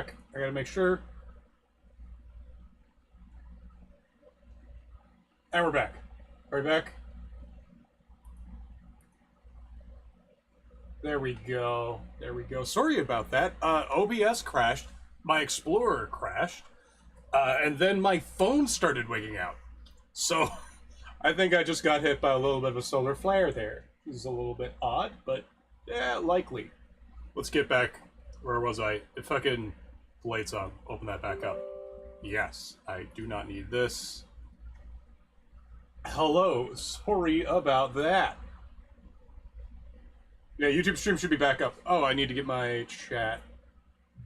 back. I gotta make sure. And we're back. Are we back? There we go. There we go. Sorry about that. OBS crashed. My Explorer crashed. And then my phone started wigging out. So, I think I just got hit by a little bit of a solar flare there. This is a little bit odd, but yeah, likely. Let's get back. Where was I? It fucking Bladesong. Open that back up. Yes, I do not need this. Hello, sorry about that. Yeah, YouTube stream should be back up. Oh, I need to get my chat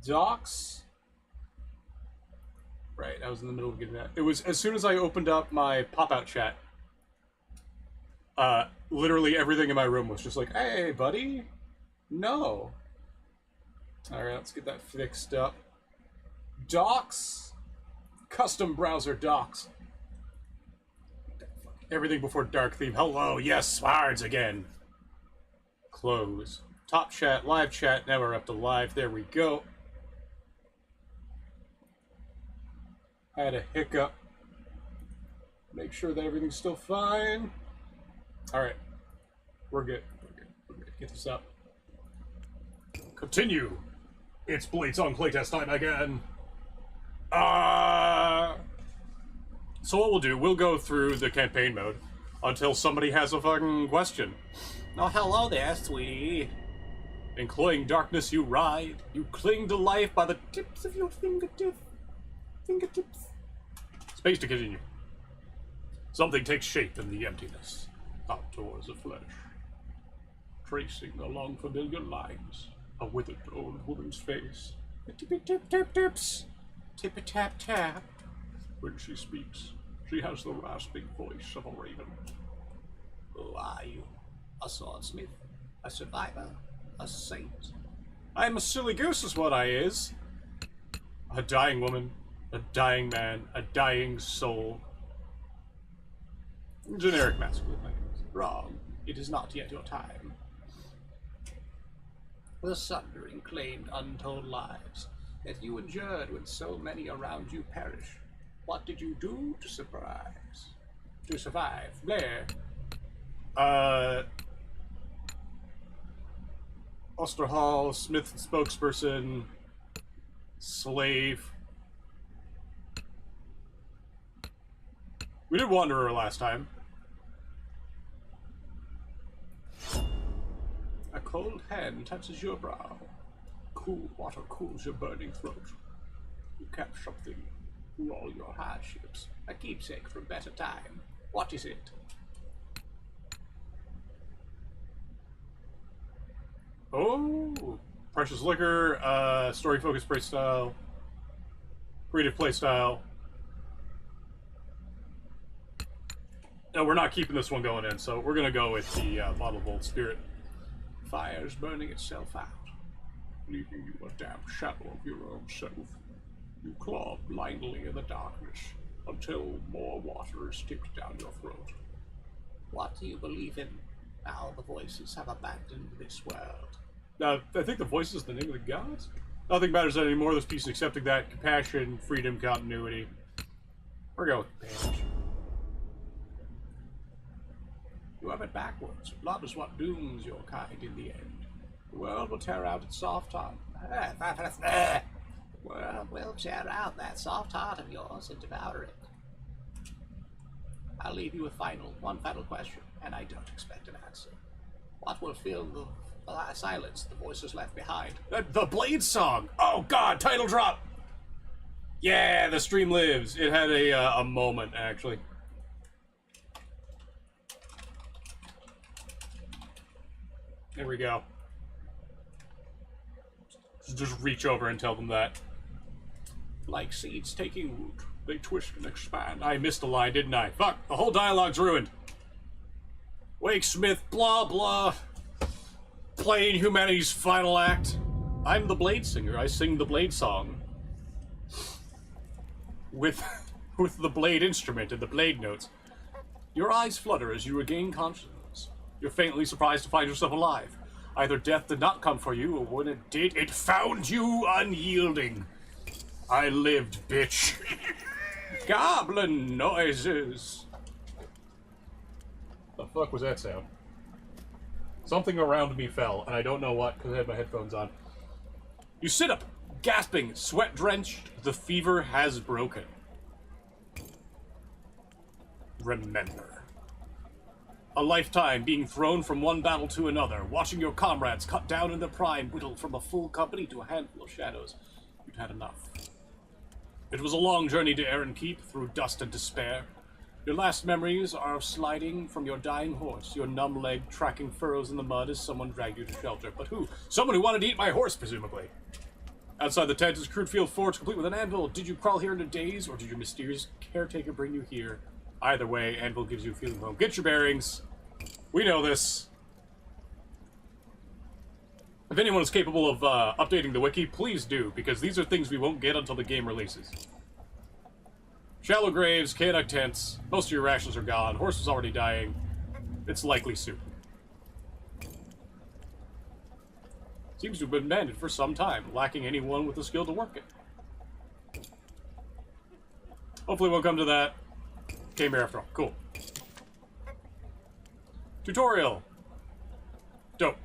docs. Right, I was in the middle of getting that. It was as soon as I opened up my pop-out chat. Literally everything in my room was just like, hey, buddy. No. Alright, let's get that fixed up. Docs. Custom browser docs. Everything before dark theme. Hello, yes, Swards again. Close. Top chat, live chat. Now we're up to live. There we go. I had a hiccup. Make sure that everything's still fine. Alright. We're good. We're good. Get this up. Continue. It's Bladesong playtest time again. So what we'll do, we'll go through the campaign mode until somebody has a fucking question. Oh, hello there, sweetie. In cloying darkness you ride. You cling to life by the tips of your fingertips. Space to continue. Something takes shape in the emptiness. Outdoors of flesh. Tracing along familiar lines. A withered old woman's face. Tippy-tip-tip-tips. Tippy-tap-tap. When she speaks, she has the rasping voice of a raven. Who are you? A swordsmith? A survivor? A saint? I'm a silly goose is what I is. A dying woman, a dying man, a dying soul. Generic masculine language. Wrong. It is not yet your time. The sundering claimed untold lives that you endured when so many around you perish. What did you do to surprise? To survive? Blair. Osterhall, Smith spokesperson, slave. We did Wanderer last time. A cold hand touches your brow. Cool water cools your burning throat. You kept something through all your hardships. A keepsake from better time. What is it? Oh, precious liquor, story-focused playstyle, creative playstyle. No, we're not keeping this one going in, so we're gonna go with the bottle of old spirit. Fire's burning itself out, leaving you a damp shadow of your own self. You claw blindly in the darkness until more water is tipped down your throat. What do you believe in? Now the voices have abandoned this world. I think the voice is the name of the gods? Nothing matters anymore. This piece is accepting that. Compassion, freedom, continuity. We're going with compassion. You have it backwards. Blood is what dooms your kind in the end. The world will tear out its soft heart. The world will tear out that soft heart of yours and devour it. I'll leave you with one final question, and I don't expect an answer. What will fill the silence the voices left behind? The Bladesong! Oh god, title drop! Yeah, the stream lives. It had a moment, actually. There we go. Just reach over and tell them that. Like seeds taking root, they twist and expand. I missed a line, didn't I? Fuck, the whole dialogue's ruined. Wake Smith, blah blah. Playing humanity's final act. I'm the Blade Singer. I sing the Bladesong. With the blade instrument and the blade notes. Your eyes flutter as you regain consciousness. You're faintly surprised to find yourself alive. Either death did not come for you, or when it did, it found you unyielding. I lived, bitch. Goblin noises. The fuck was that sound? Something around me fell, and I don't know what because I had my headphones on. You sit up, gasping, sweat-drenched. The fever has broken. Remember. A lifetime being thrown from one battle to another, watching your comrades cut down in their prime, whittled from a full company to a handful of shadows. You'd had enough. It was a long journey to Aaron Keep, through dust and despair. Your last memories are of sliding from your dying horse, your numb leg tracking furrows in the mud as someone dragged you to shelter. But who? Someone who wanted to eat my horse, presumably. Outside the tent is a crude field forge, complete with an anvil. Did you crawl here in a daze, or did your mysterious caretaker bring you here? Either way, anvil gives you a feeling of home. Get your bearings. We know this. If anyone is capable of updating the wiki, please do, because these are things we won't get until the game releases. Shallow graves, chaotic tents, most of your rations are gone, horse is already dying. It's likely soup. Seems to have been mended for some time, lacking anyone with the skill to work it. Hopefully we'll come to that. Came here after all. Cool. Tutorial. Dope.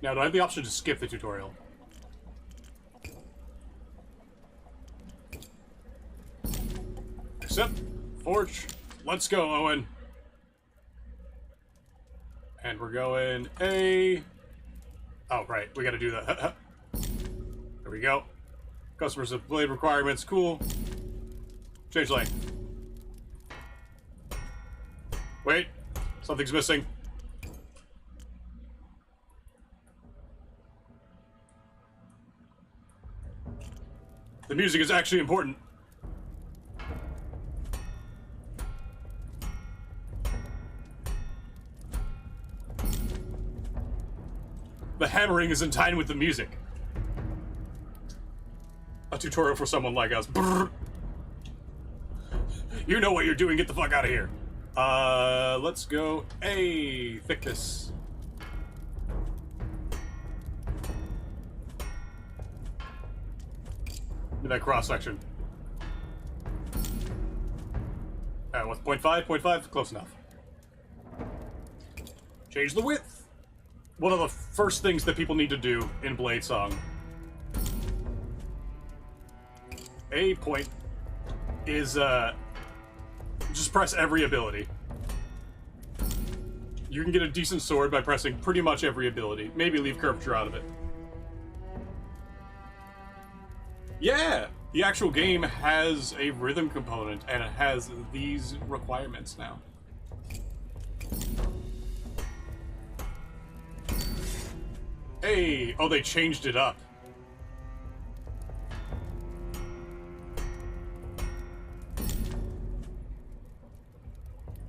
Now, do I have the option to skip the tutorial? Accept. Forge. Let's go, Owen. And we're going A. Oh, right. We gotta do that. There we go. Customers have blade requirements. Cool. Change lane. Wait. Something's missing. The music is actually important. The hammering is in time with the music. A tutorial for someone like us. Brrr. You know what you're doing, get the fuck out of here. Let's go A. Thickness. Do that cross section. What's 0.5? 0.5? Close enough. Change the width. One of the first things that people need to do in Bladesong. A point is, just press every ability. You can get a decent sword by pressing pretty much every ability. Maybe leave curvature out of it. Yeah! The actual game has a rhythm component, and it has these requirements now. Hey! Oh, they changed it up.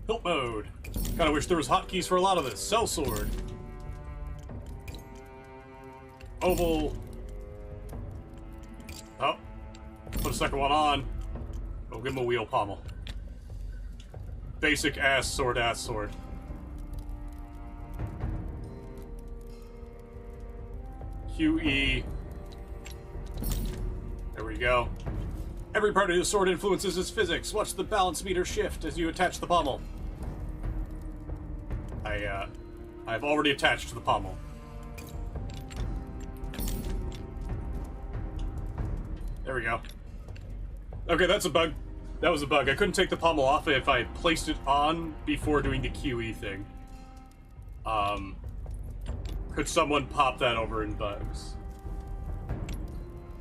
Hilt mode. Kinda wish there was hotkeys for a lot of this. Cell sword. Oval. Oh. Put a second one on. We'll give him a wheel pommel. Basic ass sword. QE. There we go. Every part of the sword influences its physics. Watch the balance meter shift as you attach the pommel. I've already attached the pommel. There we go. Okay, that's a bug. That was a bug. I couldn't take the pommel off if I placed it on before doing the QE thing. Could someone pop that over in bugs?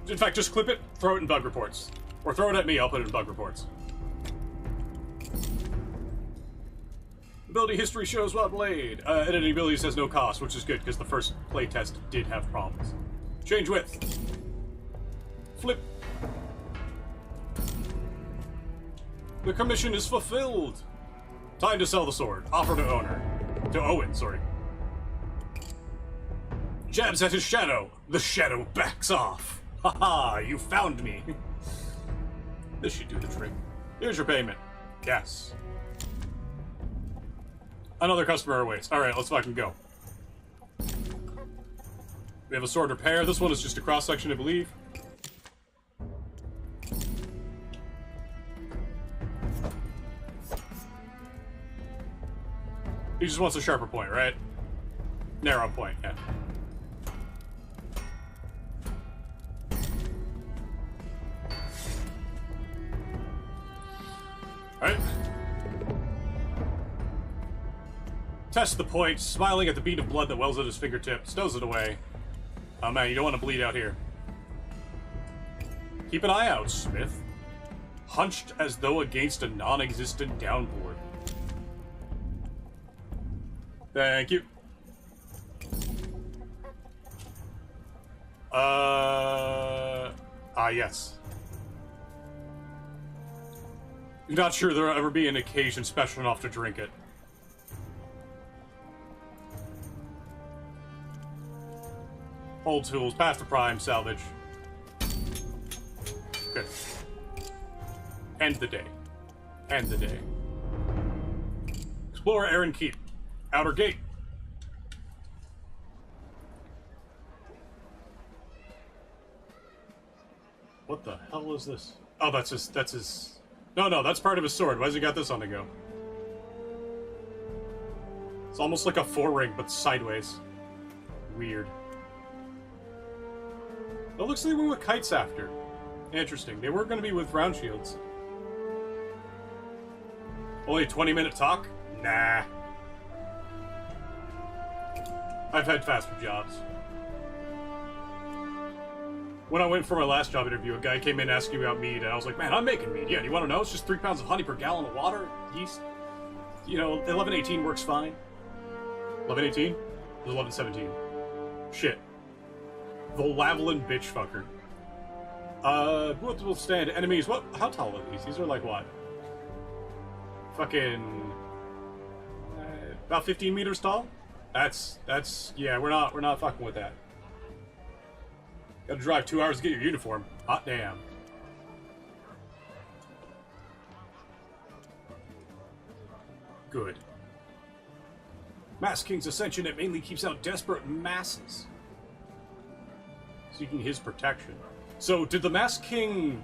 In fact, just clip it, throw it in bug reports. Or throw it at me, I'll put it in bug reports. Ability history shows well played. Editing abilities has no cost, which is good, because the first playtest did have problems. Change width. Flip. The commission is fulfilled. Time to sell the sword. Offer to owner. To Owen, sorry. Jabs at his shadow. The shadow backs off. Haha, you found me. This should do the trick. Here's your payment. Yes. Another customer awaits. Alright, let's fucking go. We have a sword repair. This one is just a cross-section, I believe. He just wants a sharper point, right? Narrow point, yeah. Alright. Test the point, smiling at the bead of blood that wells at his fingertip, stows it away. Oh man, you don't want to bleed out here. Keep an eye out, Smith. Hunched as though against a non-existent downpour. Thank you. Yes. Not sure there'll ever be an occasion special enough to drink it. Old tools, past the prime, salvage. Good. End the day. End the day. Explore Aaron Keep. Outer gate. What the hell is this? Oh, that's his... No, that's part of his sword. Why has he got this on the go? It's almost like a four-ring, but sideways. Weird. It looks like they went with kites after. Interesting. They were going to be with round shields. Only a 20-minute talk? Nah. I've had faster jobs. When I went for my last job interview, a guy came in asking about mead, and I was like, man, I'm making mead. Yeah, do you want to know? It's just 3 pounds of honey per gallon of water, yeast. You know, 1118 works fine. 1118? It was 1117. Shit. The Lavalin bitch fucker. What will stand enemies? What? How tall are these? These are like what? Fucking... about 15 meters tall? That's, yeah, we're not fucking with that. Gotta drive 2 hours to get your uniform. Hot damn. Good. Mass King's ascension, it mainly keeps out desperate masses, seeking his protection. So, did the Mass King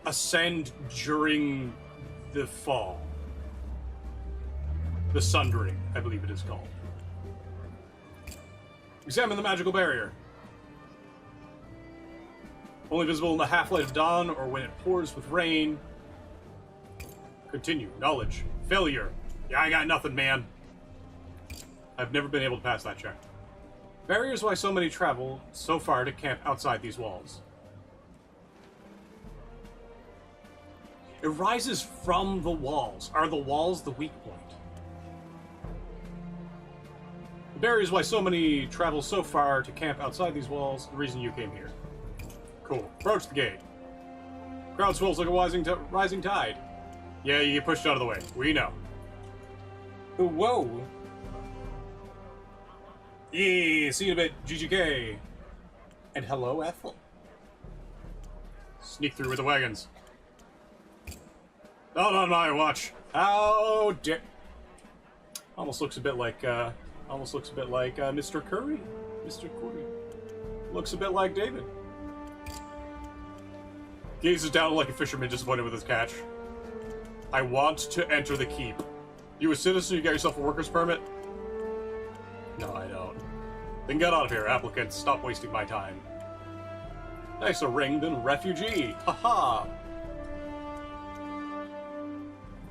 ascend during the fall? The Sundering, I believe it is called. Examine the magical barrier. Only visible in the half-light of dawn or when it pours with rain. Continue. Knowledge. Failure. Yeah, I got nothing, man. I've never been able to pass that check. Barrier is why so many travel so far to camp outside these walls. It rises from the walls. Are the walls the weak point? The barrier is why so many travel so far to camp outside these walls. The reason you came here. Cool. Approach the gate. Crowd swells like a rising tide. Yeah, you get pushed out of the way. We know. Whoa. Yeah, see you in a bit, GGK. And hello, Ethel. Sneak through with the wagons. Not on my watch. How dare... Almost looks a bit like Mr. Curry. Mr. Curry. Looks a bit like David. Gazes down like a fisherman disappointed with his catch. I want to enter the keep. You a citizen? You got yourself a worker's permit? No, I don't. Then get out of here, applicant. Stop wasting my time. Nicer ring than refugee. Haha.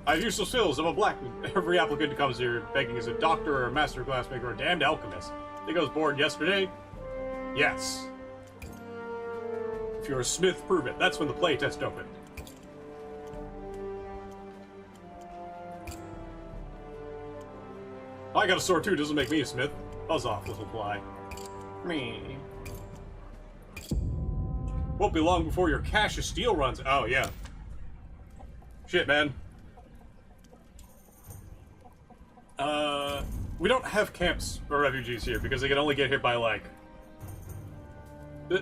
I have useless skills. I'm a black. Every applicant who comes here begging is a doctor or a master glassmaker or a damned alchemist. Think I was born yesterday? Yes. If you're a smith, prove it. That's when the playtest opened. I got a sword too, doesn't make me a smith. Buzz off, little fly. Me. Won't be long before your cache of steel runs. Oh, yeah. Shit, man. We don't have camps for refugees here because they can only get here by, like...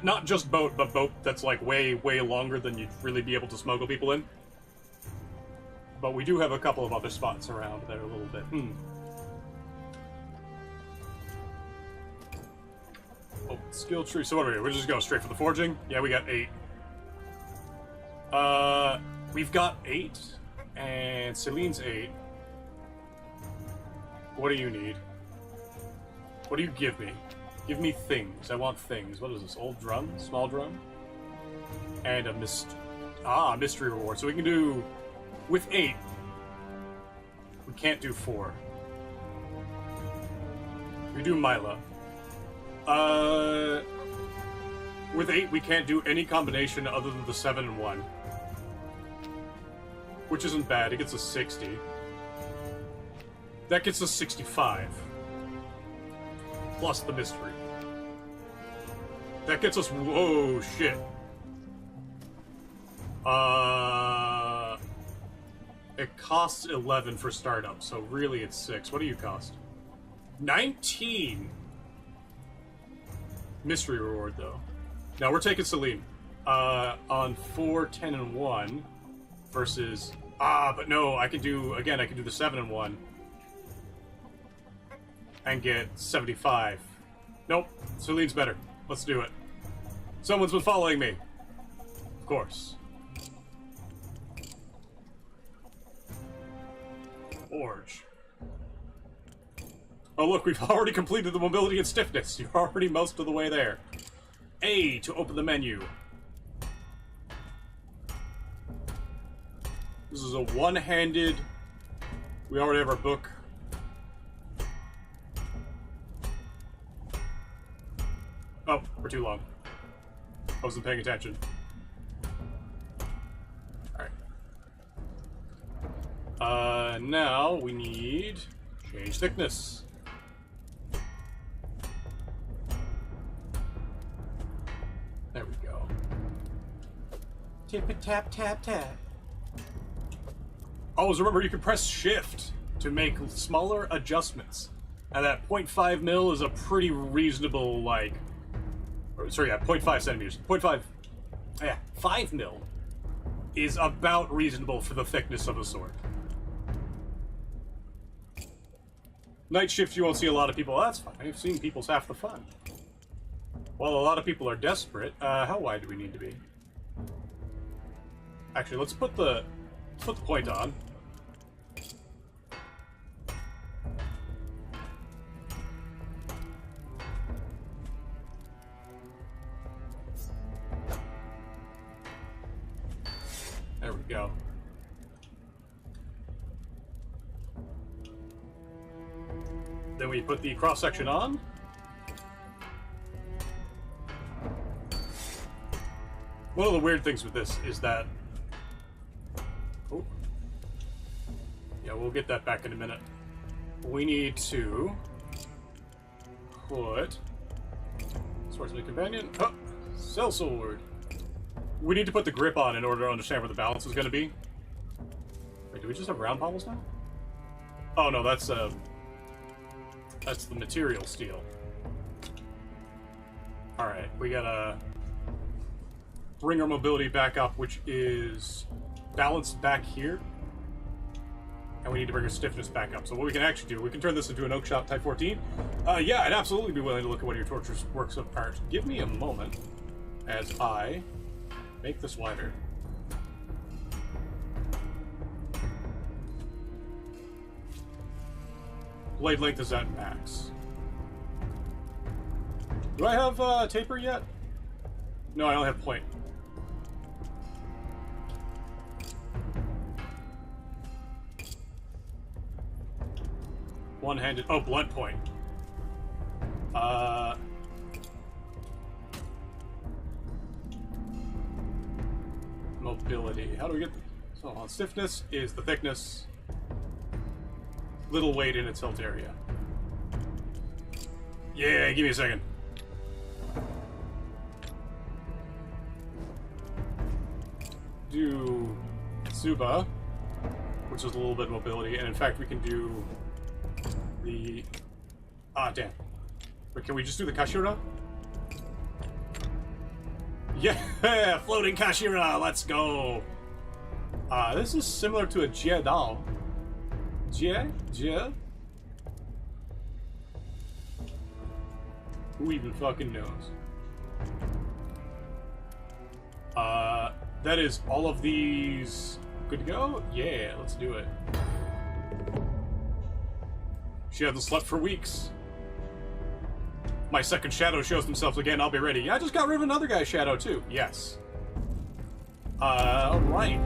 Not just boat, but boat that's, like, way, way longer than you'd really be able to smuggle people in. But we do have a couple of other spots around that are a little bit, Skill tree. So what are we? We're just going straight for the forging? Yeah, we got 8. We've got 8, and Celine's 8. What do you need? What do you give me? Give me things. I want things. What is this? Old drum? Small drum? And a mystery reward. So we can do... With 8, we can't do 4. We do Mila. With 8, we can't do any combination other than the 7 and 1. Which isn't bad. It gets us 60. That gets us 65. Plus the mystery. That gets us... Whoa, shit. It costs 11 for startup, so really it's 6. What do you cost? 19! Mystery reward, though. Now we're taking Celine. On 4, 10, and 1 versus... but no, I can do... Again, I can do the 7 and 1. And get 75. Nope. Celine's better. Let's do it. Someone's been following me. Of course. Forge. Oh look, we've already completed the mobility and stiffness. You're already most of the way there. A to open the menu. This is a one-handed... We already have our book. Oh, we're too long. I wasn't paying attention. Alright. Now we need... Change thickness. There we go. Tip-a-tap-tap-tap. Always remember you can press shift to make smaller adjustments. And that 0.5 mil is a pretty reasonable, like... Sorry, yeah, 0.5 centimeters. 0.5... Yeah, 5 mil is about reasonable for the thickness of a sword. Night shift, you won't see a lot of people. That's fine. I've seen people's half the fun. Well, a lot of people are desperate. How wide do we need to be? Actually, let's put the point on. There we go. Then we put the cross-section on. One of the weird things with this is that... Oh. Yeah, we'll get that back in a minute. We need to put... Swordsman Companion. Oh, Cell Sword. We need to put the grip on in order to understand where the balance is going to be. Wait, do we just have round pommels now? Oh no, that's the material steel. Alright, we gotta bring our mobility back up, which is balanced back here. And we need to bring our stiffness back up. So what we can actually do, we can turn this into an Oak Shop Type 14. Yeah, I'd absolutely be willing to look at one of your torture works of art. Give me a moment as I make this wider. Blade length is at max. Do I have taper yet? No, I only have point. One-handed. Oh, blunt point. Mobility. How do we get... So on stiffness is the thickness. Little weight in its tilt area. Yeah, give me a second. Do Tsuba, which is a little bit of mobility, and in fact we can do the... Ah, damn. But can we just do the Kashira? Yeah, floating Kashira, let's go! This is similar to a Jie Dao. Jie? Who even fucking knows? That is all of these good to go? Yeah, let's do it. She hasn't slept for weeks. My second shadow shows themselves again, I'll be ready. Yeah, I just got rid of another guy's shadow too. Yes. Alright.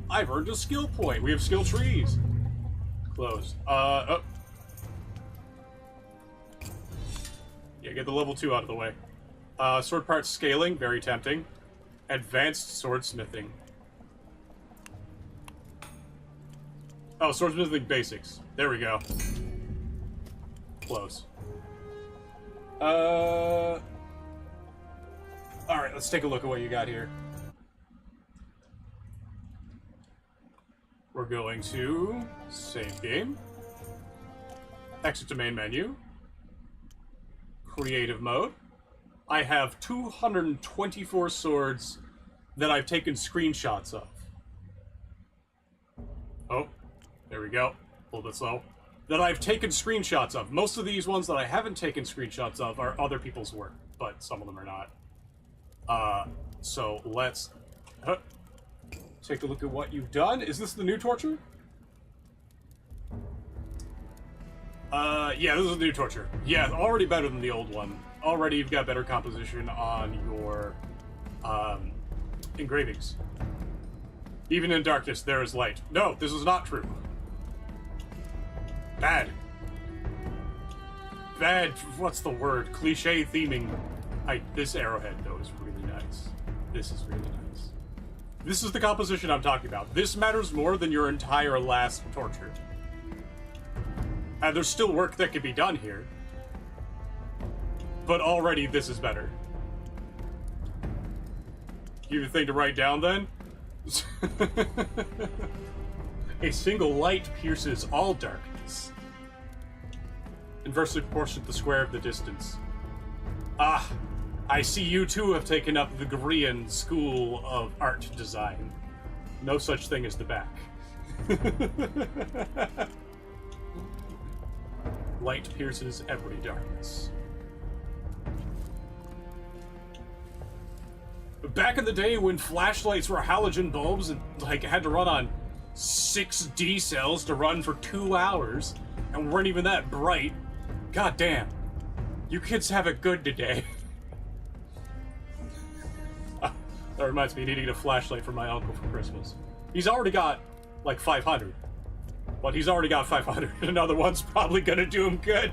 I've earned a skill point. We have skill trees. Closed. Oh. Yeah, get the level 2 out of the way. Sword parts scaling, very tempting. Advanced swordsmithing. Oh, swordsmithing basics. There we go. Close. Alright, let's take a look at what you got here. We're going to save game. Exit to main menu. Creative mode. I have 224 swords that I've taken screenshots of. Oh, there we go. A little bit slow. That I've taken screenshots of. Most of these ones that I haven't taken screenshots of are other people's work, but some of them are not. So let's take a look at what you've done. Is this the new torture? Yeah, this is the new torture. Yeah, already better than the old one. Already you've got better composition on your engravings. Even in darkness, there is light. No, this is not true. Bad. Bad, what's the word? Cliche theming. This arrowhead, though, is really nice. This is really nice. This is the composition I'm talking about. This matters more than your entire last torture. There's still work that could be done here. But already, this is better. Give you a thing to write down, then? A single light pierces all darkness. Inversely proportionate to the square of the distance. Ah, I see you too have taken up the Korean School of Art Design. No such thing as the back. Light pierces every darkness. Back in the day when flashlights were halogen bulbs and had to run on 6 D cells to run for 2 hours and weren't even that bright. God damn. You kids have it good today. That reminds me, needing a flashlight for my uncle for Christmas. He's already got like 500. But he's already got 500. Another one's probably gonna do him good.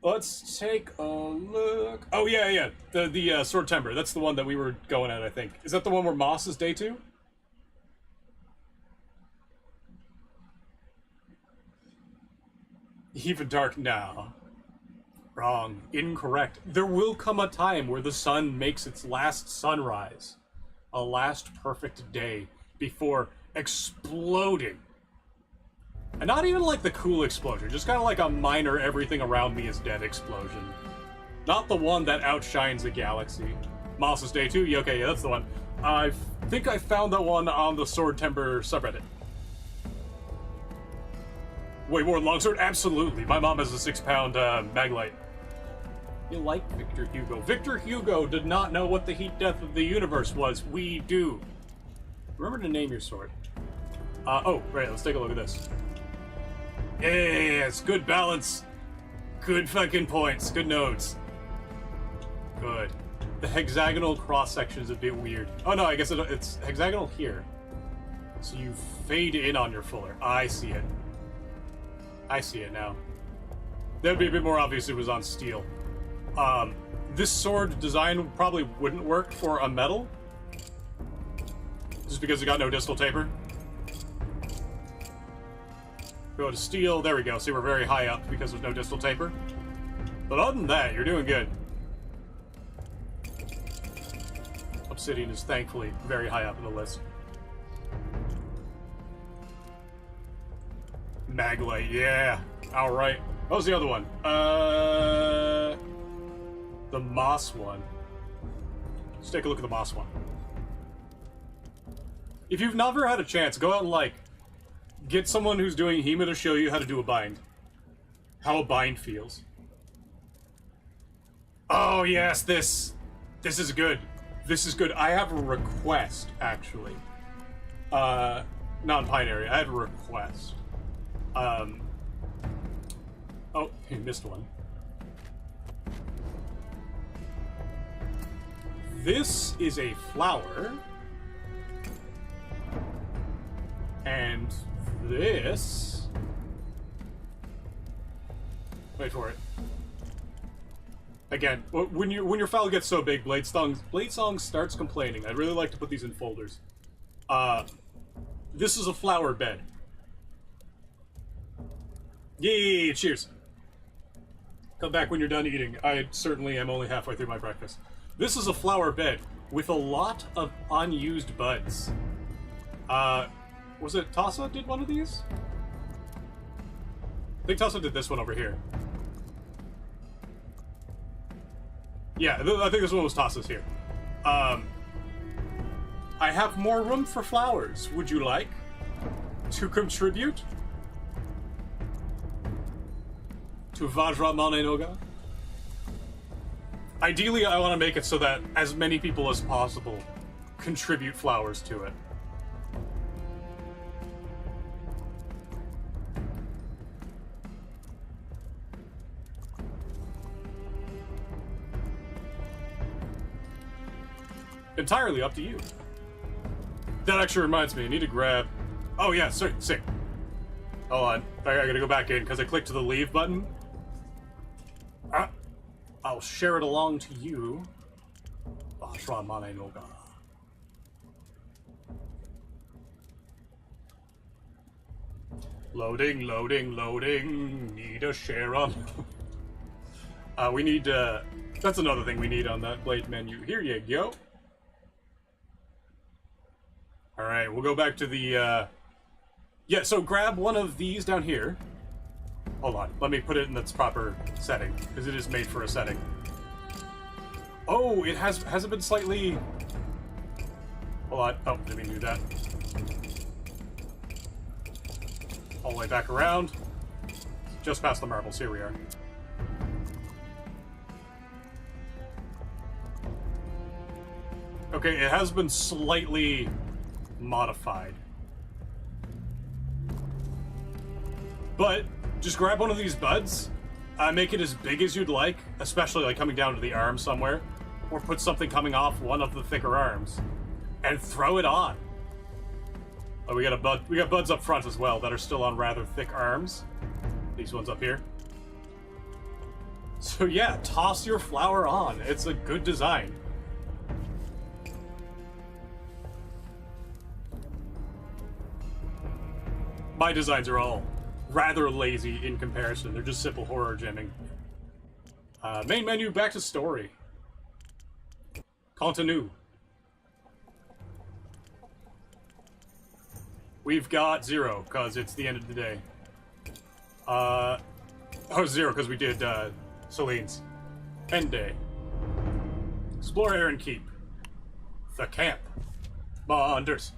Let's take a look. Oh, yeah. The Sword Timber. That's the one that we were going at, I think. Is that the one where Moss is day 2? Even dark now. Wrong. Incorrect. There will come a time where the sun makes its last sunrise. A last perfect day before exploding. And not even like the cool explosion, just kind of like a minor everything around me is dead explosion. Not the one that outshines the galaxy. Moss's Day 2? Yeah, okay, yeah, that's the one. I think I found that one on the Sword Timber subreddit. Way more than Longsword? Absolutely. My mom has a 6-pound maglite. You like Victor Hugo. Victor Hugo did not know what the heat death of the universe was. We do. Remember to name your sword. Oh, right, let's take a look at this. Yes, good balance. Good fucking points. Good nodes. Good. The hexagonal cross-section is a bit weird. Oh no, I guess it's hexagonal here. So you fade in on your fuller. I see it. I see it now. That would be a bit more obvious if it was on steel. This sword design probably wouldn't work for a metal. Just because it got no distal taper. Go to steel, there we go. See, we're very high up because there's no distal taper. But other than that, you're doing good. Obsidian is thankfully very high up in the list. Maglite, yeah. Alright. What was the other one? The Moss one. Let's take a look at the Moss one. If you've never had a chance, go out and, like, Get someone who's doing HEMA to show you how to do a bind. How a bind feels. Oh yes, this is good. This is good. I have a request, actually. Not in Pine area. I have a request. Oh, you missed one. This is a flower. And this... Wait for it. Again, when your file gets so big, Bladesong starts complaining. I'd really like to put these in folders. This is a flower bed. Yay! Cheers. Come back when you're done eating. I certainly am only halfway through my breakfast. This is a flower bed with a lot of unused buds. Was it Tassa did one of these? I think Tassa did this one over here. Yeah, I think this one was Tassa's here. I have more room for flowers. Would you like to contribute to Vajra Mane Noga? Ideally, I want to make it so that as many people as possible contribute flowers to it. Entirely up to you. That actually reminds me, I need to grab... Oh yeah, sick. Hold on, I gotta go back in because I clicked to the leave button. I'll share it along to you. Vajra Mane Noga. Loading. Need a share on. We need, that's another thing we need on that blade menu. Here you go. Alright, we'll go back to the, yeah, so grab one of these down here. Hold on, let me put it in its proper setting, because it is made for a setting. Oh, it has it been slightly... Hold on, oh, didn't mean to do that. All the way back around. Just past the marbles, here we are. Okay, it has been slightly modified. But just grab one of these buds, make it as big as you'd like, especially like coming down to the arm somewhere, or put something coming off one of the thicker arms, and throw it on. Oh, we got buds up front as well that are still on rather thick arms. These ones up here. So yeah, toss your flower on. It's a good design. My designs are all rather lazy in comparison. They're just simple horror jamming. Main menu, back to story. Continue. We've got 0, because it's the end of the day. Oh, 0, because we did, Celine's. End day. Explore Aaron Keep. The camp. Monders.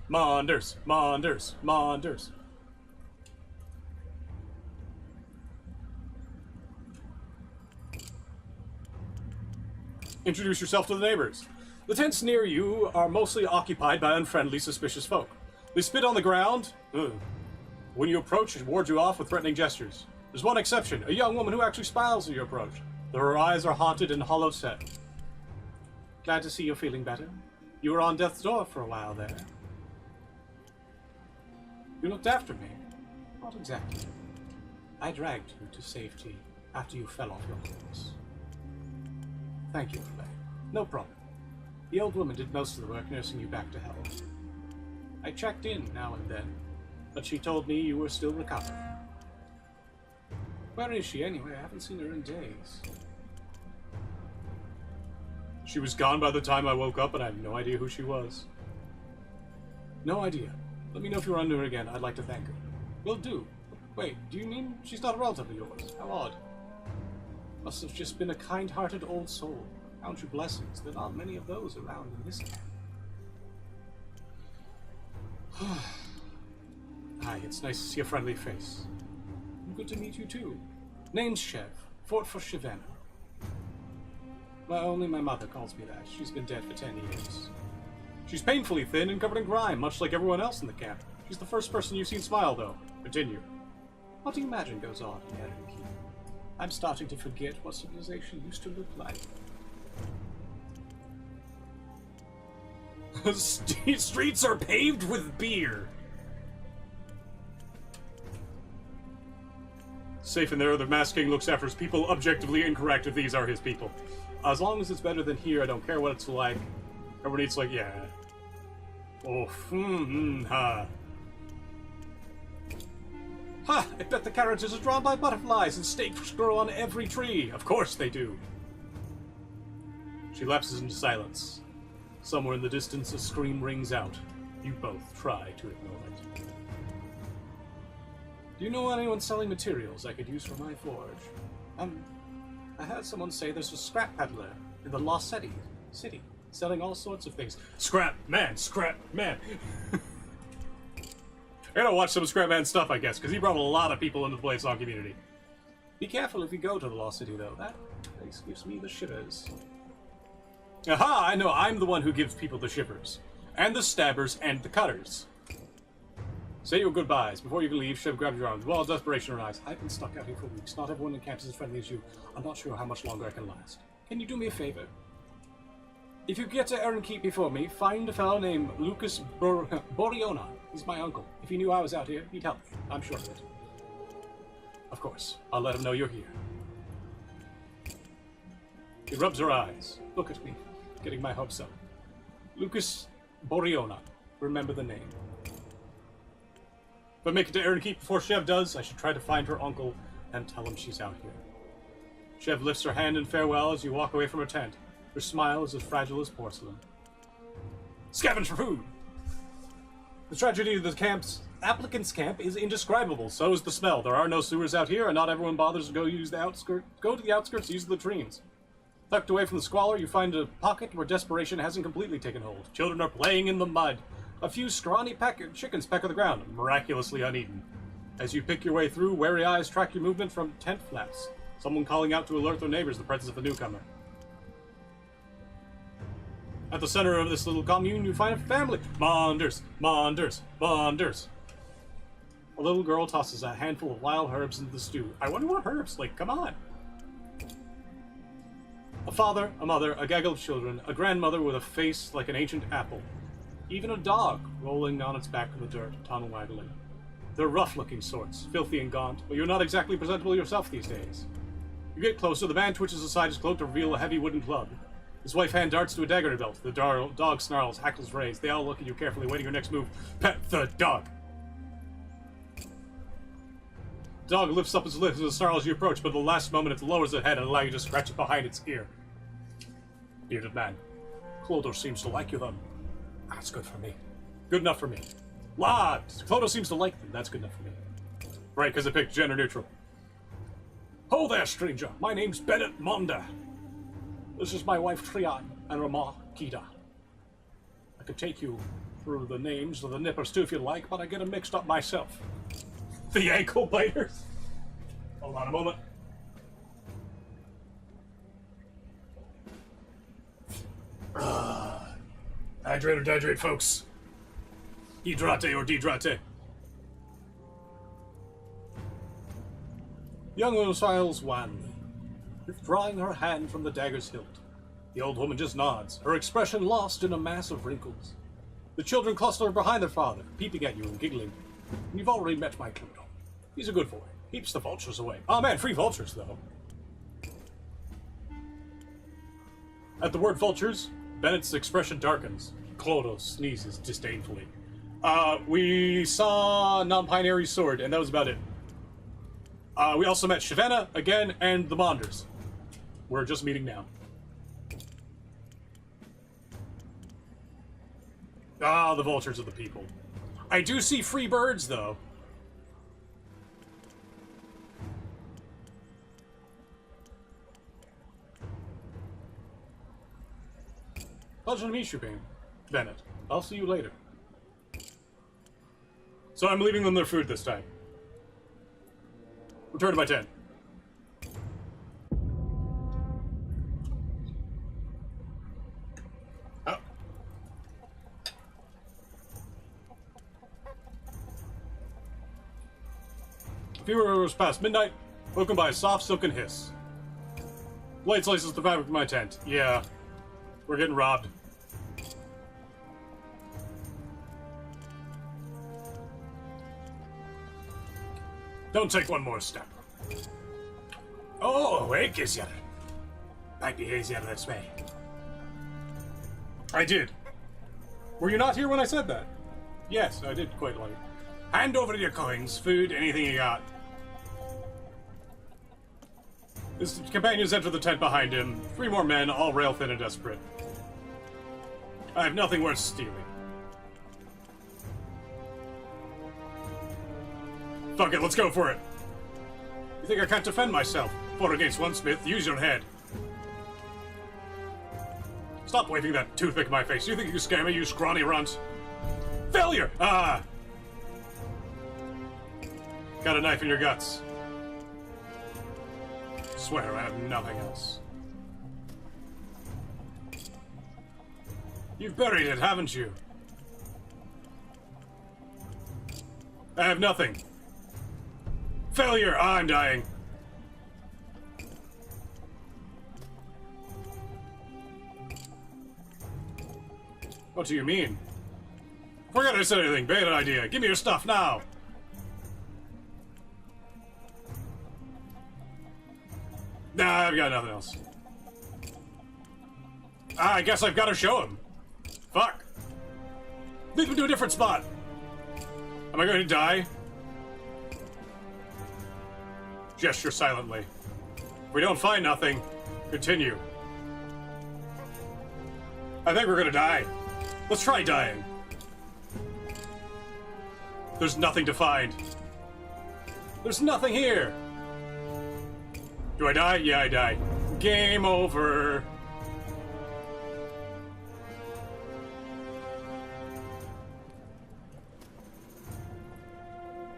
Introduce yourself to the neighbors. The tents near you are mostly occupied by unfriendly, suspicious folk. They spit on the ground. Ugh. When you approach, it wards you off with threatening gestures. There's one exception, a young woman who actually smiles as you approach, though her eyes are haunted and hollow set. Glad to see you're feeling better. You were on death's door for a while there. You looked after me. Not exactly. I dragged you to safety after you fell off your horse. Thank you, Flay. No problem. The old woman did most of the work nursing you back to health. I checked in now and then, but she told me you were still recovering. Where is she anyway? I haven't seen her in days. She was gone by the time I woke up, and I have no idea who she was. No idea. Let me know if you run into her again. I'd like to thank her. Will do. Wait, do you mean she's not a relative of yours? How odd. Must have just been a kind-hearted old soul. Count your blessings. There aren't many of those around in this camp. Hi, it's nice to see a friendly face. Good to meet you too. Name's Chev. Fort for Chivana. Well, only my mother calls me that. She's been dead for 10 years. She's painfully thin and covered in grime, much like everyone else in the camp. She's the first person you've seen smile, though. Continue. What do you imagine goes on in Edgeopera? I'm starting to forget what civilization used to look like. Streets are paved with beer. Safe in there, the Mask King looks after his people, objectively incorrect if these are his people. As long as it's better than here, I don't care what it's like. Everybody's like, yeah. Oh, ha. Ha! I bet the carriages are drawn by butterflies and stakes grow on every tree. Of course they do. She lapses into silence. Somewhere in the distance, a scream rings out. You both try to ignore it. Do you know anyone selling materials I could use for my forge? I heard someone say there's a scrap peddler in the Lost City, selling all sorts of things. Scrap man, scrap man. I gotta watch some Scrap Man stuff, I guess, because he brought a lot of people into the Bladesong community. Be careful if you go to the Lost City, though. That place gives me the shivers. Aha! I know, I'm the one who gives people the shivers. And the stabbers and the cutters. Say your goodbyes. Before you can leave, Chev grabs your arms. Well, desperation in her eyes. I've been stuck out here for weeks. Not everyone in camp is as friendly as you. I'm not sure how much longer I can last. Can you do me a favor? If you get to Erin Keep before me, find a fellow named Lucas Boriona. He's my uncle. If he knew I was out here, he'd help me. I'm sure of it. Of course. I'll let him know you're here. She rubs her eyes. Look at me. Getting my hopes up. Lucas Boriona. Remember the name. If I make it to Erin Keep before Chev does, I should try to find her uncle and tell him she's out here. Chev lifts her hand in farewell as you walk away from her tent. Her smile is as fragile as porcelain. Scavenge for food! The tragedy of the applicants' camp is indescribable. So is the smell. There are no sewers out here, and not everyone bothers to go to the outskirts, use the latrines. Tucked away from the squalor, you find a pocket where desperation hasn't completely taken hold. Children are playing in the mud. A few scrawny chickens peck on the ground, miraculously uneaten. As you pick your way through, wary eyes track your movement from tent flaps. Someone calling out to alert their neighbors the presence of a newcomer. At the center of this little commune, you find a family. Monders, Monders, Monders. A little girl tosses a handful of wild herbs into the stew. I wonder what herbs, like, come on. A father, a mother, a gaggle of children, a grandmother with a face like an ancient apple. Even a dog rolling on its back in the dirt, tongue waggling. They're rough-looking sorts, filthy and gaunt, but you're not exactly presentable yourself these days. You get closer, the man twitches aside his cloak to reveal a heavy wooden club. His wife hand darts to a dagger in her belt. The dog snarls, hackles raised. They all look at you carefully, waiting your next move. Pet the dog! The dog lifts up its lips and snarls as you approach, but at the last moment it lowers its head and allows you to scratch it behind its ear. Bearded man. Clotho seems to like you then. That's good for me. Good enough for me. Lads! Clotho seems to like them. That's good enough for me. Right, because I picked gender neutral. Ho there, stranger. My name's Bennett Monda. This is my wife Trian and Ramah Kida. I could take you through the names of the nippers too if you'd like, but I get them mixed up myself. The ankle biters? Hold on a moment. Hydrate or dehydrate, folks. Hydrate or dehydrate. Young woman smiles wanly, withdrawing her hand from the dagger's hilt. The old woman just nods, her expression lost in a mass of wrinkles. The children cluster behind their father, peeping at you and giggling. You've already met my Clotho. He's a good boy. Keeps the vultures away. Oh man, free vultures, though. At the word vultures, Bennett's expression darkens. Clotho sneezes disdainfully. We saw Non-Binary Sword, and that was about it. We also met Chivana, again, and the Monders. We're just meeting now. Ah, the vultures of the people. I do see free birds, though. Pleasure to meet you, Bennett. I'll see you later. So I'm leaving them their food this time. Return to my tent. Oh. A few hours past midnight, woken by a soft silken hiss. Blade slices the fabric of my tent. Yeah, we're getting robbed. Don't take one more step. Oh, awake is yer. Might be easier this way. I did. Were you not here when I said that? Yes, I did quite late. Hand over your coins, food, anything you got. His companions enter the tent behind him. 3 more men, all rail-thin and desperate. I have nothing worth stealing. Fuck it, let's go for it. You think I can't defend myself? 4 against 1, Smith. Use your head. Stop waving that toothpick in my face. You think you can scare me, you scrawny runt? Failure! Ah! Got a knife in your guts. Swear I have nothing else. You've buried it, haven't you? I have nothing. Failure! I'm dying. What do you mean? Forget I said anything. Bad idea. Give me your stuff now. Nah, I've got nothing else. I guess I've got to show him. Fuck. Lead me to a different spot. Am I going to die? Gesture silently. If we don't find nothing, continue. I think we're gonna die. Let's try dying. There's nothing to find. There's nothing here. Do I die? Yeah, I die. Game over.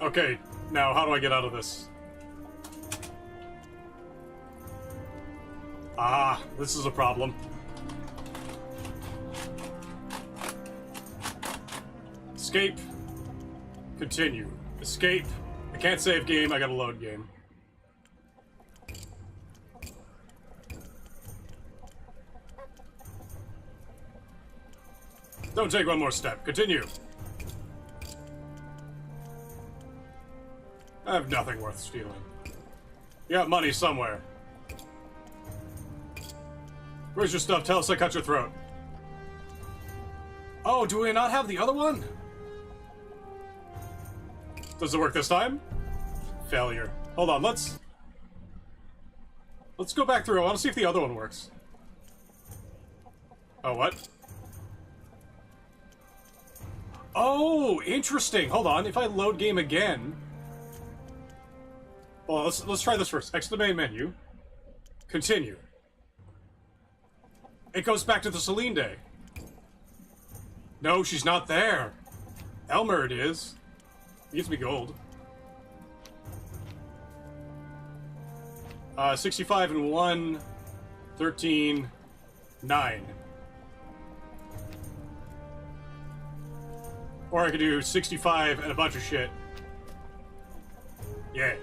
Okay, now how do I get out of this? Ah, this is a problem. Escape. Continue. Escape. I can't save game, I gotta load game. Don't take one more step. Continue. I have nothing worth stealing. You got money somewhere. Where's your stuff? Tell us I cut your throat. Oh, do we not have the other one? Does it work this time? Failure. Hold on, let's go back through. I want to see if the other one works. Oh, what? Oh, interesting. Hold on. If I load game again... Well, let's try this first. Exit the main menu. Continue. It goes back to the Celine day. No, she's not there. Elmer it is. It gives me gold. 65 and 1, 13, 9. Or I could do 65 and a bunch of shit. Yeah.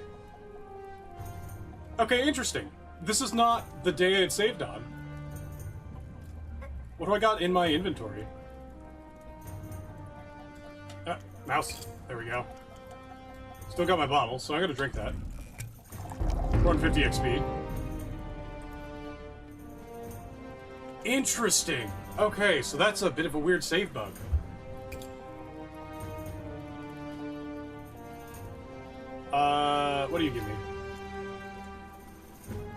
Okay, interesting. This is not the day I had saved on. What do I got in my inventory? Mouse. There we go. Still got my bottle, so I'm gonna drink that. 150 XP. Interesting. Okay, so that's a bit of a weird save bug. What do you give me?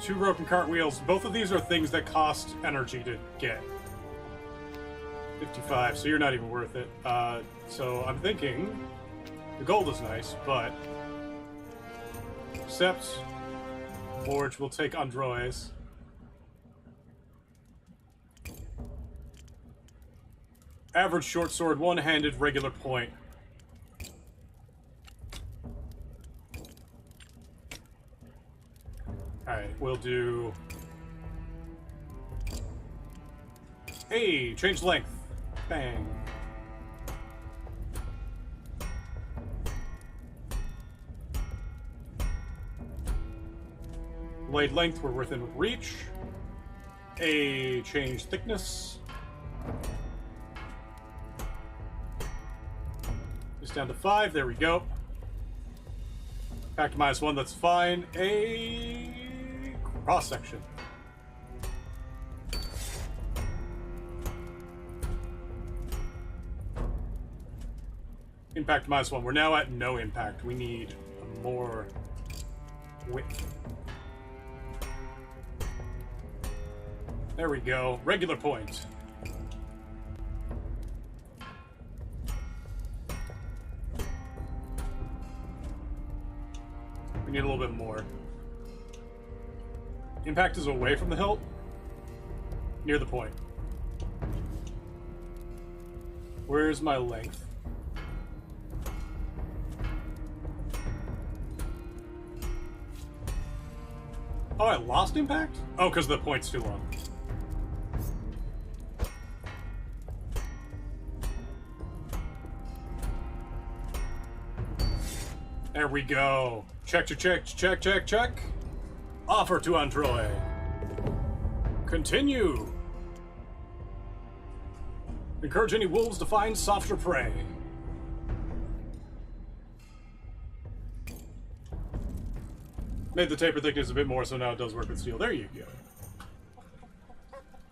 2 broken cartwheels. Both of these are things that cost energy to get. 55, so you're not even worth it. So I'm thinking the gold is nice, but except Forge will take Androids. Average short sword, one-handed, regular point. Alright, we'll do... Hey, change length. Bang. Blade length, we're within reach. A change thickness. Just down to 5, there we go. Back to -1, that's fine. A cross section. Impact -1. We're now at no impact. We need more width. There we go. Regular point. We need a little bit more. Impact is away from the hilt. Near the point. Where's my length? Oh, I lost impact? Oh, because the point's too long. There we go. Check. Offer to Android. Continue. Encourage any wolves to find softer prey. Made the taper thickness a bit more, so now it does work with steel. There you go.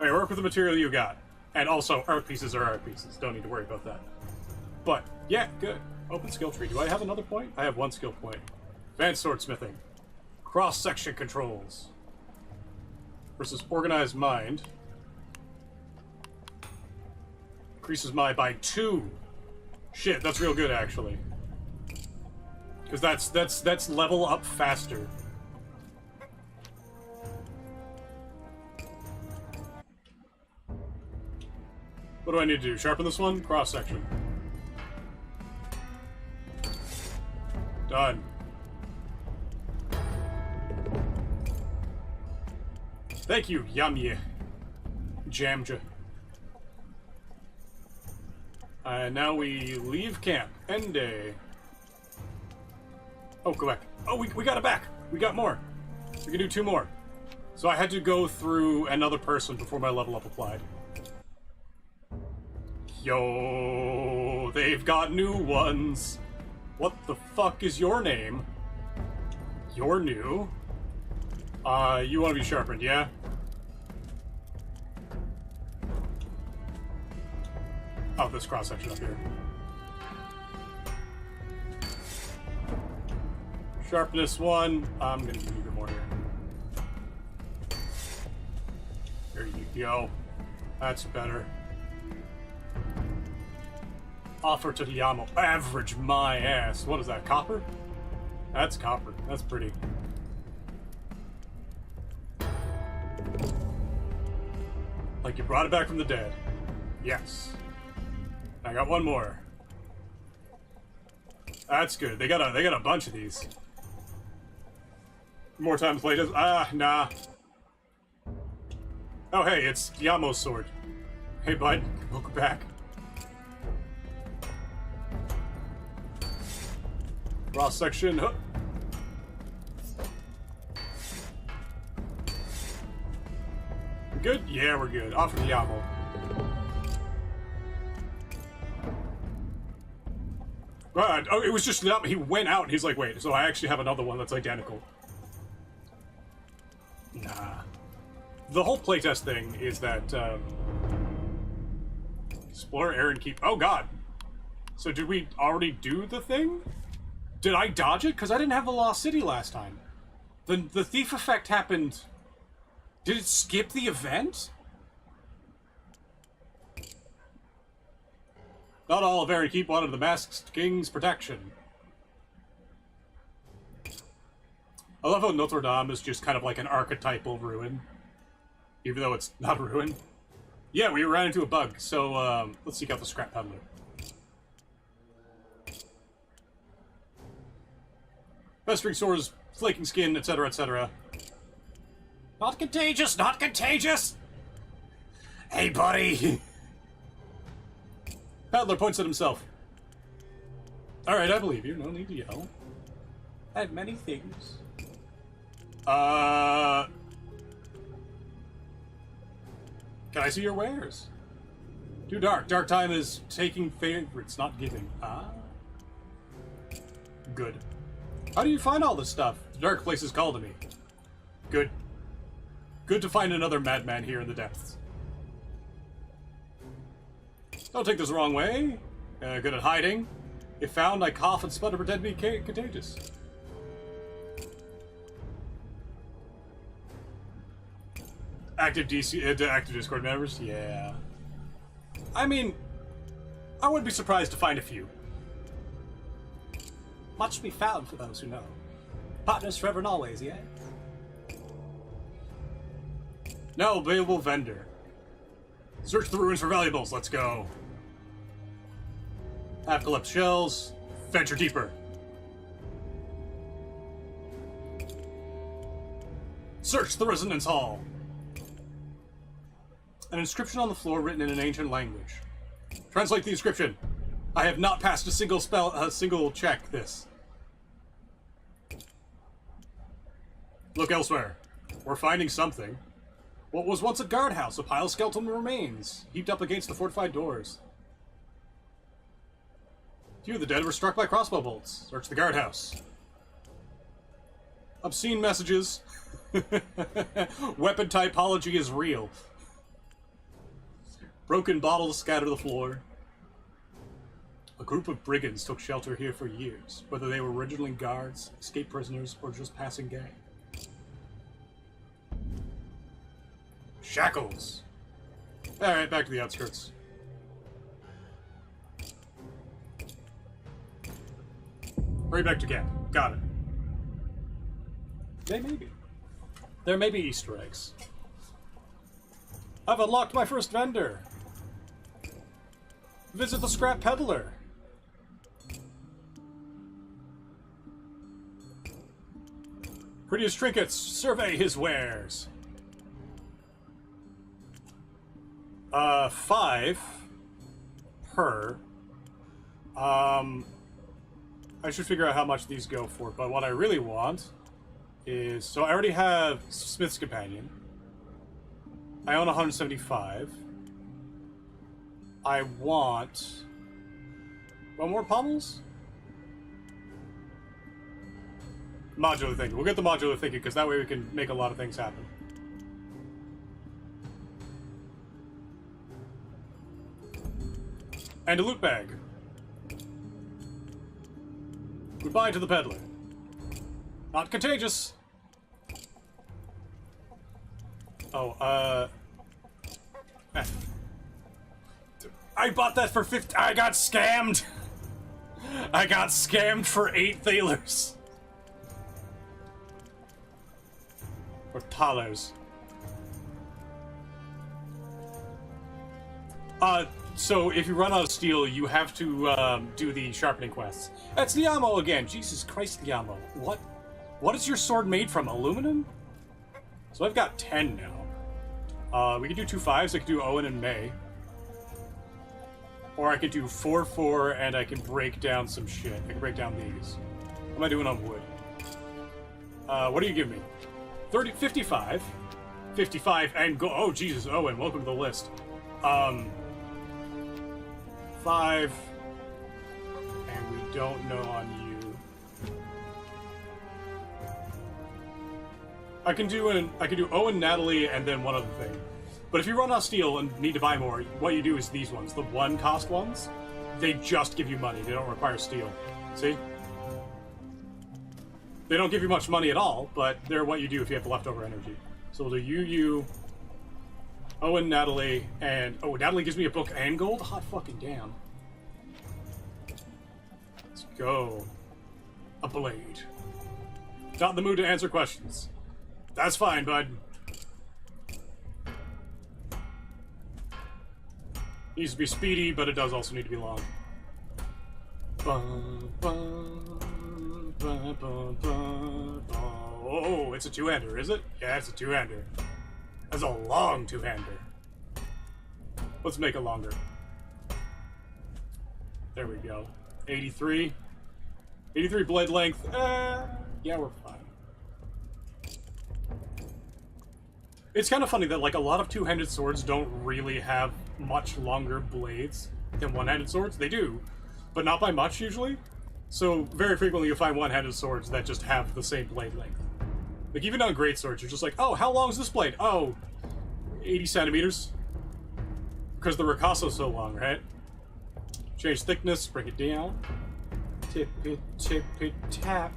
Alright, work with the material you got. And also, art pieces are art pieces. Don't need to worry about that. But, yeah, good. Open skill tree. Do I have another point? I have one skill point. Advanced swordsmithing. Cross-section controls. Versus organized mind. Increases my by 2. Shit, that's real good, actually. Because that's level up faster. What do I need to do? Sharpen this one? Cross-section. Done. Thank you, Yamye. Jamja. And now we leave camp. End day. Oh, go back. Oh, we got it back. We got more. We can do 2 more. So I had to go through another person before my level up applied. Yo, they've got new ones. What the fuck is your name? You're new. You want to be sharpened, yeah? Oh, this cross-section up here. Sharpness 1. I'm gonna give you a bit more here. There you go. That's better. Offer to Diamo. Average my ass. What is that, copper? That's copper. That's pretty. Like you brought it back from the dead. Yes. I got one more. That's good. They got a bunch of these. More time to play this. Ah, nah. Oh hey, it's Diamo's sword. Hey bud, welcome back. Cross section. Huh. Good? Yeah, we're good. Off of Diamo. Oh, it was just he went out and he's like, wait, so I actually have another one that's identical. Nah. The whole playtest thing is that, explore, air, and keep... Oh, God. So did we already do the thing? Did I dodge it? Because I didn't have the Lost City last time. The thief effect happened... Did it skip the event? Not all of Air and Keep wanted the Masked King's protection. I love how Notre Dame is just kind of like an archetypal ruin. Even though it's not a ruin. Yeah, we ran into a bug, so let's seek out the scrap peddler. Festering sores, flaking skin, etc., etc. Not contagious, not contagious! Hey, buddy! Peddler points at himself. Alright, I believe you. No need to yell. I have many things. Can I see your wares? Too dark. Dark time is taking favorites, not giving. Ah. Good. How do you find all this stuff? The dark places call to me. Good. Good to find another madman here in the depths. Don't take this the wrong way. Good at hiding. If found, I cough and sputter, pretend to be contagious. Active Discord members? Yeah. I mean, I wouldn't be surprised to find a few. Much to be found for those who know. Partners forever and always, yeah? No, available vendor. Search the ruins for valuables, let's go. Half collect shells. Venture deeper. Search the resonance hall. An inscription on the floor written in an ancient language. Translate the inscription. I have not passed a single check this. Look elsewhere. We're finding something. What was once a guardhouse, a pile of skeleton remains, heaped up against the fortified doors. Few of the dead were struck by crossbow bolts. Search the guardhouse. Obscene messages. Weapon typology is real. Broken bottles scatter the floor. A group of brigands took shelter here for years, whether they were originally guards, escaped prisoners, or just passing gang. Shackles. Alright, back to the outskirts. Hurry back to camp. Got it. There may be Easter eggs. I've unlocked my first vendor. Visit the scrap peddler. Prettiest trinkets. Survey his wares. 5 per. I should figure out how much these go for, but what I really want is... So I already have Smith's Companion. I own 175. I want... One more pommels? Modular thinking. We'll get the modular thinking, because that way we can make a lot of things happen. And a loot bag. Goodbye to the peddler. Not contagious. Oh, I bought that for 50. I got scammed. I got scammed for 8 thalers. Or talers. So if you run out of steel, you have to do the sharpening quests. That's Liamo again. Jesus Christ, Liamo. What is your sword made from? Aluminum? So I've got 10 now. We can do 2 5s. I can do Owen and May. Or I could do 4-4 and I can break down some shit. I can break down these. What am I doing on wood? What do you give me? 55. 55 and go. Oh, Jesus, Owen, welcome to the list. 5, and we don't know on you. I can do Owen, Natalie, and then one other thing. But if you run out of steel and need to buy more, what you do is these ones, the 1 cost ones. They just give you money. They don't require steel. See? They don't give you much money at all, but they're what you do if you have leftover energy. So we'll do you. Owen, Natalie, and... Oh, Natalie gives me a book and gold? Hot fucking damn. Let's go. A blade. Not in the mood to answer questions. That's fine, bud. Needs to be speedy, but it does also need to be long. Oh, it's a two-hander, is it? Yeah, it's a two-hander. That's a long two-hander. Let's make it longer. There we go. 83. 83 blade length. Yeah, we're fine. It's kind of funny that, like, a lot of two-handed swords don't really have much longer blades than one-handed swords. They do, but not by much, usually. So, very frequently you'll find one-handed swords that just have the same blade length. Like, even on great swords, you're just like, oh, how long is this blade? Oh, 80 centimeters. Because the ricasso's so long, right? Change thickness, bring it down. Tip it, tap,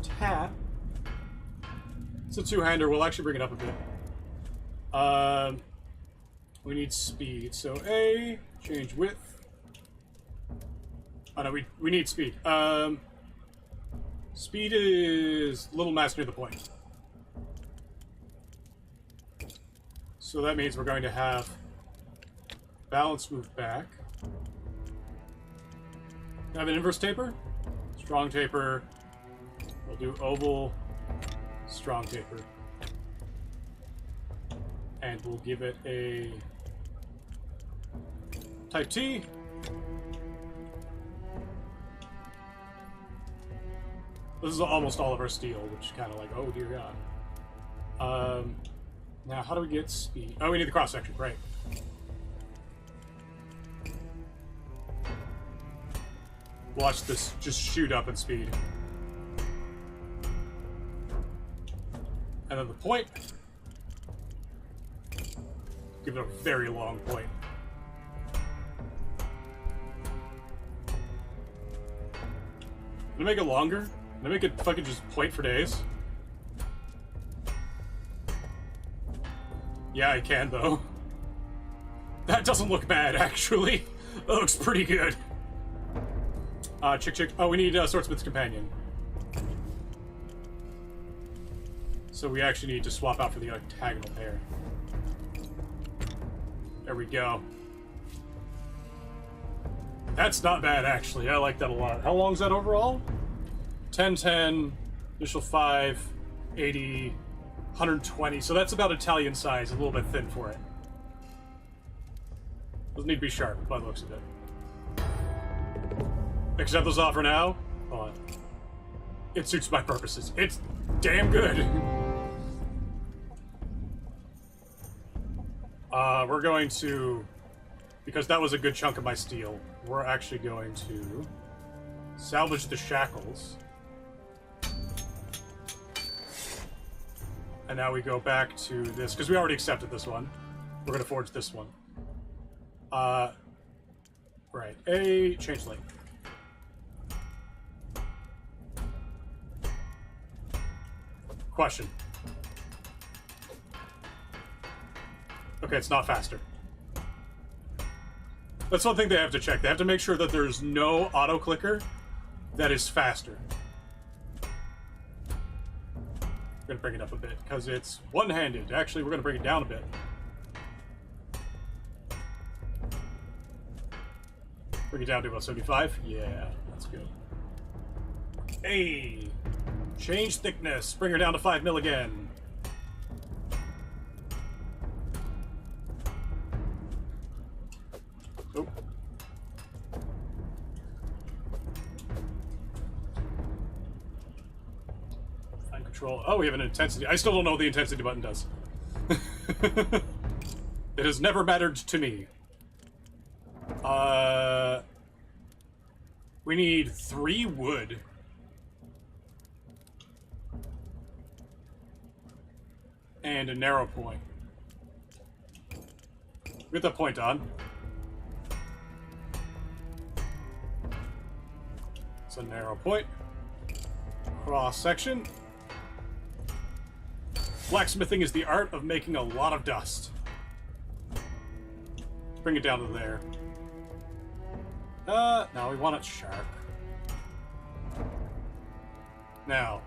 tap. It's a two-hander. We'll actually bring it up a bit. We need speed. So A, change width. Oh no, we need speed. Speed is little mass near the point. So that means we're going to have balance move back. Have an inverse taper, strong taper. We'll do oval, strong taper. And we'll give it a type T. This is almost all of our steel, which is kind of like, oh dear God. Now, how do we get speed? Oh, we need the cross section, right. Watch this just shoot up in speed. And then the point. Give it a very long point. Can I make it longer? Can I make it fucking just point for days? Yeah, I can, though. That doesn't look bad, actually. That looks pretty good. Chick. Oh, we need Swordsmith's Companion. So we actually need to swap out for the octagonal pair. There we go. That's not bad, actually. I like that a lot. How long is that overall? 10, 10, initial 5, 80, 120. So that's about Italian size, a little bit thin for it. Doesn't need to be sharp, by the looks of it. Accept this offer now. Hold on. It suits my purposes. It's damn good. We're going to, because that was a good chunk of my steel, we're actually going to salvage the shackles. And now we go back to this, because we already accepted this one. We're going to forge this one. Right. A change length. Question. Okay, it's not faster. That's one thing they have to check. They have to make sure that there's no auto-clicker that is faster. We're going to bring it up a bit, because it's one-handed. Actually, we're going to bring it down a bit. Bring it down to about 75? Yeah, that's good. Hey! Change thickness. Bring her down to 5 mil again. Oh. Fine control. Oh, we have an intensity. I still don't know what the intensity button does. It has never mattered to me. We need 3 wood. And a narrow point. Get that point on. It's a narrow point. Cross section. Blacksmithing is the art of making a lot of dust. Bring it down to there. No, we want it sharp. Now.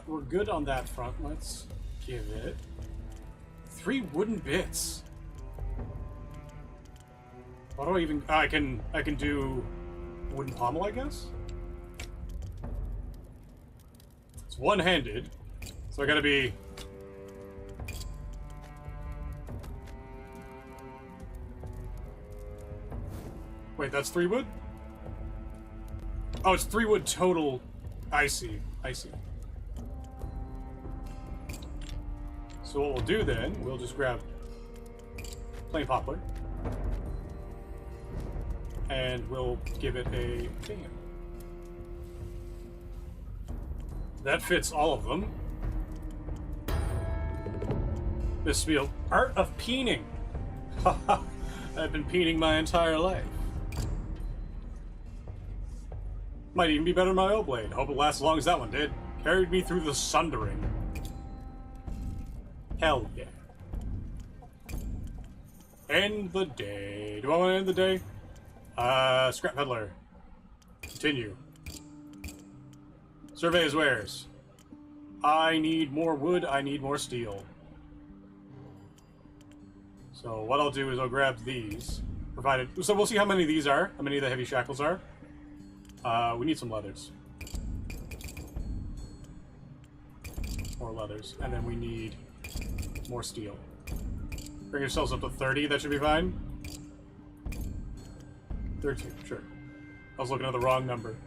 We're good on that front. Let's give it 3 wooden bits. What do I even... I can do wooden pommel, I guess? It's one-handed, so I gotta be... Wait, that's 3 wood? Oh, it's 3 wood total. I see. I see. So what we'll do then, we'll just grab plain poplar. And we'll give it a bam. That fits all of them. This will be art of peening. I've been peening my entire life. Might even be better than my old blade. Hope it lasts as long as that one did. Carried me through the sundering. Hell yeah. End the day. Do I want to end the day? Scrap peddler. Continue. Survey his wares. I need more wood, I need more steel. So what I'll do is I'll grab these. Provided... So we'll see how many of these are. How many of the heavy shackles are. We need some leathers. More leathers. And then we need more steel. Bring yourselves up to 30, that should be fine. 13, sure. I was looking at the wrong number.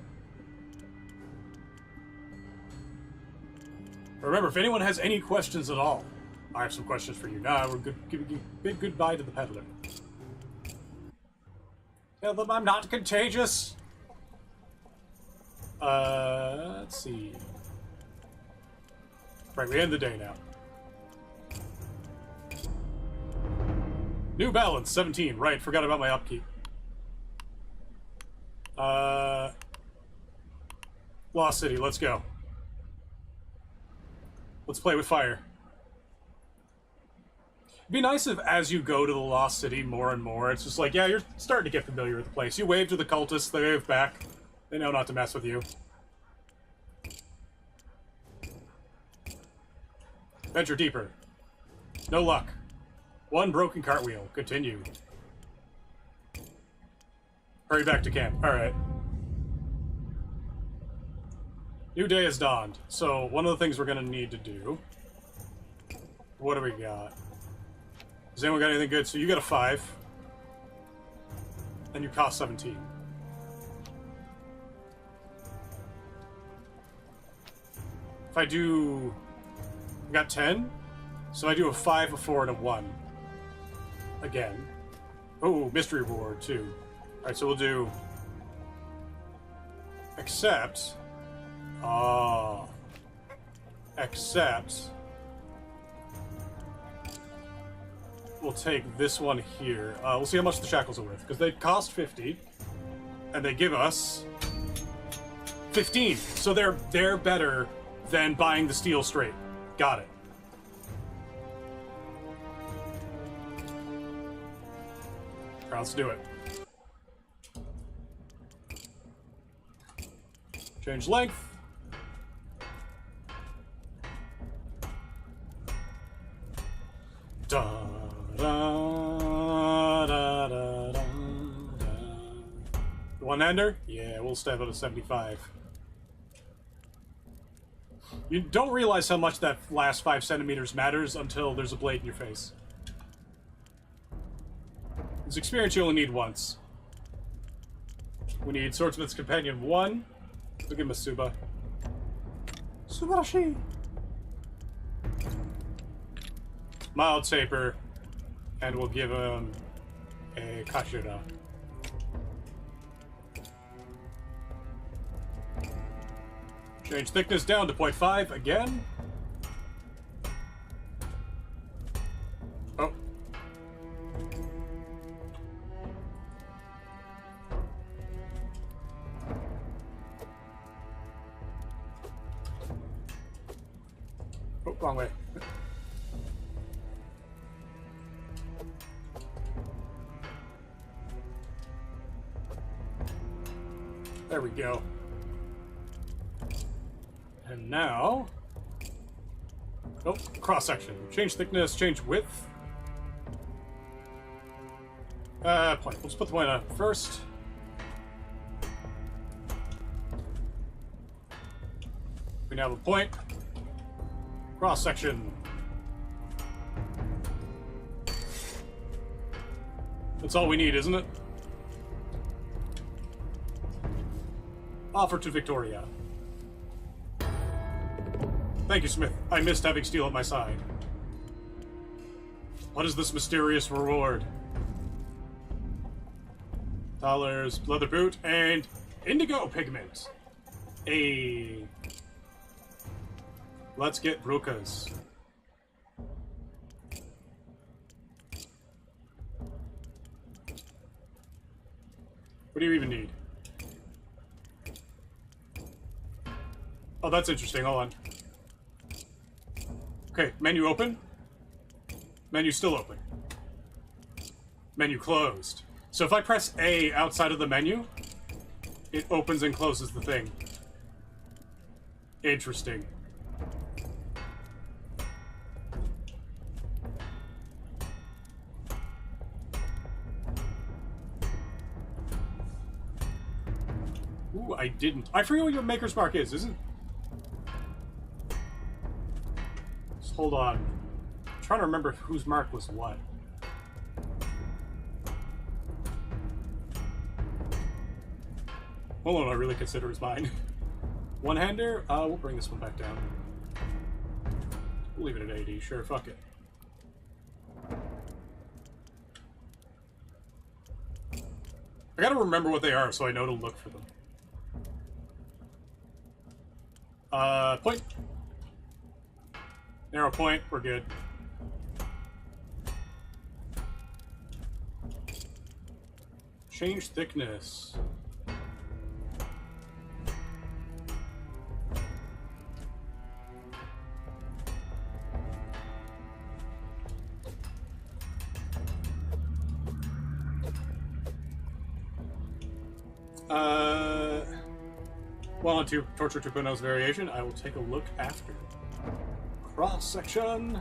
Remember, if anyone has any questions at all, I have some questions for you. Nah, we're good. Big goodbye to the peddler. Tell them I'm not contagious. Let's see. Right, we end the day now. New balance, 17. Right, forgot about my upkeep. Lost City, let's go. Let's play with fire. It'd be nice if as you go to the Lost City more and more, it's just like, yeah, you're starting to get familiar with the place. You wave to the cultists, they wave back. They know not to mess with you. Venture deeper. No luck. One broken cartwheel. Continue. Hurry back to camp. Alright. New day has dawned. So, one of the things we're going to need to do... What do we got? Has anyone got anything good? So you got a 5. And you cost 17. If I do... I got 10? So I do a 5, a 4, and a 1. Again. Oh, mystery reward, too. Alright, so we'll do... Except... Except... We'll take this one here. We'll see how much the shackles are worth. Because they cost 50. And they give us... 15. So they're better than buying the steel straight. Got it. Alright, let's do it. Change length. Da, da, da, da, da, da. One-hander? Yeah, we'll step out of 75. You don't realize how much that last 5 centimeters matters until there's a blade in your face. This experience you only need once. We need Swordsman's Companion 1. We'll give him a Suba. Subarashi! Mild Taper. And we'll give him a Kashira. Change thickness down to 0.5 again. Oh. Oh, wrong way. There we go. And now... Oh, cross-section. Change thickness, change width. Point. Let's put the point on first. We now have a point. Cross section. That's all we need, isn't it? Offer to Victoria. Thank you, Smith. I missed having steel at my side. What is this mysterious reward? $, leather boot, and indigo pigment. Let's get Brukas. What do you even need? Oh, that's interesting. Hold on. Okay, menu open. Menu still open. Menu closed. So if I press A outside of the menu, it opens and closes the thing. Interesting. Ooh, I didn't. I forget what your Maker's Mark is, isn't? Just hold on. I'm trying to remember whose mark was what. Hold on, I really consider is mine. One-hander? We'll bring this one back down. We'll leave it at 80. Sure, fuck it. I gotta remember what they are so I know to look for them. Point. Narrow point, we're good. Change thickness. Well, on to Torture 2.0's variation, I will take a look after. Cross section.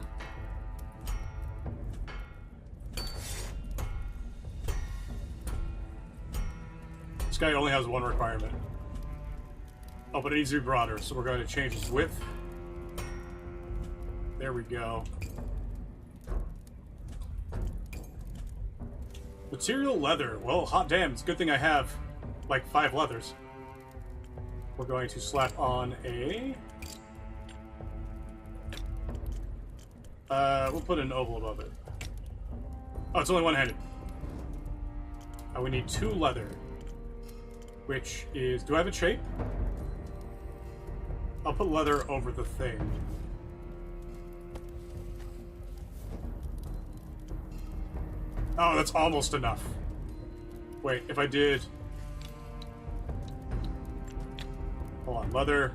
This guy only has one requirement. Oh, but it needs to be broader, so we're going to change its width. There we go. Material leather. Well, hot damn, it's a good thing I have like 5 leathers. We're going to slap on a... we'll put an oval above it. Oh, it's only one-handed. We need 2 leather. Which is... Do I have a shape? I'll put leather over the thing. Oh, that's almost enough. Wait, if I did... Hold on, leather.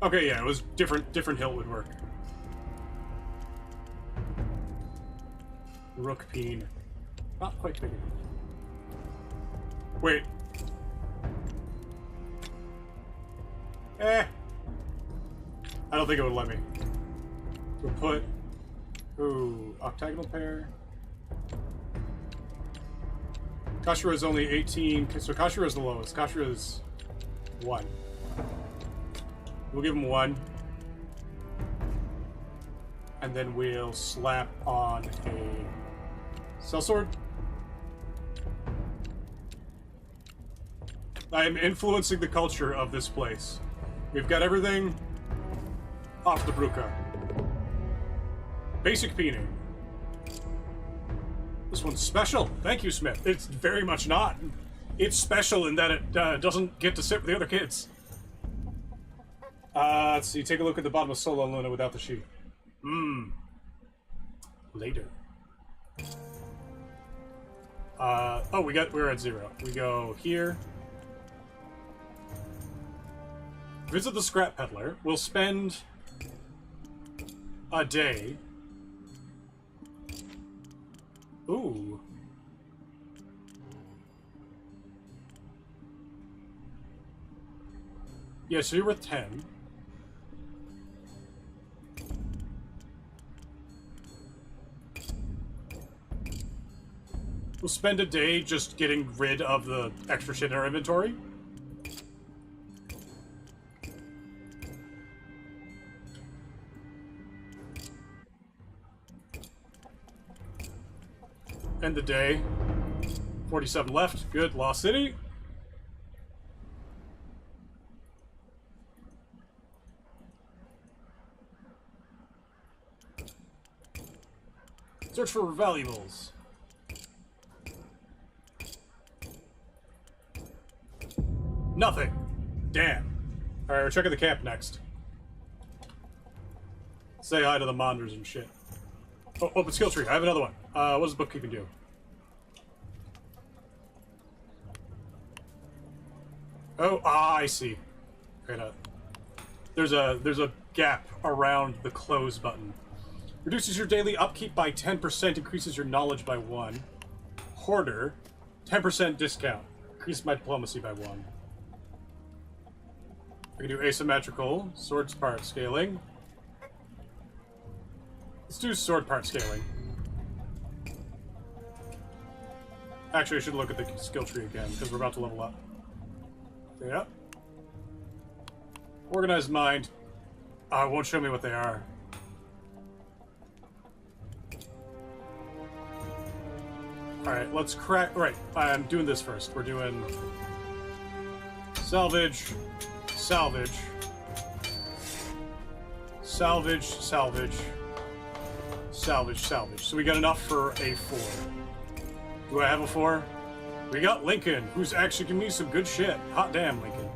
Okay, yeah, it was different hilt would work. Rook peen. Not quite big enough. Wait. I don't think it would let me. We'll put... Ooh, octagonal pair. Kashira is only 18, so Kashira is the lowest. Kashira is 1. We'll give him 1. And then we'll slap on a sellsword. I am influencing the culture of this place. We've got everything off the Bruka. Basic peening. This one's special. Thank you, Smith. It's very much not. It's special in that it doesn't get to sit with the other kids. Let's see. Take a look at the bottom of Solo Luna without the sheet. Later. Oh, we're at 0. We go here. Visit the scrap peddler. We'll spend a day. Ooh. Yeah, so you're worth 10. We'll spend a day just getting rid of the extra shit in our inventory. End the day. 47 left. Good. Lost City. Search for valuables. Nothing. Damn. Alright, we're checking the camp next. Say hi to the monitors and shit. Oh, open skill tree. I have another one. What does bookkeeping do? Oh, I see. Okay, there's a gap around the close button. Reduces your daily upkeep by 10%, increases your knowledge by 1. Hoarder, 10% discount. Increase my diplomacy by 1. We can do asymmetrical, sword part scaling. Let's do sword part scaling. Actually, I should look at the skill tree again, because we're about to level up. Yeah. Organized mind. It won't show me what they are. Alright, let's crack... Right, I'm doing this first. We're doing... Salvage. Salvage. Salvage, salvage. Salvage, salvage. So we got enough for a 4. Do I have a 4? We got Lincoln, who's actually giving me some good shit. Hot damn, Lincoln.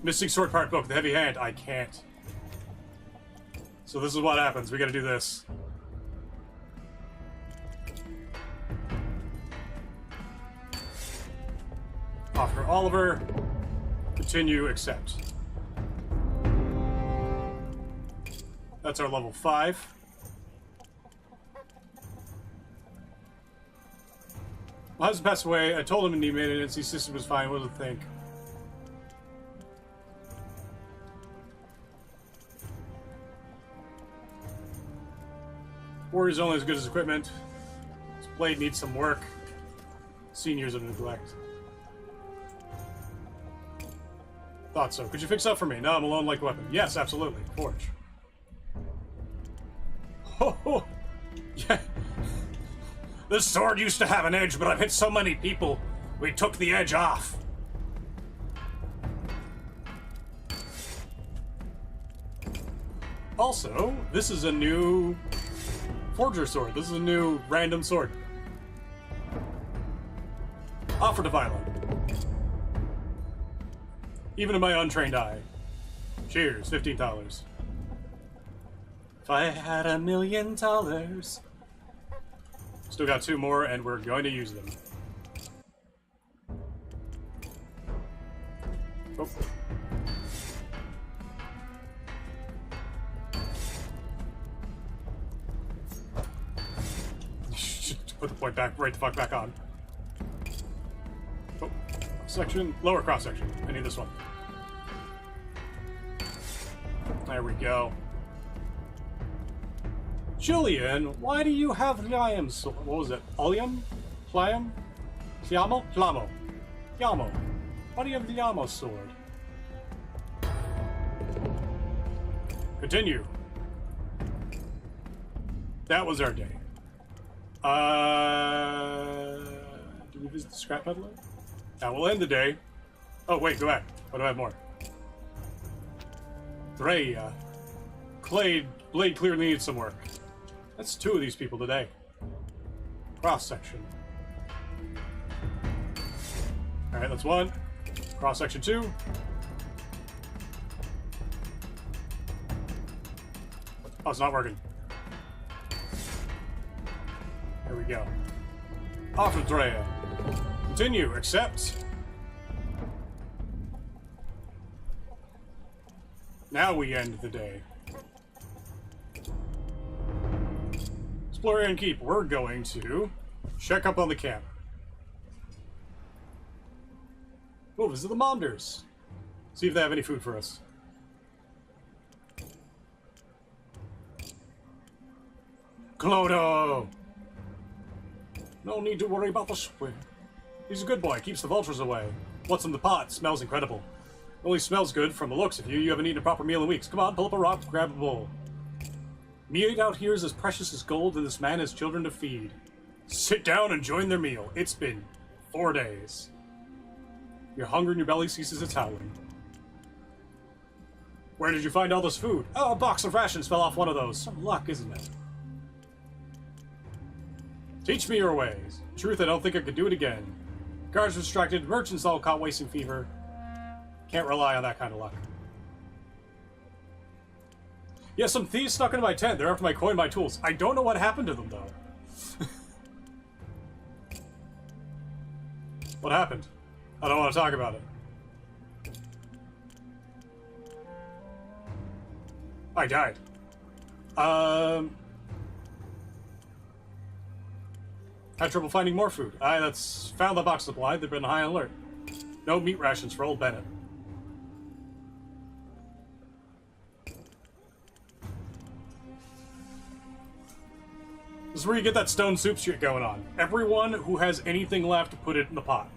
Missing sword part book, the heavy hand. I can't. So this is what happens. We gotta do this. Offer Oliver. Continue, accept. That's our level 5. My husband passed away. I told him the maintenance system was fine. What do you think? Warrior's only as good as equipment. His blade needs some work. Seniors of neglect. Thought so. Could you fix up for me? No, I'm alone like weapon. Yes, absolutely. Forge. Oh, yeah. This sword used to have an edge, but I've hit so many people, we took the edge off. Also, this is a new forger sword. This is a new random sword. Offer to Viola. Even in my untrained eye. Cheers, $15. If I had $1 million. Still got 2 more, and we're going to use them. Oh. Put the point back, right the fuck back on. Oh. Section, lower cross section. I need this one. There we go. Julian, why do you have Liam sword? What was it? Olium? Pliam? Pliamo? Plamo. Yamo. Why do you have the Yamo sword? Continue. That was our day. Do we visit the scrap peddler? That will end the day. Oh, wait, go back. What do I have more? Drea. Blade clearly needs some work. That's 2 of these people today. Cross section. Alright, that's 1. Cross section 2. Oh, it's not working. There we go. Off of Drea. Continue. Accept. Now we end the day. Explore and keep. We're going to check up on the camp. Oh, visit the Monders. See if they have any food for us. Clodo! No need to worry about the squid. He's a good boy, keeps the vultures away. What's in the pot? Smells incredible. Only smells good from the looks of you. You haven't eaten a proper meal in weeks. Come on, pull up a rock, grab a bowl. Meat out here is as precious as gold, and this man has children to feed. Sit down and join their meal. It's been 4 days. Your hunger in your belly ceases its howling. Where did you find all this food? Oh, a box of rations fell off one of those. Some luck, isn't it? Teach me your ways. Truth, I don't think I could do it again. Guards distracted, merchants all caught wasting fever. Can't rely on that kind of luck. Yeah, some thieves snuck into my tent. They're after my coin and my tools. I don't know what happened to them, though. What happened? I don't want to talk about it. I died. Had trouble finding more food. That's found the box supplied. They've been high on alert. No meat rations for old Bennett. This is where you get that stone soup shit going on. Everyone who has anything left, put it in the pot.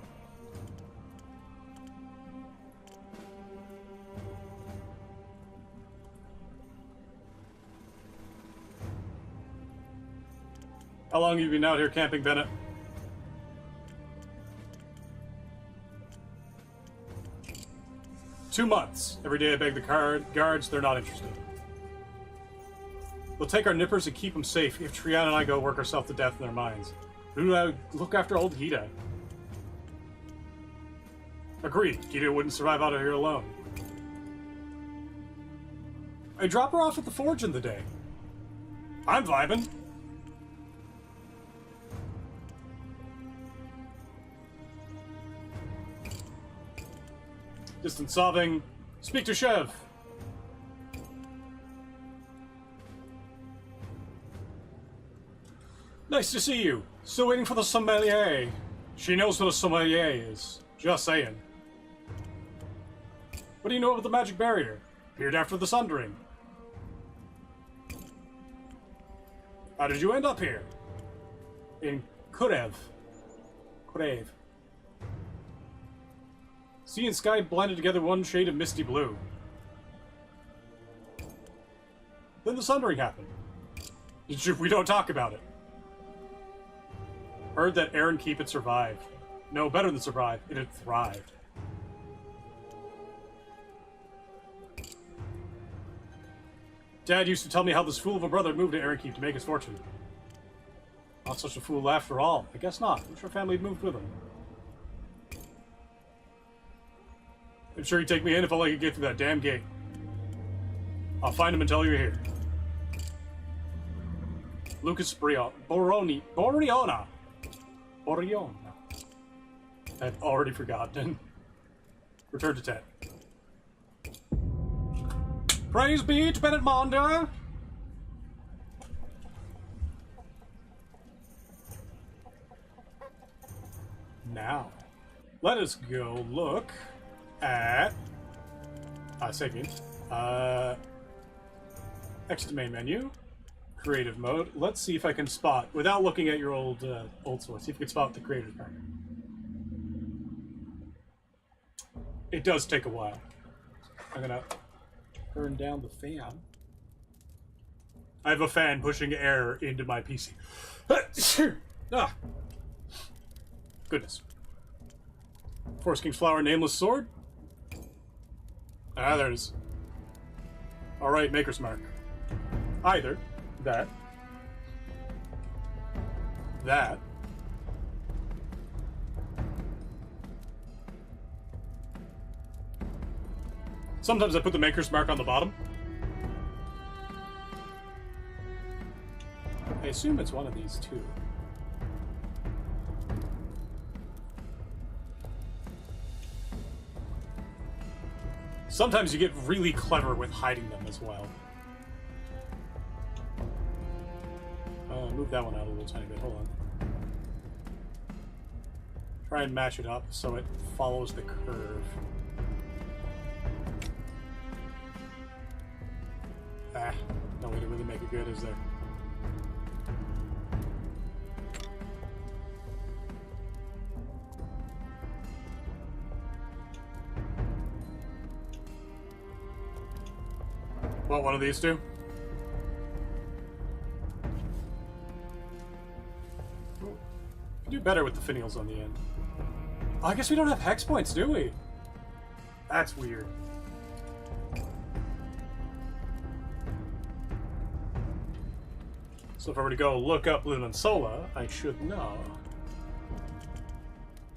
How long have you been out here camping, Bennett? "2 months. Every day I beg the guards, they're not interested. We'll take our nippers and keep them safe if Triana and I go work ourselves to death in their mines. Who do I look after old Gita?" Agreed. Gita wouldn't survive out of here alone. I drop her off at the forge in the day. I'm vibing. Distant sobbing. Speak to Chev. Nice to see you. Still waiting for the sommelier. She knows what a sommelier is. Just saying. What do you know about the magic barrier? Appeared after the Sundering. How did you end up here? In Kurev. Sea and sky blended together one shade of misty blue. Then the Sundering happened. We don't talk about it. Heard that Aaron Keep had survived. No, better than survived. It had thrived. Dad used to tell me how this fool of a brother moved to Aaron Keep to make his fortune. Not such a fool after all. I guess not. I'm sure family moved with him. I'm sure he'd take me in if only I could get through that damn gate. I'll find him and tell you're here. Lucas Boriona. I've already forgotten. Return to tent. Praise be to Bennett Mondo. Now, let us go look at second. Exit to main menu. Creative mode. Let's see if I can spot, without looking at your old source, see if we can spot the creative part. It does take a while. I'm gonna turn down the fan. I have a fan pushing air into my PC. Ah. Goodness. Forest King's Flower, Nameless Sword. Ah, there it is. Alright, Maker's Mark. Either that. Sometimes I put the Maker's Mark on the bottom. I assume it's one of these two. Sometimes you get really clever with hiding them as well. Move that one out a little tiny bit. Hold on. Try and match it up so it follows the curve. Ah, no way to really make it good, is there? What, one of these two? Do better with the finials on the end. Oh, I guess we don't have hex points, do we? That's weird. So if I were to go look up Luna and Sola, I should know.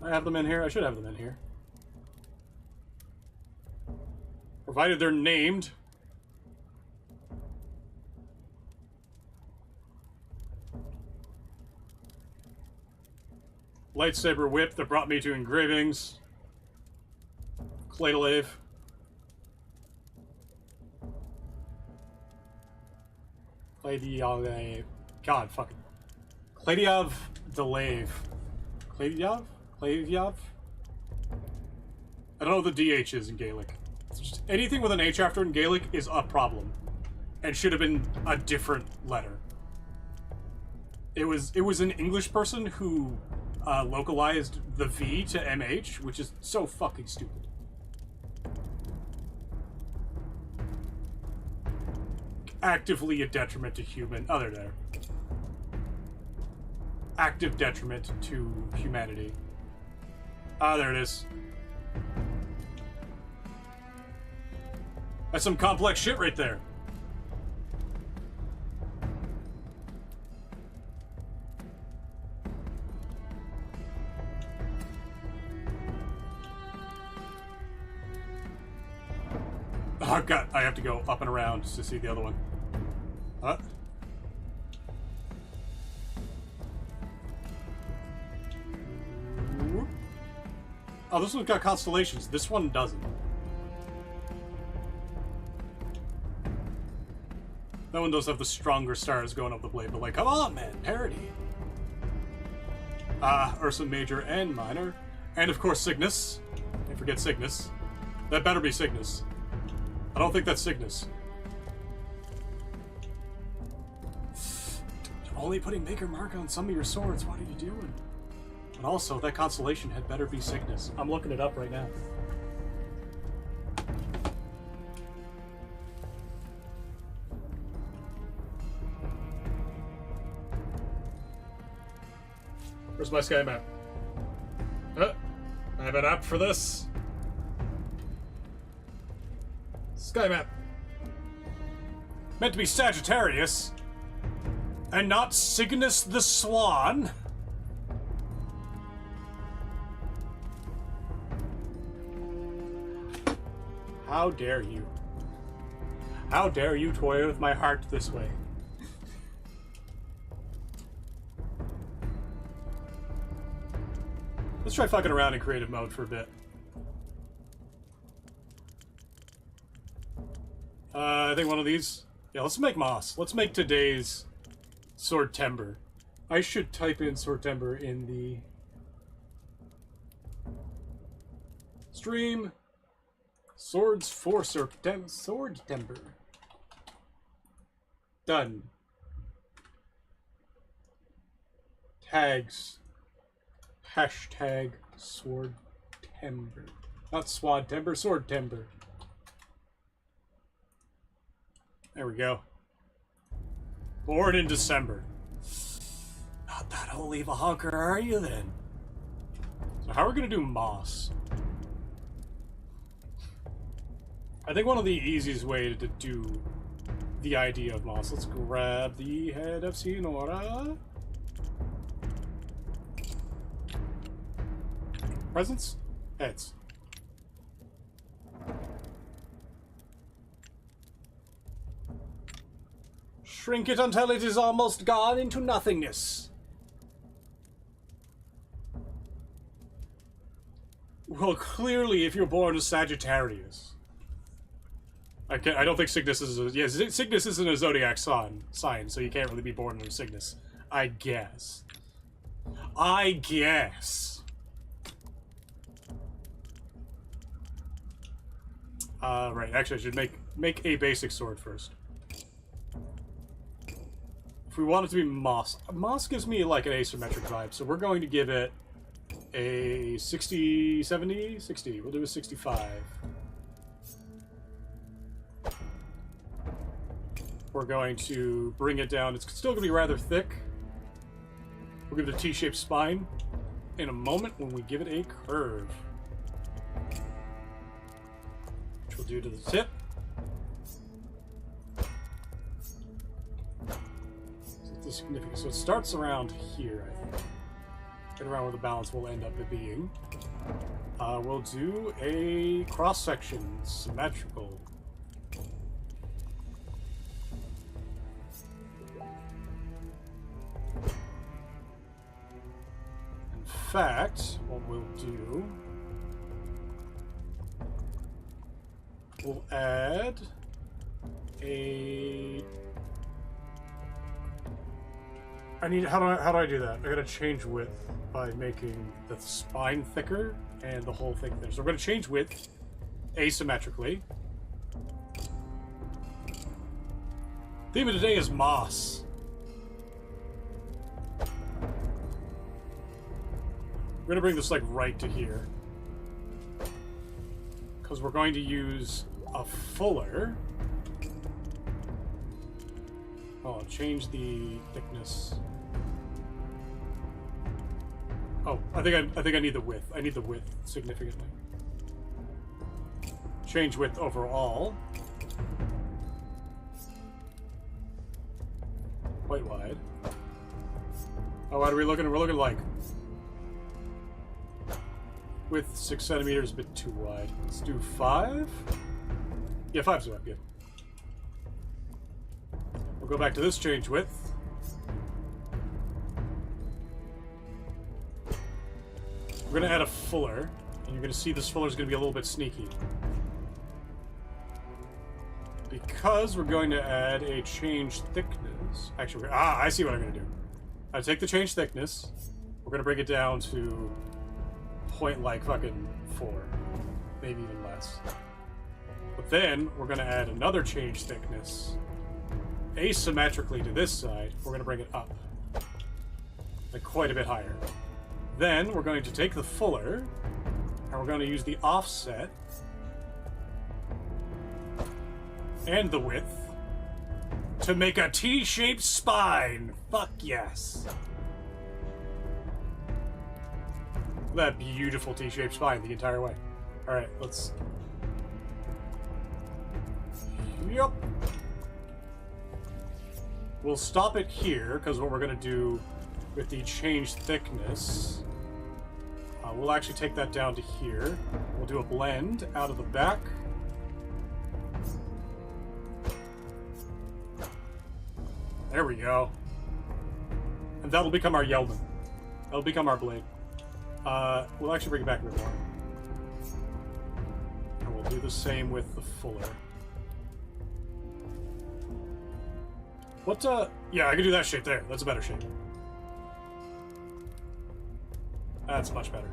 I have them in here? I should have them in here. Provided they're named. Lightsaber whip that brought me to engravings. Cladalave. Cladiov. God, fucking. Kladiov Delave. Kladiov? Kladiov? I don't know what the DH is in Gaelic. Just anything with an H after in Gaelic is a problem. And should have been a different letter. It was an English person who localized the V to MH, which is so fucking stupid. Actively a detriment to human. Oh, they're there. Active detriment to humanity. Ah, there it is. That's some complex shit right there. Oh god, I have to go up and around to see the other one. Huh? Oh, this one's got constellations. This one doesn't. That one does have the stronger stars going up the blade, but like, come on, man, parody. Ursa Major and Minor. And of course, Cygnus. Can't forget Cygnus. That better be Cygnus. I don't think that's Cygnus. You're only putting Maker Mark on some of your swords. What are you doing? But also, that constellation had better be Cygnus. I'm looking it up right now. Where's my sky map? I have an app for this. Sky map. Meant to be Sagittarius. And not Cygnus the Swan. How dare you? How dare you toy with my heart this way? Let's try fucking around in creative mode for a bit. I think one of these. Yeah, let's make Moss. Let's make today's Sword Timber. I should type in Sword Timber in the stream. Swords for Sword Timber. Done. Tags. Hashtag Sword Timber. Not Swad Timber, Sword Timber. There we go. Born in December. Not that holy of a honker, are you then? So how are we gonna do Moss? I think one of the easiest ways to do the idea of Moss. Let's grab the head of Sinora. Presents? Heads. Shrink it until it is almost gone into nothingness. Well, clearly, if you're born as Sagittarius. I don't think Cygnus is Cygnus isn't a zodiac sign, so you can't really be born under Cygnus. I guess. Right, actually I should make a basic sword first. If we want it to be Moss. Moss gives me like an asymmetric vibe, so we're going to give it a 60, 70? 60. We'll do a 65. We're going to bring it down. It's still going to be rather thick. We're We'll give it a T-shaped spine in a moment when we give it a curve. Which we'll do to the tip. So it starts around here, I think. Right around where the balance will end up being. We'll do a cross-section, symmetrical. In fact, what we'll do, we'll add a... how do I do that? I gotta change width by making the spine thicker and the whole thing thicker. So we're gonna change width asymmetrically. Theme of today is moss. We're gonna bring this like right to here, because we're going to use a fuller. Oh, change the thickness. Oh, I think I need the width. I need the width significantly. Change width overall. Quite wide. Oh, what are we looking? We're looking like width 6 centimeters, a bit too wide. Let's do 5. Yeah, 5's about good. We'll go back to this change width. We're going to add a fuller, and you're going to see this fuller is going to be a little bit sneaky. Because we're going to add a change thickness. Actually, I see what I'm going to do. I take the change thickness. We're going to bring it down to point like fucking 4, maybe even less. But then we're going to add another change thickness asymmetrically to this side. We're going to bring it up, like quite a bit higher. Then we're going to take the fuller, and we're going to use the offset and the width to make a T-shaped spine. Fuck yes. That beautiful T-shaped spine the entire way. All right, let's. Yep. We'll stop it here, because what we're going to do with the change thickness, we'll actually take that down to here. We'll do a blend out of the back. There we go. And that'll become our Yeldon. That'll become our blade. We'll actually bring it back a bit more. And we'll do the same with the fuller. What, yeah, I can do that shape there. That's a better shape. That's much better.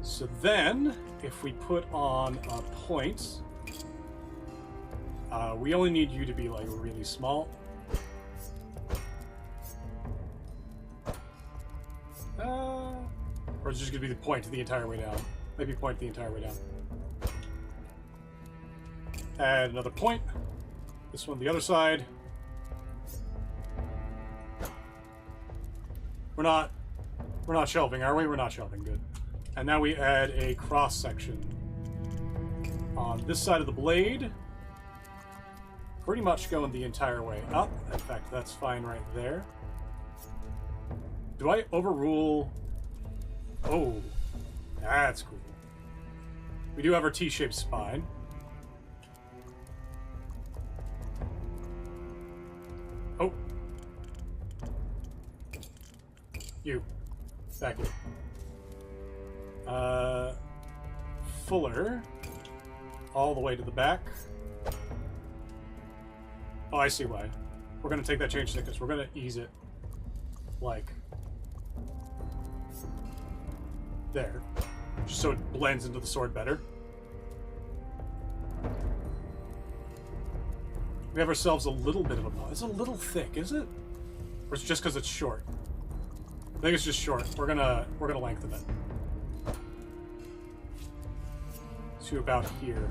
So then, if we put on a point, we only need you to be, like, really small. Or it's just going to be the point the entire way down. Maybe point the entire way down. Add another point. This one the other side. We're not shelving, are we? We're not shelving, good. And now we add a cross section on this side of the blade. Pretty much going the entire way up. In fact, that's fine right there. Do I overrule? Oh, that's cool. We do have our T-shaped spine. Oh. You. Back here. Fuller. All the way to the back. Oh, I see why. We're going to take that change thickness. We're going to ease it. Like. There. Just so it blends into the sword better. We have ourselves a little bit of a bow. It's a little thick, is it? Or it's just because it's short? I think it's just short. We're gonna lengthen it to about here.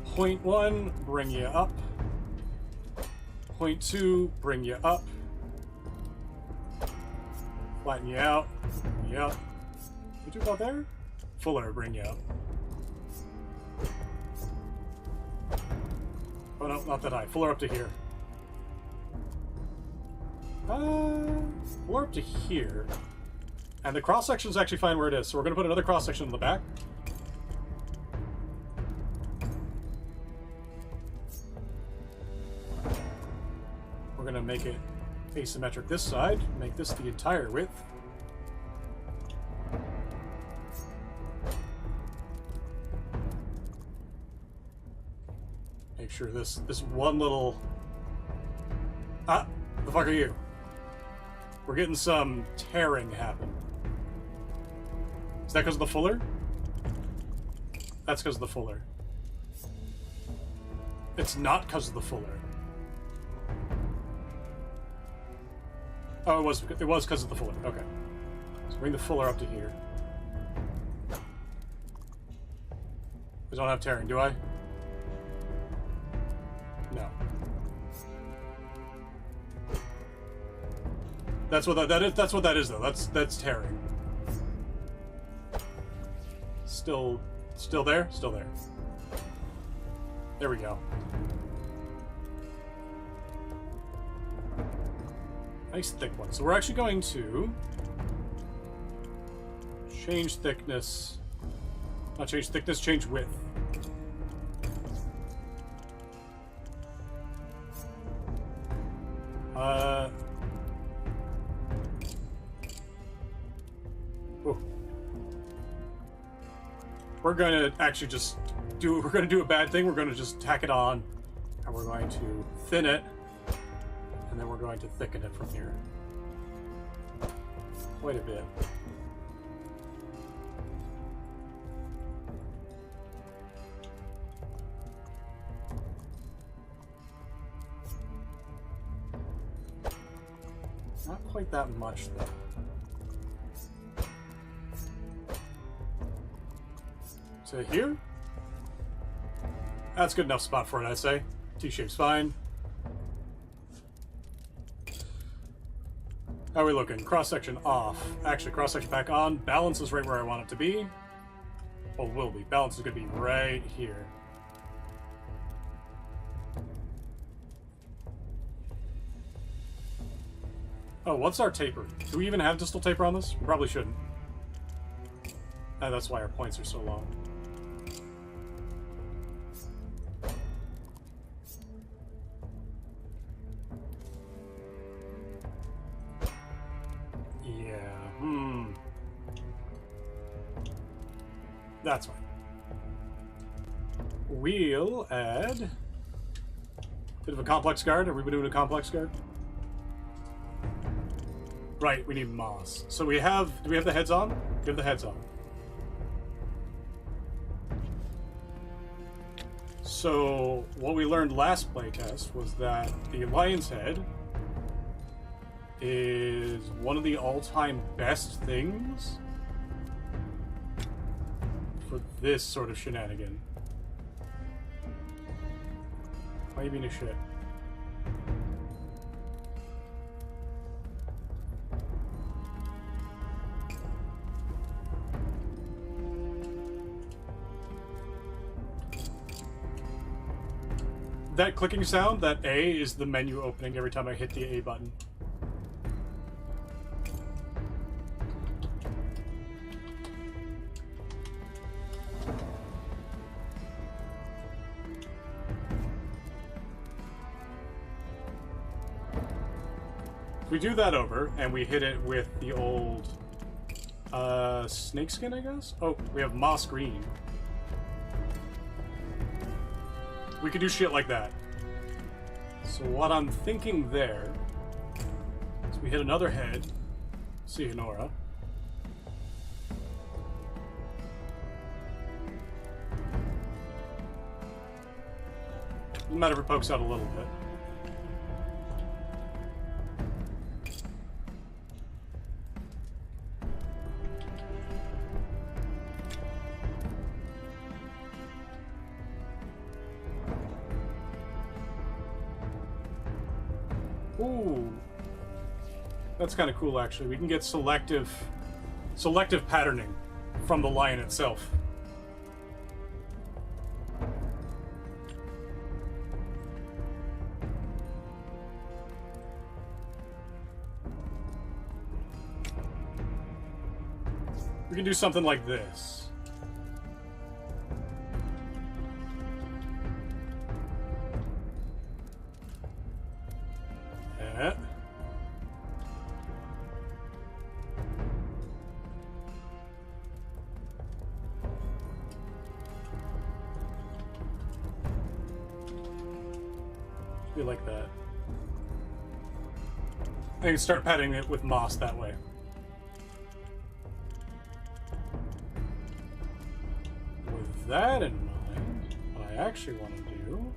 Point 1, bring you up. Point 2, bring you up. Flatten you out. Yep. What you got there? Fuller, bring you up. Oh no, not that high. Fuller up to here. Fuller up to here. And the cross section's actually fine where it is, so we're gonna put another cross section in the back. We're gonna make it asymmetric this side, make this the entire width. Make sure this one little... Ah! The fuck are you? We're getting some tearing happen. Is that because of the fuller? That's because of the fuller. It's not because of the fuller. Oh, it was because of the fuller. Okay. So bring the fuller up to here. I don't have tearing, do I? No. That's what that is. That's what that is, though. That's tearing. Still there? Still there. There we go. Nice thick one. So we're actually going to change thickness. Not change thickness, change width. We're going to actually just we're going to do a bad thing. We're going to just tack it on, and we're going to thin it, and then we're going to thicken it from here. Quite a bit. Not quite that much, though. So here? That's good enough spot for it, I'd say. T-shape's fine. How are we looking? Cross-section off. Actually, cross-section back on. Balance is right where I want it to be. Well, will be. Balance is going to be right here. Oh, what's our taper? Do we even have distal taper on this? We probably shouldn't. And that's why our points are so long. That's fine. We'll add a bit of a complex guard. Are we doing a complex guard? Right, we need moss. So we have, do we have the heads on? We have the heads on. So what we learned last playtest was that the lion's head is one of the all-time best things for this sort of shenanigan. Why are you being a shit? That clicking sound, that A, is the menu opening every time I hit the A button. We do that over, and we hit it with the old snakeskin, I guess? Oh, we have moss green. We could do shit like that. So what I'm thinking there is we hit another head, Honora. Doesn't matter if it pokes out a little bit. Ooh. That's kind of cool, actually. We can get selective patterning from the lion itself. We can do something like this. Yeah. Be like that. I can start patting it with moss that way. With that in mind, what I actually want to do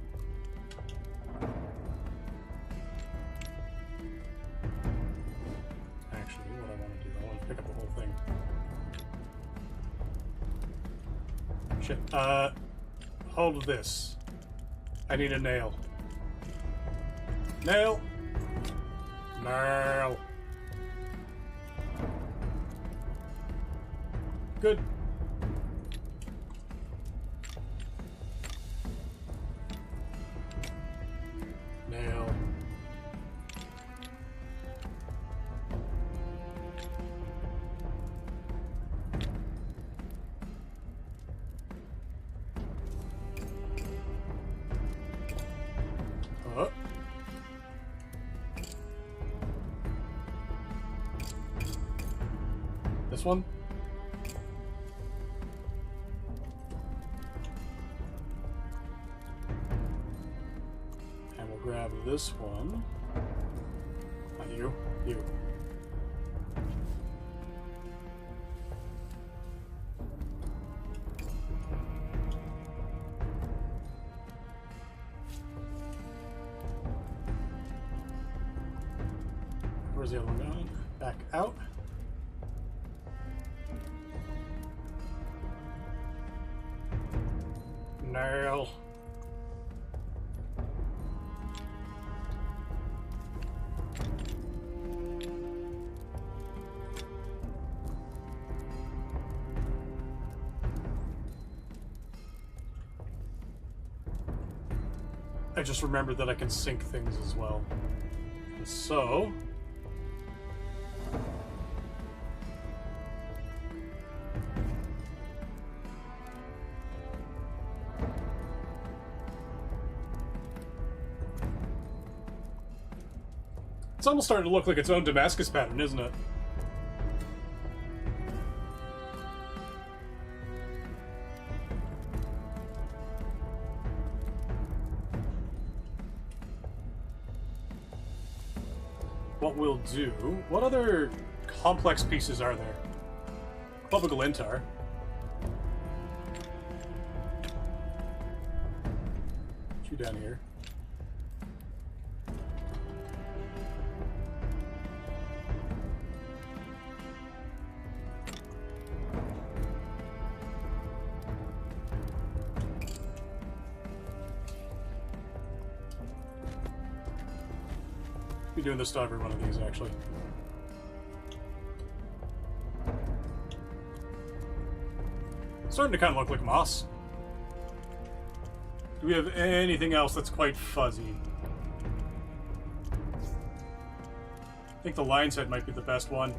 I want to pick up the whole thing. Shit. Hold this. I need a nail. Nail! Nail! Good. Nail. This one? And we'll grab this one. Not you. You. Where's the other one going? Back out. Nail. I just remembered that I can sync things as well. And so it's almost starting to look like its own Damascus pattern, isn't it? What we'll do... What other complex pieces are there? Club of Glintar. Put you down here. Be doing this to every one of these, actually. Starting to kind of look like moss. Do we have anything else that's quite fuzzy? I think the lion's head might be the best one.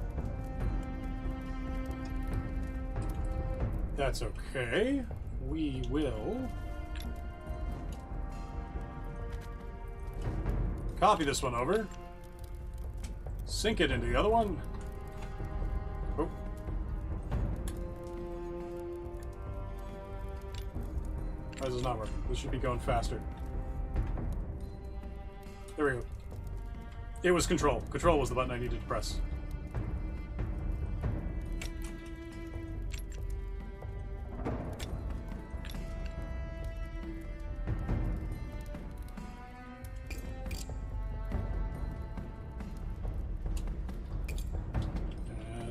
That's okay. We will copy this one over. Sync it into the other one. Oh. Why is this not working? This should be going faster. There we go. It was control. Control was the button I needed to press.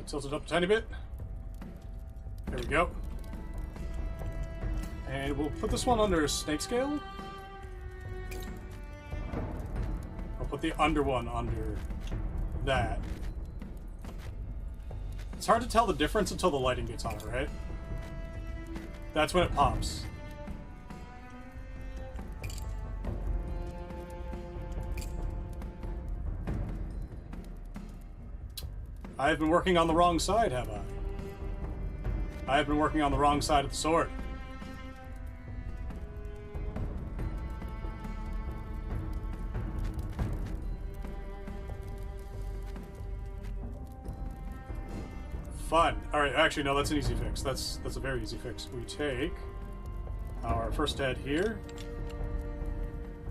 Tilt it up a tiny bit. There we go. And we'll put this one under snake scale. I'll put the under one under that. It's hard to tell the difference until the lighting gets on it, right? That's when it pops. I've been working on the wrong side, have I? I've been working on the wrong side of the sword. Fun. Alright, actually, no, that's an easy fix. That's a very easy fix. We take our first head here.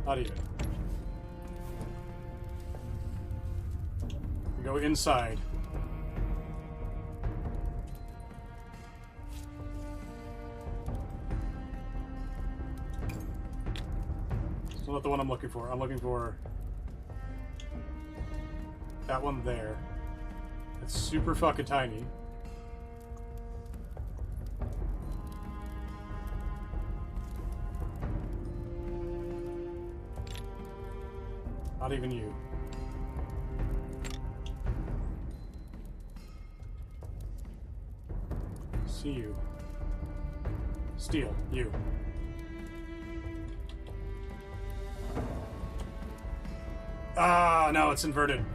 Not even. We go inside. It's not the one I'm looking for. I'm looking for that one there. It's super fucking tiny. Not even you. See you. Steal. You. Ah, no, it's inverted.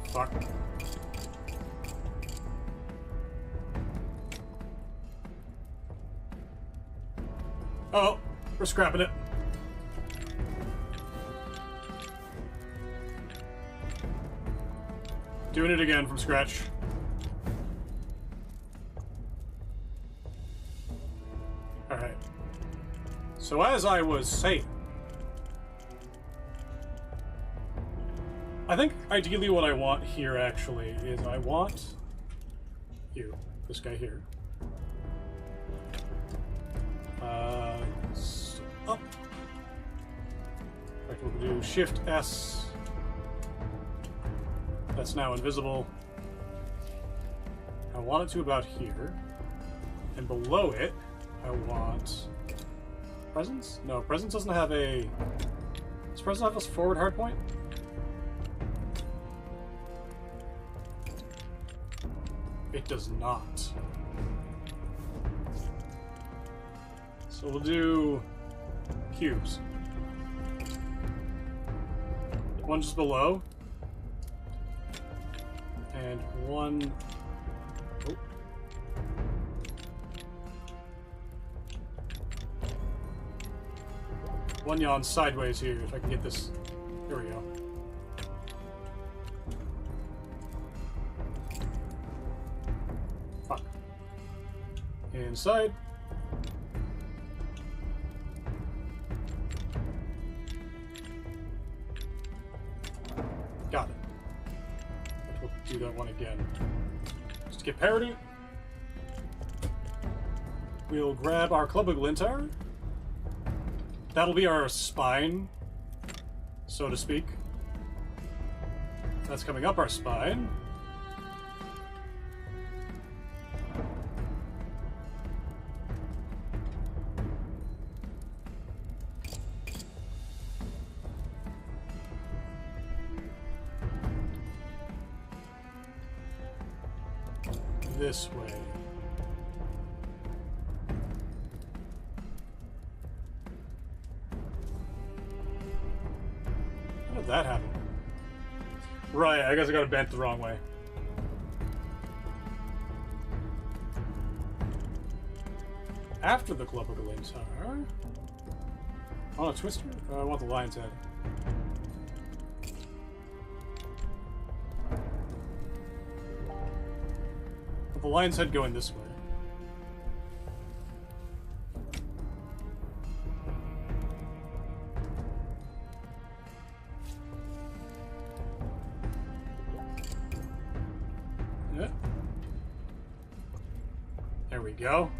Fuck. Oh, we're scrapping it. Doing it again from scratch. Alright. So as I was saying, I think ideally what I want here actually is I want you, this guy here. Up. In fact, we'll do Shift S. That's now invisible. I want it to about here. And below it, I want presence? No, presence doesn't have a... Does presence have a forward hard point? It does not. So we'll do cubes. One just below. And one... Oh. One yawn sideways here, if I can get this. There we go. Fuck. Inside. Got it. We'll do that one again. Just to get parity. We'll grab our Club of Glintar. That'll be our spine, so to speak. That's coming up our spine. This way. How did that happen? Right, I guess I got it bent the wrong way. After the Club of the Limbs, huh? I want a twister? I want the lion's head. The lion's head going this way. Yeah. There we go.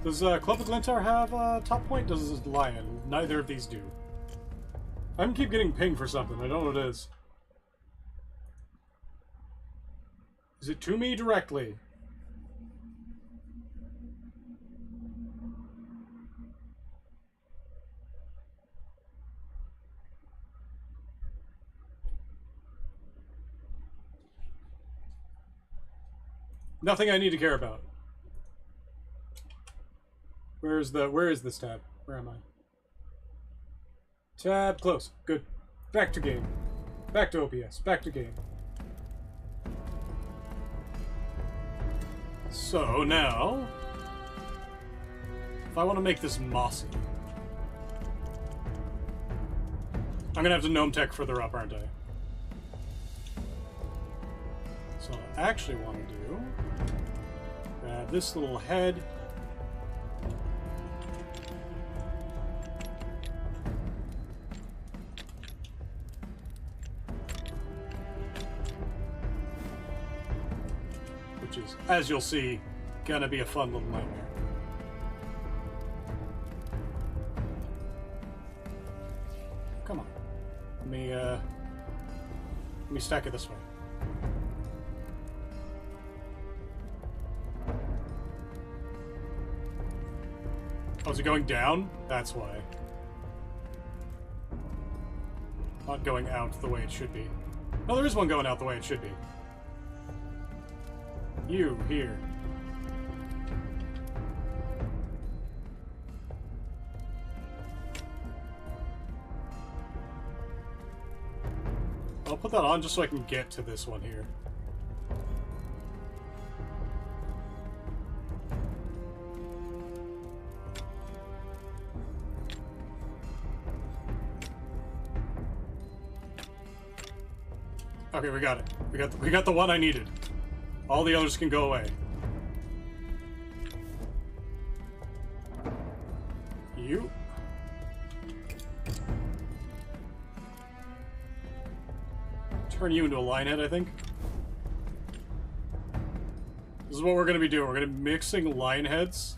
Does Club of Glintar have top point? Does Lion? Neither of these do. I keep getting pinged for something. I don't know what it is. Is it to me directly? Nothing I need to care about. Where is this tab? Where am I? Tab close. Good. Back to game. Back to OPS. Back to game. So now, if I want to make this mossy, I'm gonna have to gnome tech further up, aren't I? So what I actually want to do, grab this little head. Which is, as you'll see, gonna be a fun little nightmare. Come on. Let me stack it this way. Oh, is it going down? That's why. Not going out the way it should be. No, there is one going out the way it should be. You, here. I'll put that on just so I can get to this one here. Okay, we got it. We got the one I needed. All the others can go away. You. Turn you into a line head, I think. This is what we're going to be doing. We're going to be mixing line heads.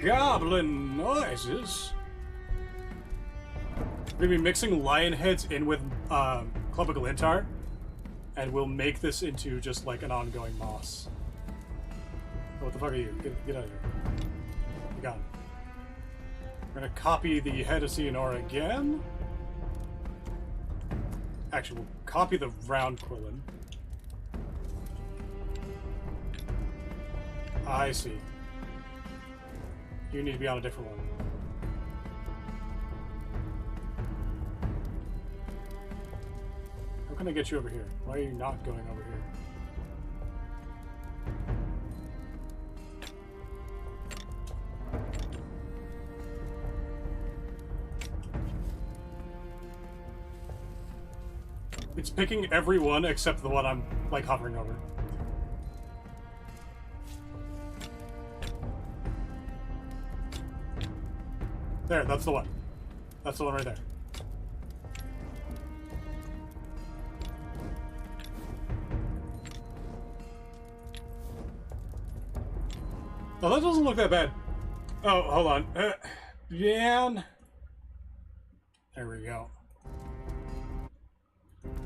Goblin noises. We're going to be mixing lion heads in with Club of Glintar. And we'll make this into just like an ongoing moss. Oh, what the fuck are you? Get out of here. Be gone. We're gonna copy the head of Seonora again. Actually, we'll copy the round Quillen. I see. You need to be on a different one. How can I get you over here? Why are you not going over here? It's picking every one except the one I'm, like, hovering over. There, that's the one. That's the one right there. Oh, that doesn't look that bad. Oh, hold on. Down. There we go.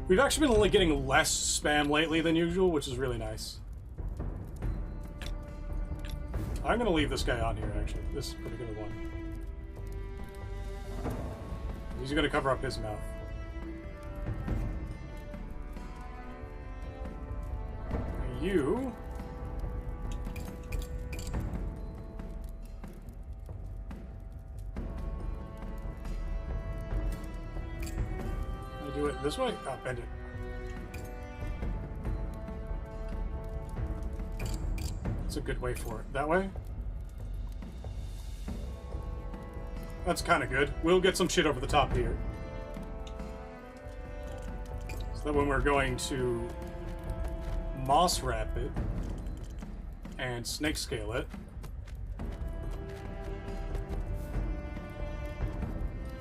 We've actually been only getting less spam lately than usual, which is really nice. I'm going to leave this guy on here, actually. This particular one. He's going to cover up his mouth. You... do it this way? Oh, bend it. That's a good way for it. That way? That's kind of good. We'll get some shit over the top here. So that when we're going to moss wrap it and snake scale it.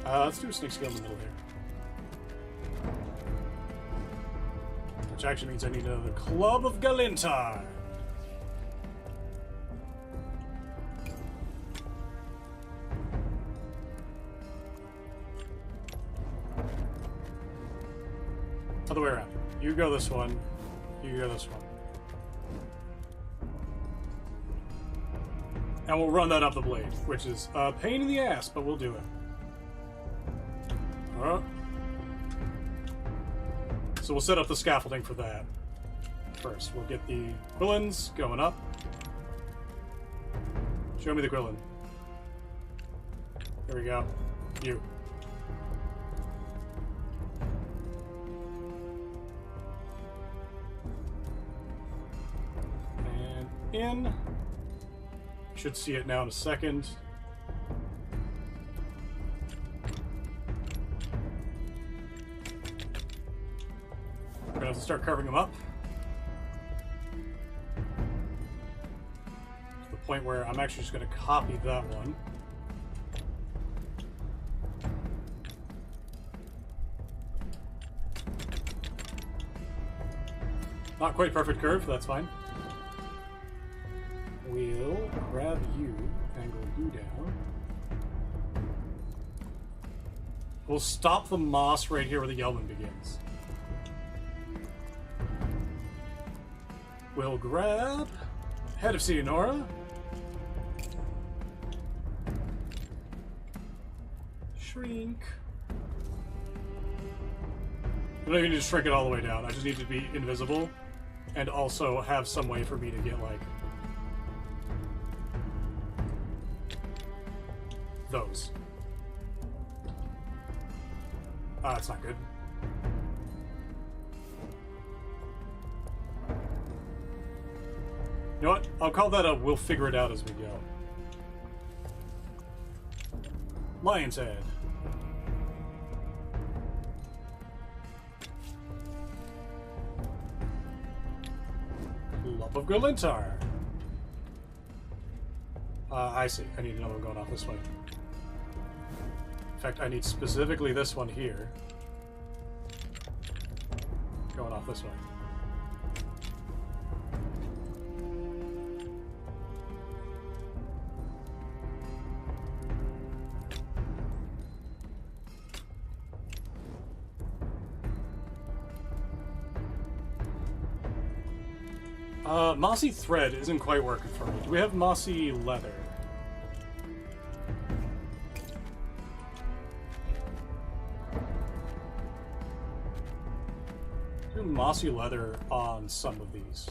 Let's do a snake scale in the middle here. Which actually means I need another Club of Glintar. Other way around. You go this one. You go this one. And we'll run that up the blade, which is a pain in the ass, but we'll do it. So we'll set up the scaffolding for that. first. We'll get the Quillins going up. Show me the Quillin. Here we go. You. And in. Should see it now in a second. We're gonna have to start covering them up. To the point where I'm actually just gonna copy that one. Not quite perfect curve, that's fine. We'll grab you, angle you down. We'll stop the moss right here where the Yeoman begins. We'll grab Head of Seonora. Shrink. I don't even need to shrink it all the way down. I just need to be invisible and also have some way for me to get, like, those. Ah, that's not good. You know what? I'll call that a we'll figure it out as we go. Lion's Head. Lump of Glintar. I see. I need another one going off this way. In fact, I need specifically this one here. Going off this way. Mossy thread isn't quite working for me. Do we have mossy leather? Do mossy leather on some of these.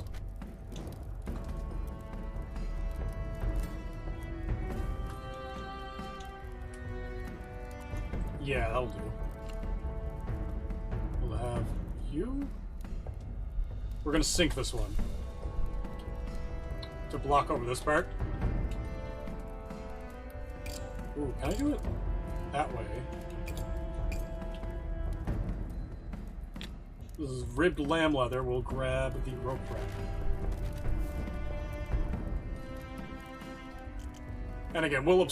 Yeah, that'll do. We'll have you. We're gonna sink this one to block over this part. Ooh, can I do it that way? This is ribbed lamb leather. We'll grab the rope wrap. And again, we'll go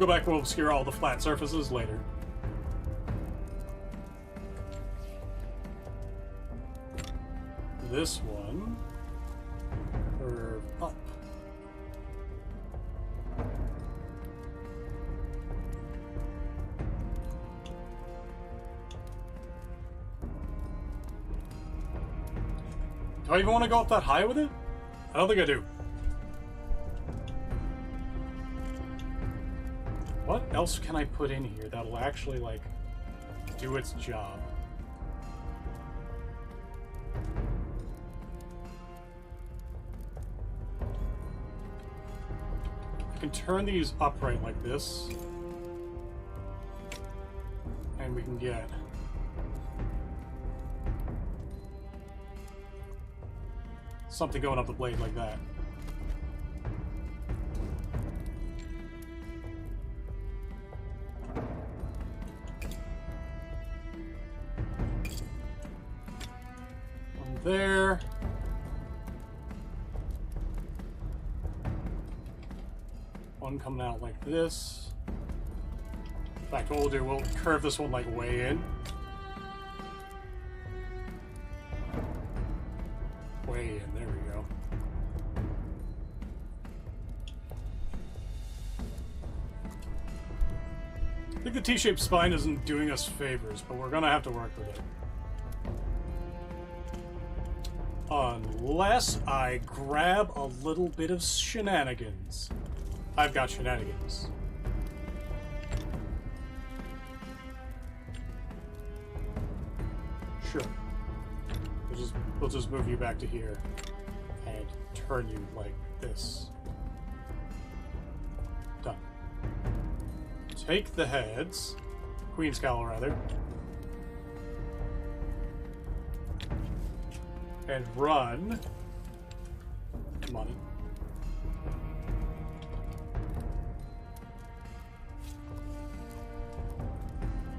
back and we'll obscure all the flat surfaces later. This one, curve up. Do I even want to go up that high with it? I don't think I do. What else can I put in here that'll actually, like, do its job? I can turn these upright like this, and we can get something going up the blade like that. One there. One coming out like this. In fact, what we'll do, we'll curve this one like way in. Way in, there we go. I think the T-shaped spine isn't doing us favors, but we're gonna have to work with it. Unless I grab a little bit of shenanigans. I've got shenanigans. Sure. We'll we'll just move you back to here and turn you like this. Done. Take the heads, Queen's Cowl rather, and run. Money.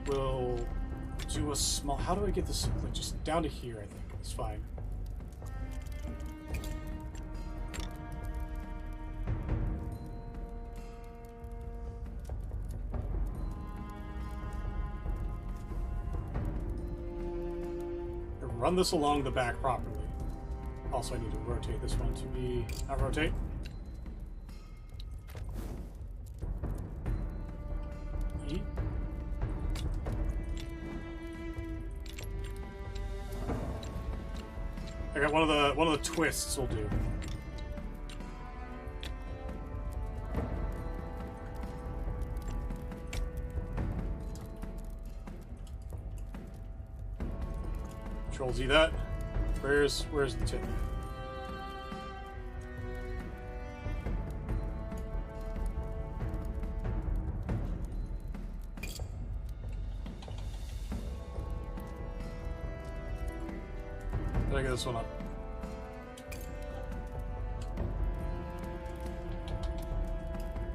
We'll do a small. How do I get this? Like just down to here, I think. It's fine. Run this along the back properly. Also, I need to rotate this one to be... Not rotate. E. I got one of the twists will do. Control Z that. Where's the tip? Did I get this one up?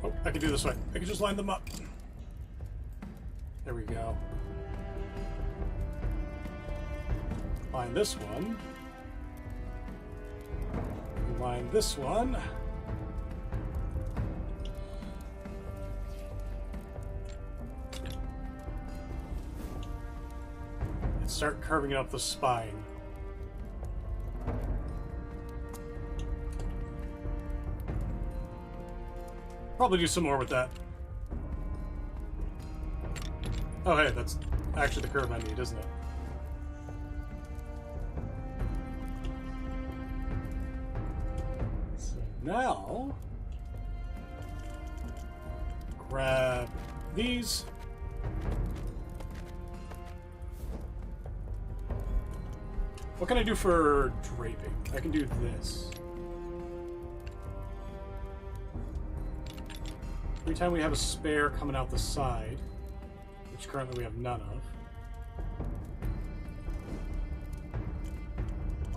Oh, I can do this way. I can just line them up. There we go. Line this one. Line this one. And start curving up the spine. Probably do some more with that. Oh hey, that's actually the curve I need, isn't it? Now, grab these. What can I do for draping? I can do this. Every time we have a spare coming out the side, which currently we have none of,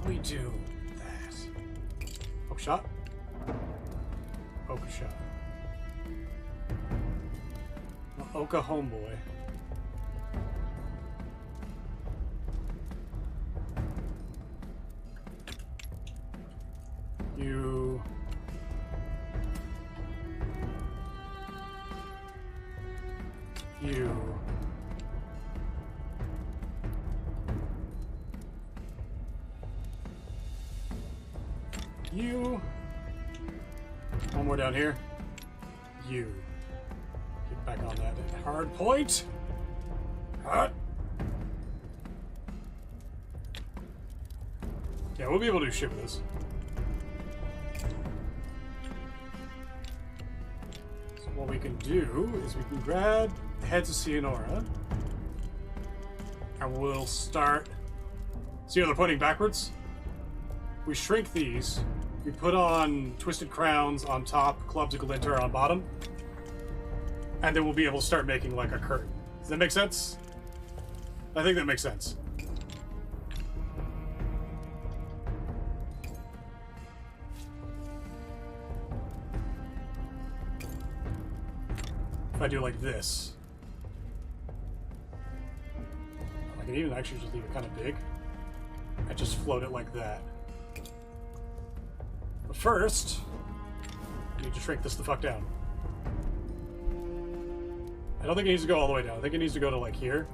we do that. Hook shot. Oka shot. Oka homeboy. You. You. You. One more down here. You. Get back on that hard point. Hot. Yeah, we'll be able to do shit with this. So what we can do is we can grab the heads of Cianora. And we'll start... See how they're pointing backwards? We shrink these. We put on Twisted Crowns on top, Clubs of Galintar on bottom, and then we'll be able to start making like a curtain. Does that make sense? I think that makes sense. If I do like this, I can even actually just leave it kind of big and just float it like that. But first, I need to shrink this the fuck down. I don't think it needs to go all the way down. I think it needs to go to like here.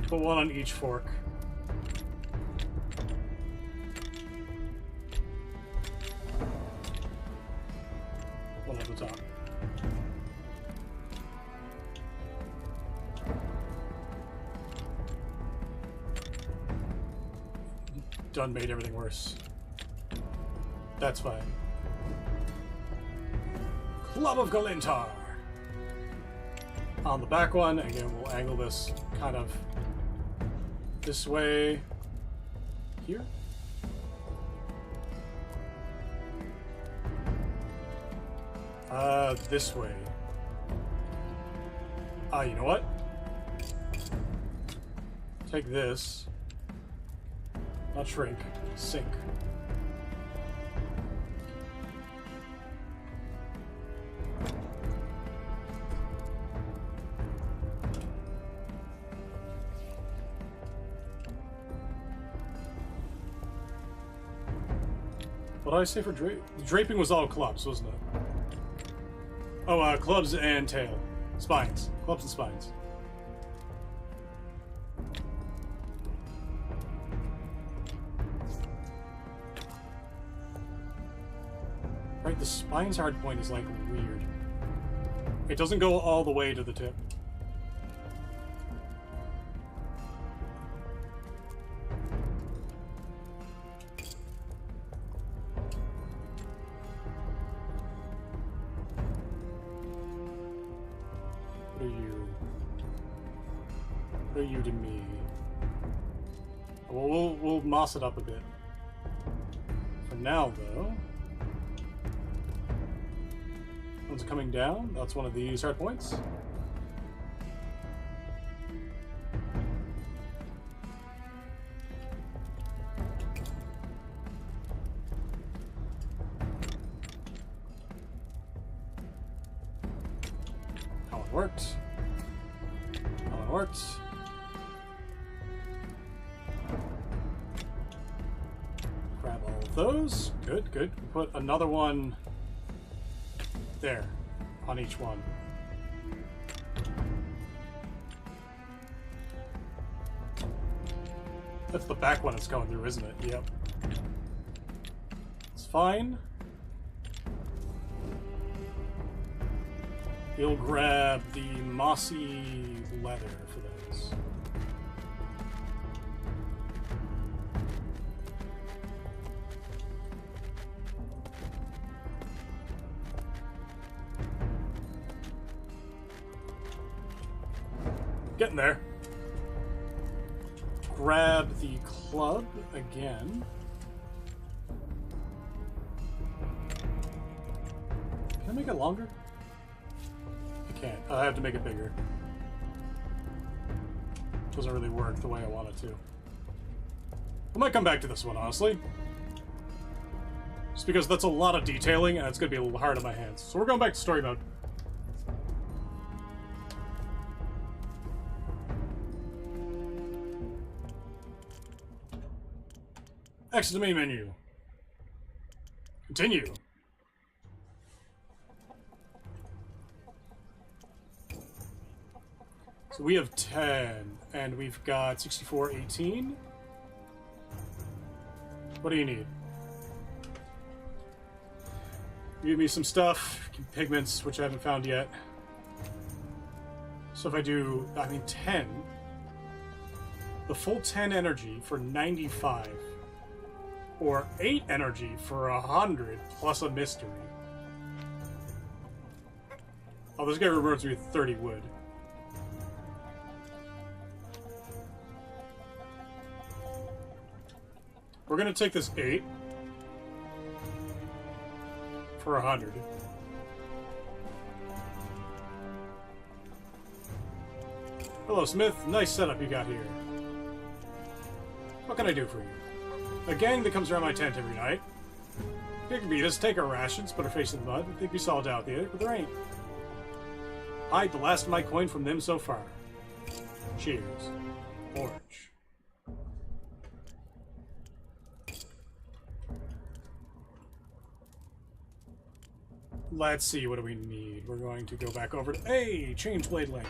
Put one on each fork. One at the top. Done made everything worse. That's fine. Club of Galintar. on the back one. Again, we'll angle this kind of this way here. This way. You know what? Take this. Not shrink. Sink. What did I say for draping? Draping was all clubs, wasn't it? Oh, clubs and tail. Spines. Clubs and spines. Right, the spine's hard point is like weird. It doesn't go all the way to the tip. What are you to me? Well, we'll moss it up a bit. For now, though. One's coming down. That's one of these hard points. How it worked. How it worked. Grab all of those. Good, good. Put another one there on each one. That's the back one it's going through, isn't it? Yep. It's fine. You'll grab the mossy leather for those. Getting there. Grab the club again. Can I make it longer? I can't. I have to make it bigger. Doesn't really work the way I want it to. I might come back to this one, honestly. Just because that's a lot of detailing and it's going to be a little hard on my hands. So we're going back to story mode. Exit the main menu. Continue. So we have 10, and we've got 64, 18. What do you need? Give me some stuff, pigments, which I haven't found yet. So if I do, 10, the full 10 energy for 95. Or 8 energy for 100 plus a mystery. Oh, this guy rewards me with 30 wood. We're gonna take this 8 for 100. Hello, Smith. Nice setup you got here. What can I do for you? A gang that comes around my tent every night. They can beat us, take our rations, put our face in the mud, think we solved out the other, but there ain't. Hide the last of my coin from them so far. Cheers. Orange. Let's see, what do we need? We're going to go back over to... Hey! Change blade length.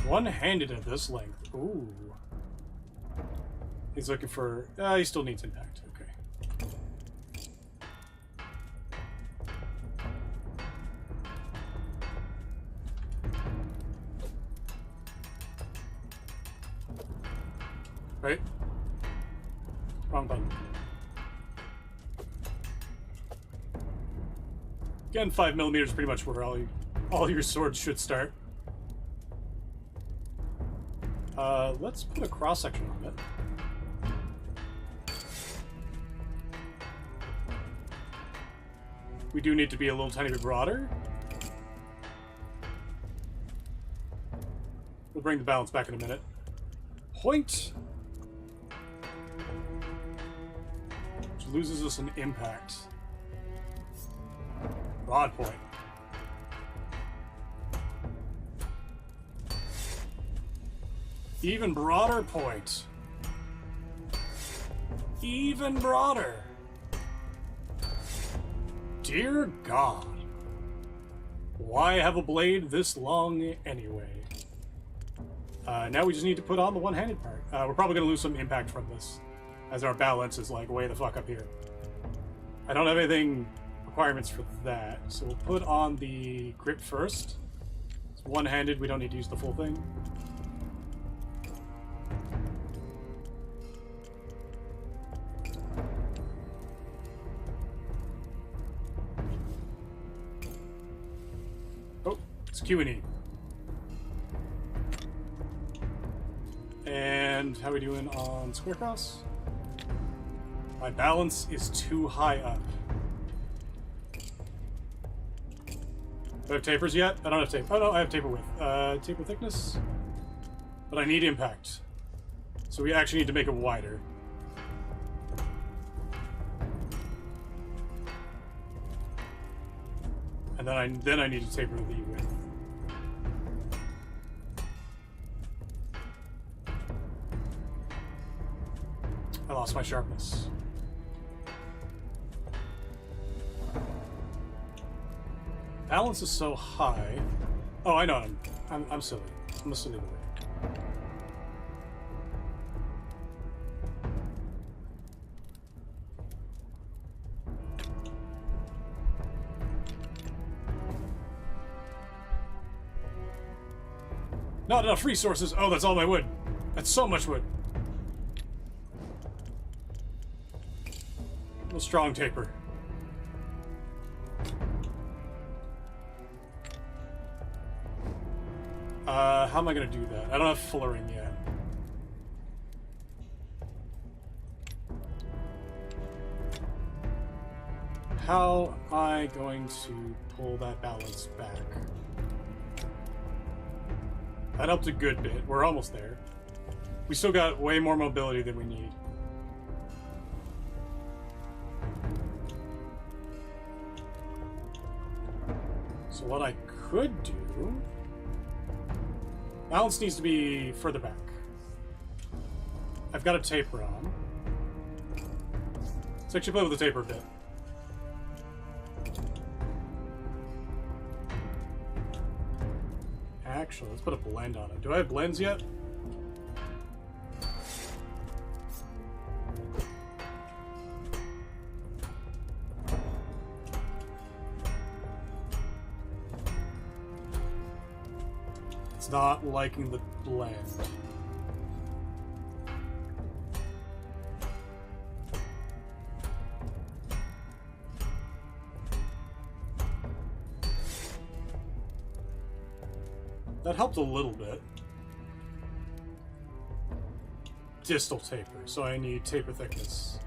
One-handed at this length. Ooh. He's looking for... he still needs impact. Okay. Right? Wrong button. Again, 5mm is pretty much where all your swords should start. Let's put a cross section on it. We do need to be a little tiny bit broader. We'll bring the balance back in a minute. Point! Which loses us an impact. Broad point. Even broader point. Even broader. Dear God. Why have a blade this long anyway? Now we just need to put on the one-handed part. We're probably going to lose some impact from this, as our balance is like way the fuck up here. I don't have anything requirements for that, so we'll put on the grip first. It's one-handed, we don't need to use the full thing. Oh, it's Q&E. And how are we doing on square cross? My balance is too high up. Do I have tapers yet? I don't have taper. Oh no, I have taper width. Taper thickness. But I need impact. So we actually need to make it wider. And then I need to taper the width. I lost my sharpness. Balance is so high. Oh, I know. I'm silly. I'm a silly boy. Not enough resources. Oh, that's all my wood. That's so much wood. A little strong taper. How am I going to do that? I don't have fullering yet. How am I going to pull that balance back? That helped a good bit. We're almost there. We still got way more mobility than we need. So what I could do... Balance needs to be further back. I've got a taper on. Let's actually play with the taper a bit. Actually, let's put a blend on it. Do I have blends yet? Not liking the blend. That helped a little bit. Distal taper, so I need taper thickness.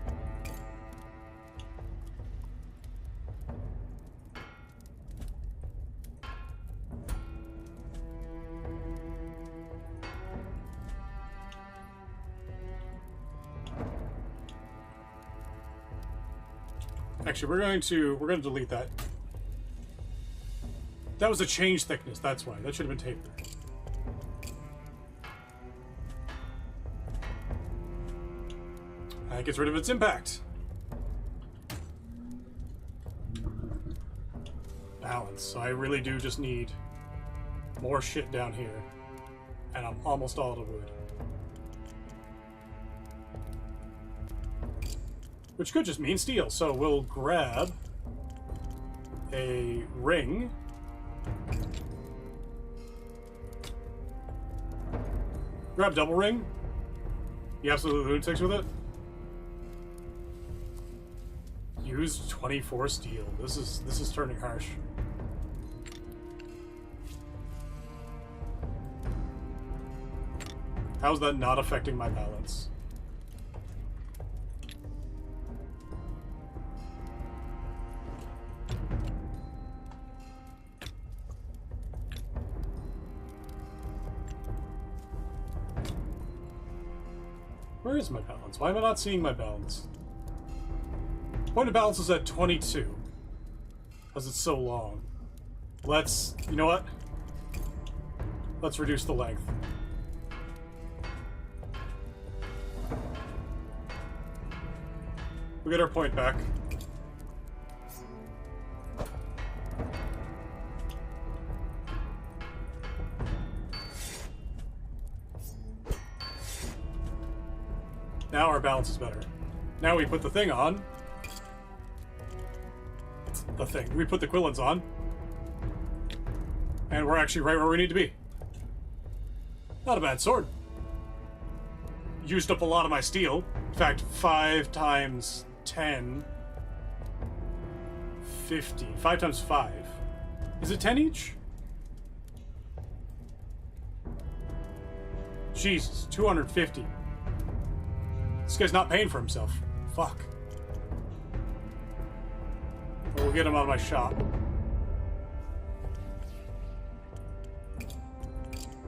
Actually, we're going to delete that. That was a change thickness, that's why. That should have been tapered. That gets rid of its impact. Balance. So I really do just need more shit down here. And I'm almost all out of wood. Which could just mean steel. So we'll grab a ring. Grab double ring. The absolute lunatics with it. Use 24 steel. This is turning harsh. How's that not affecting my balance? Where is my balance? Why am I not seeing my balance? Point of balance is at 22. Because it's so long. Let's... You know what? Let's reduce the length. We get our point back. Now our balance is better. Now we put the thing on. The thing. We put the quillins on. And we're actually right where we need to be. Not a bad sword. Used up a lot of my steel. In fact, 5 times 10... 50. 5 times 5. Is it 10 each? Jesus, 250. This guy's not paying for himself. Fuck. Well, we'll get him out of my shop.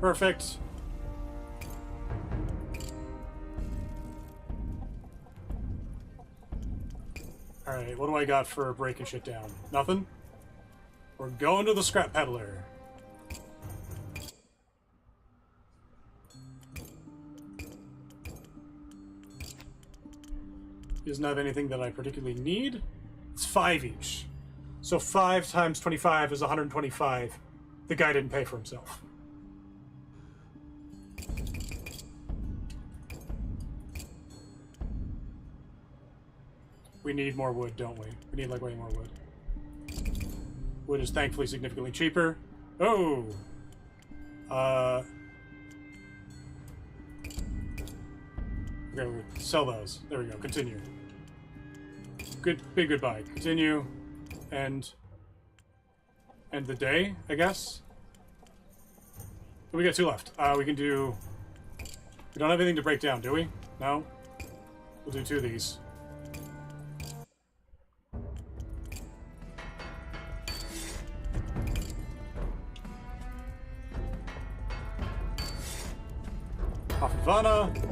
Perfect. Alright, what do I got for breaking shit down? Nothing? We're going to the scrap peddler. He doesn't have anything that I particularly need. It's 5 each. So 5 times 25 is 125. The guy didn't pay for himself. We need more wood, don't we? We need, like, way more wood. Wood is thankfully significantly cheaper. Oh! Okay, we'll sell those. There we go. Continue. Good, big goodbye. Continue. End the day, I guess. We got 2 left. We can do... We don't have anything to break down, do we? No? We'll do 2 of these. Off of Ivana.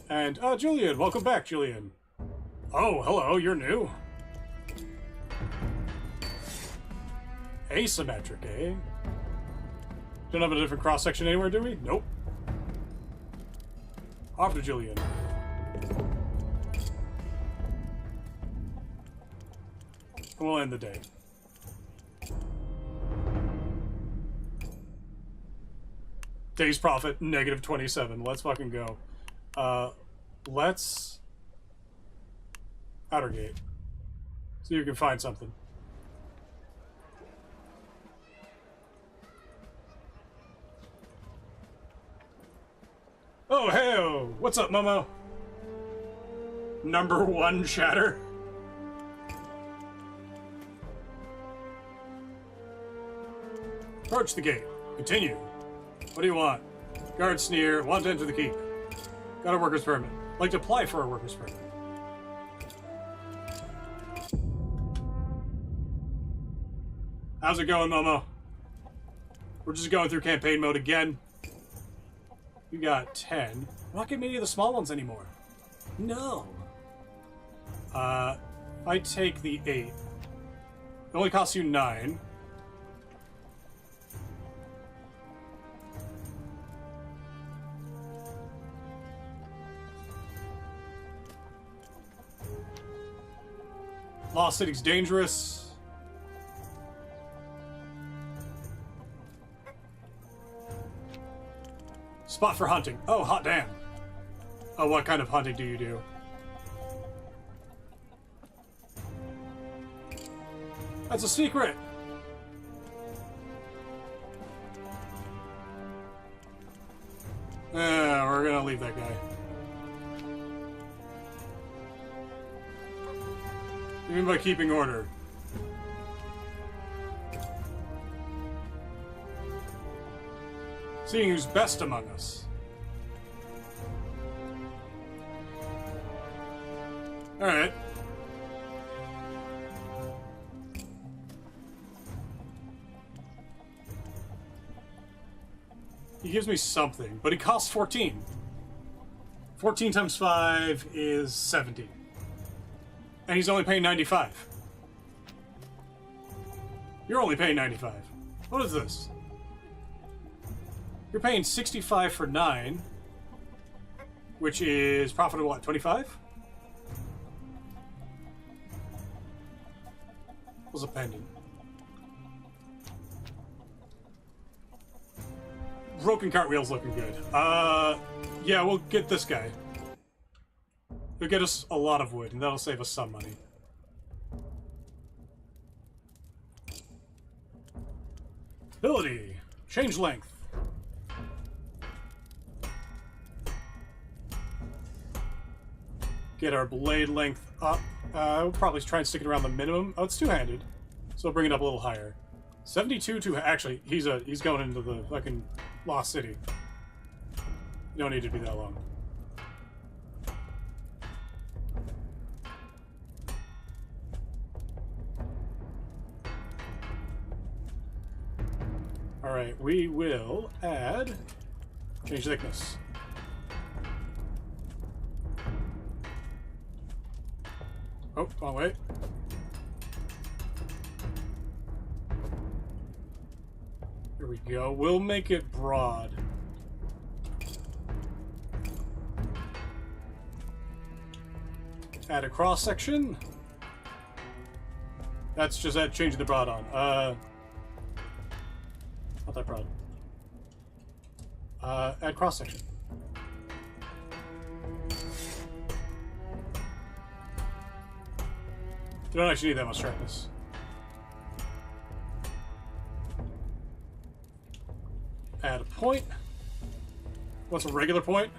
And, Julian, welcome back, Julian. Oh, hello, you're new. Asymmetric, eh? Don't have a different cross-section anywhere, do we? Nope. Off to Julian. We'll end the day. Day's profit, negative 27. Let's fucking go. Let's... Outer gate. See if you can find something. Oh, hey-oh! What's up, Momo? Number 1 chatter. Approach the gate. Continue. What do you want? Guard sneer. Want to enter the keep. Got a worker's permit. Like to apply for a worker's permit. How's it going, Momo? We're just going through campaign mode again. We got 10. I'm not getting any of the small ones anymore. No. I take the 8. It only costs you 9. Lost City's dangerous. Spot for hunting. Oh, hot damn. Oh, what kind of hunting do you do? That's a secret. We're gonna leave that guy. What do you mean by keeping order? Seeing who's best among us. Alright. He gives me something, but he costs 14. 14 times 5 is 70. And he's only paying 95. You're only paying 95. What is this? You're paying 65 for 9, which is profitable at 25? Was a pendant. Broken cartwheel's looking good. Yeah, we'll get this guy. It'll get us a lot of wood, and that'll save us some money. Ability. Change length. Get our blade length up. We'll probably try and stick it around the minimum. Oh, it's two-handed. So we'll bring it up a little higher. 72 to... Actually, he's going into the fucking Lost City. You don't need to be that long. Alright, we will add... Change thickness. Oh, wrong way. Here we go. We'll make it broad. Add a cross section. That's just changing the broad on. Not that broad. Add cross section. You don't actually need that much sharpness. Add a point. What's a regular point?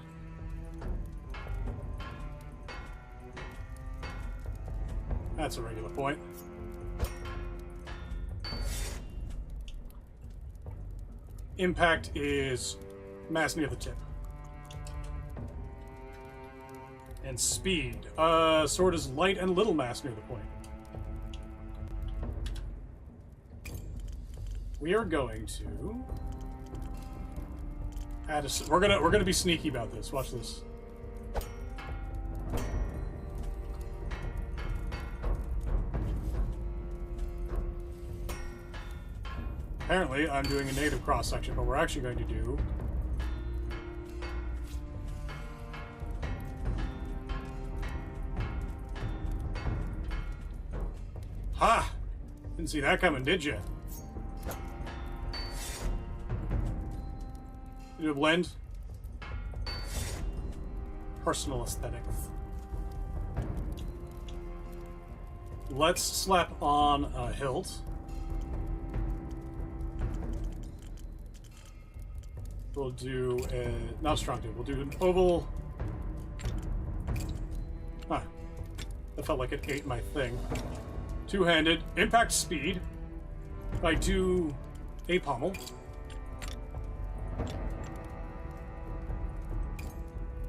That's a regular point. Impact is mass near the tip. And speed. Sword is light and little mass near the point. We are going to add a... We're gonna be sneaky about this. Watch this. Apparently, I'm doing a native cross section, but we're actually going to do... Ha! Didn't see that coming, did you? Do a blend. Personal aesthetics. Let's slap on a hilt. We'll do a... not a strong dude. We'll do an oval... Huh. That felt like it ate my thing. Two-handed. Impact speed. I do a pommel.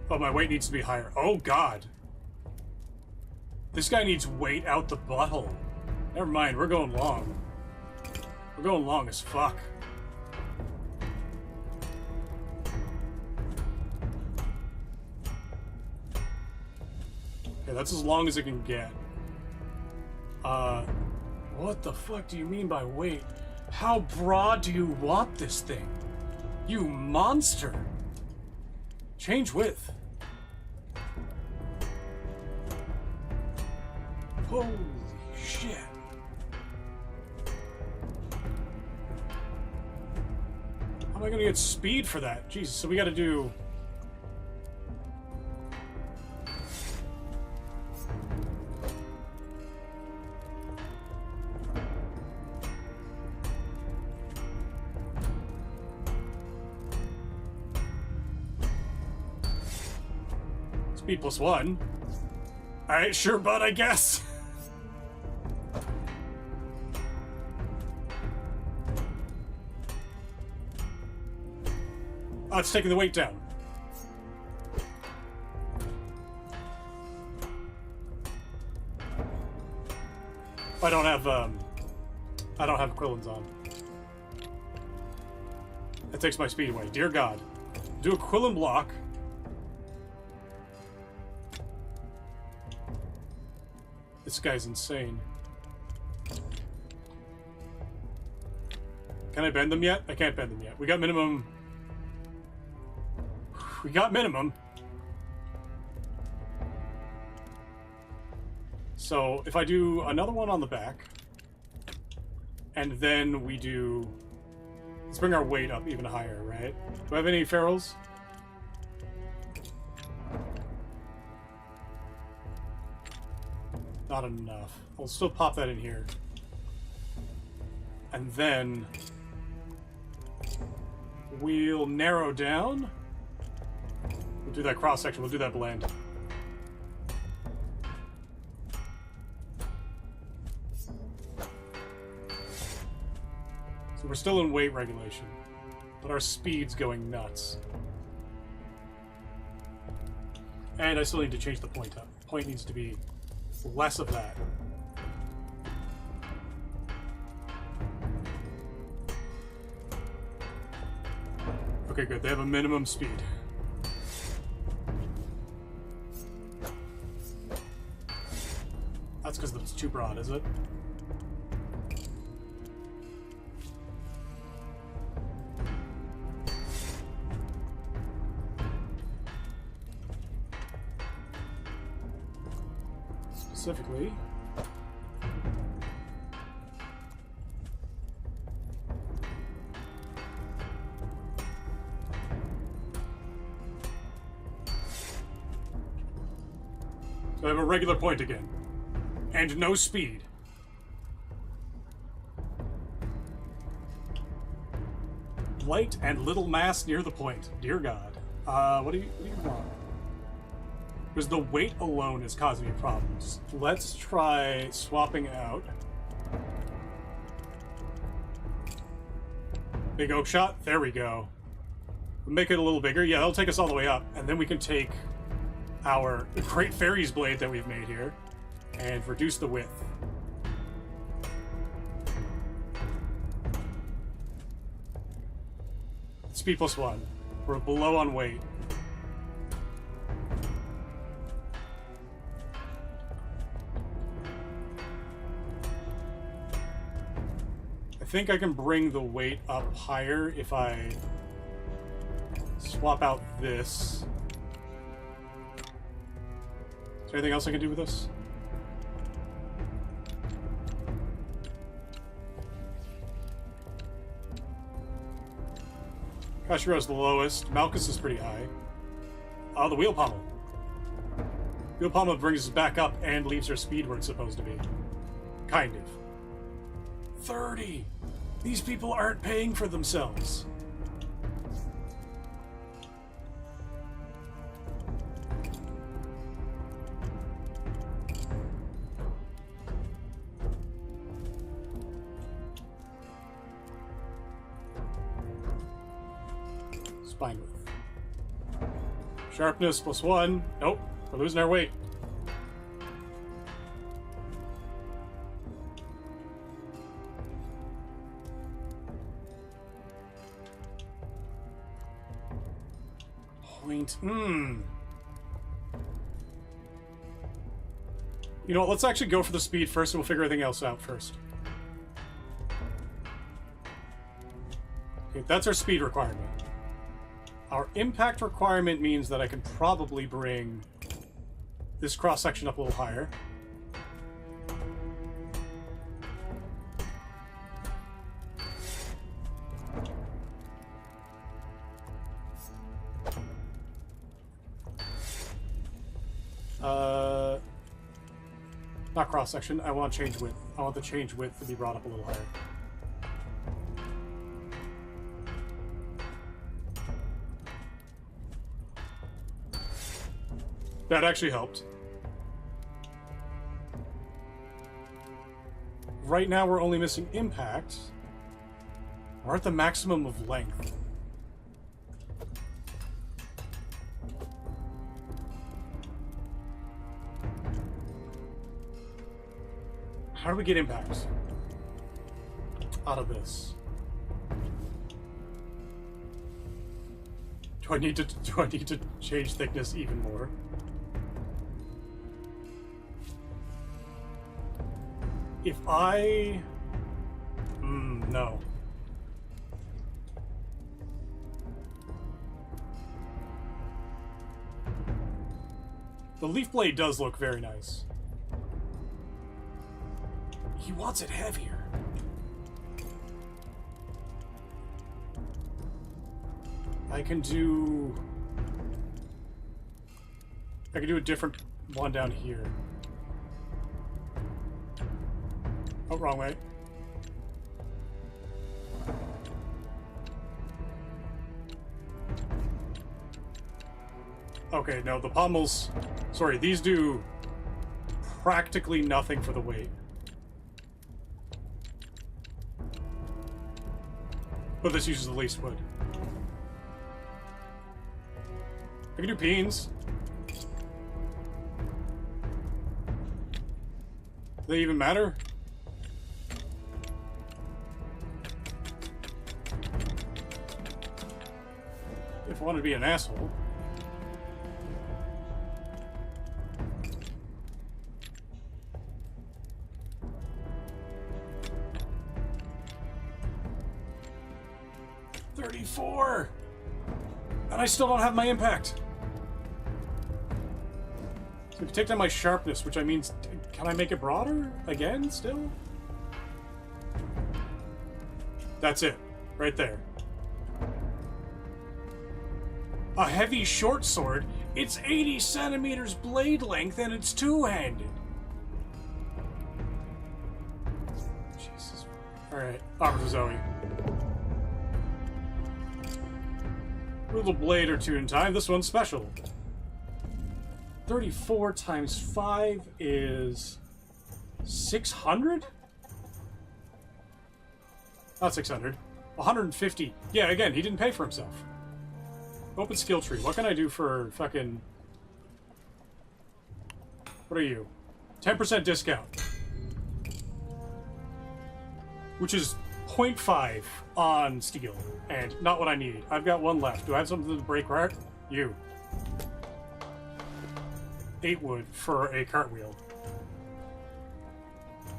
Oh, my weight needs to be higher. Oh, God. This guy needs weight out the butthole. Never mind, we're going long. We're going long as fuck. Okay, that's as long as it can get. What the fuck do you mean by weight? How broad do you want this thing? You monster! Change width. Holy shit. How am I gonna get speed for that? Jesus, so we gotta do... Speed +1. Alright, sure, bud, I guess. Oh, it's taking the weight down. I don't have equivalents on. That takes my speed away. Dear God. Do a Quillen block. This guy's insane. Can I bend them yet? I can't bend them yet. We got minimum. We got minimum. So if I do another one on the back, and then we do... Let's bring our weight up even higher, right? Do I have any ferals? Not enough. I'll still pop that in here. And then we'll narrow down. We'll do that cross section. We'll do that blend. So we're still in weight regulation, but our speed's going nuts. And I still need to change the point up. Point needs to be less of that. Okay, good. They have a minimum speed. That's because it's too broad, is it? Specifically, so I have a regular point again, and no speed. Light and little mass near the point. Dear God. What do you want? Because the weight alone is causing me problems. Let's try swapping out. Big oak shot. There we go. Make it a little bigger. Yeah, that'll take us all the way up. And then we can take our Great Fairies blade that we've made here and reduce the width. Speed +1. We're below on weight. I think I can bring the weight up higher if I swap out this. Is there anything else I can do with this? Kashiro's the lowest. Malchus is pretty high. Oh, the wheel pommel. Wheel pommel brings us back up and leaves our speed where it's supposed to be. Kind of. 30! These people aren't paying for themselves. Spine width. Sharpness +1. Nope, we're losing our weight. Point. You know what, let's actually go for the speed first and we'll figure everything else out first. Okay, that's our speed requirement. Our impact requirement means that I can probably bring this cross-section up a little higher. Not cross-section, I want change width. I want the change width to be brought up a little higher. That actually helped. Right now we're only missing impact. We're at the maximum of length. How do we get impact out of this? Do I need to change thickness even more? If I... no. The leaf blade does look very nice. He wants it heavier. I can do a different one down here. Oh, wrong way. Okay, no, the pommels... Sorry, these do practically nothing for the weight. But this uses the least wood. I can do peens. Do they even matter? If I want to be an asshole. $34! And I still don't have my impact. So if you take down my sharpness, which I mean, can I make it broader again still? That's it. Right there. A heavy short sword. It's 80 centimeters blade length and it's two-handed. Jesus. Alright, Offer to Zoe. A little blade or two in time. This one's special. 34 times 5 is 600? Not 600. 150. Yeah, again, he didn't pay for himself. Open skill tree. What can I do for fucking... What are you? 10% discount. Which is 0.5 on steel. And not what I need. I've got one left. Do I have something to break rack? You. 8 wood for a cartwheel.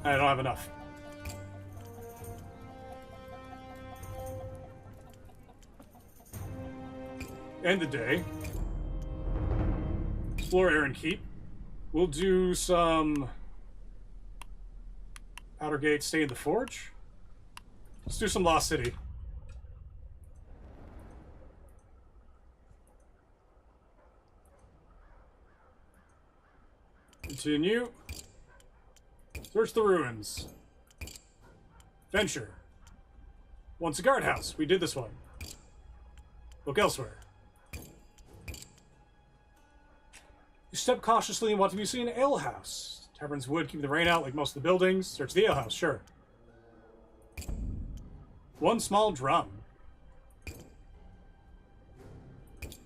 I don't have enough. End the day. Explore Iron Keep. We'll do some Outer Gate, stay in the Forge. Let's do some Lost City. Continue. Search the ruins. Venture. Once a guardhouse. We did this one. Look elsewhere. You step cautiously in what you see an alehouse. Tavern's wood keep the rain out like most of the buildings. Search the alehouse, sure. One small drum.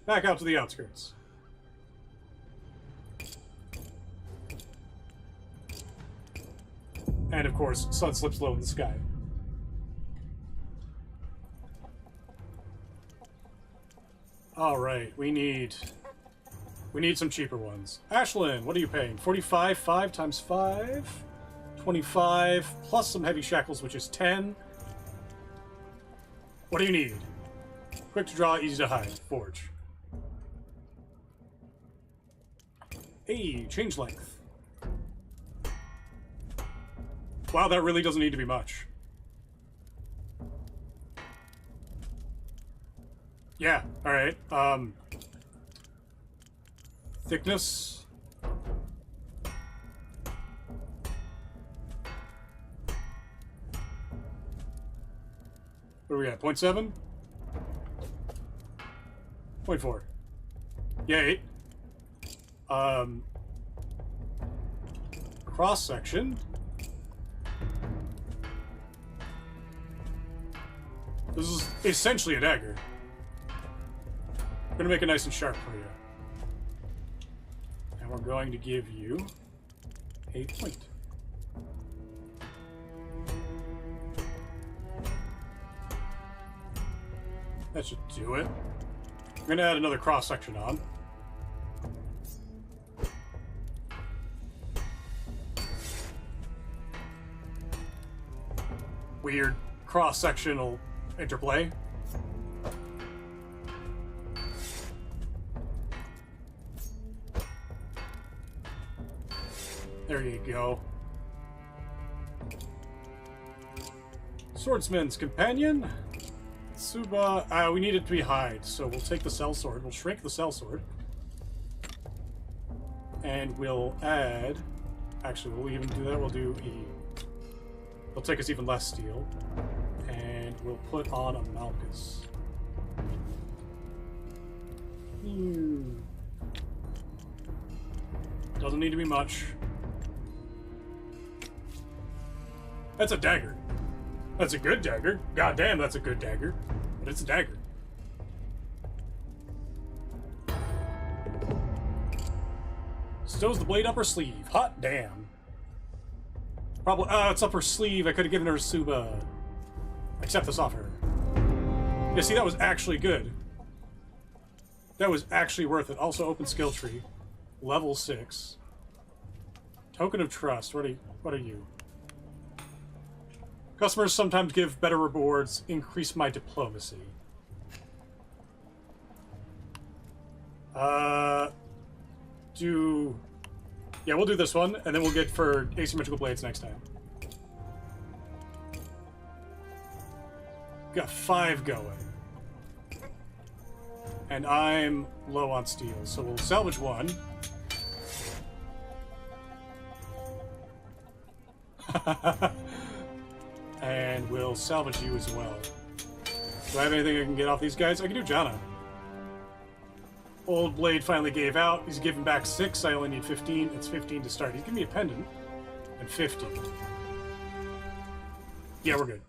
Back out to the outskirts. And of course, sun slips low in the sky. Alright, we need some cheaper ones. Ashlyn, what are you paying? 45, 5 times 5. 25, plus some heavy shackles, which is 10. What do you need? Quick to draw, easy to hide. Forge. Hey, change length. Wow, that really doesn't need to be much. Yeah, alright. Thickness. What are we at? 0.7? 0.4. Yeah, 8. Cross section. This is essentially a dagger. I'm gonna make it nice and sharp for you. And we're going to give you a point. That should do it. I'm gonna add another cross section on. Weird cross-sectional interplay. There you go. Swordsman's companion. Suba. We need it to be hide, so we'll take the cell sword. We'll shrink the cell sword. And we'll add. Actually, we'll even do that. We'll do E. It'll take us even less steel. And we'll put on a Malchus. Doesn't need to be much. That's a dagger. That's a good dagger. God damn, that's a good dagger. But it's a dagger. Stows the blade up her sleeve. Hot damn. Probably. It's up her sleeve. I could have given her a Suba. Accept this offer. Yeah, see, that was actually good. That was actually worth it. Also, open skill tree. Level 6. Token of trust. What are you? Customers sometimes give better rewards. Increase my diplomacy. Yeah, we'll do this one, and then we'll get for asymmetrical blades next time. Got 5 going. And I'm low on steel, so we'll salvage 1. And we'll salvage you as well. Do I have anything I can get off these guys? I can do Jana. Old blade finally gave out. He's given back 6. I only need 15. It's 15 to start. He's giving me a pendant. And 50. Yeah, we're good.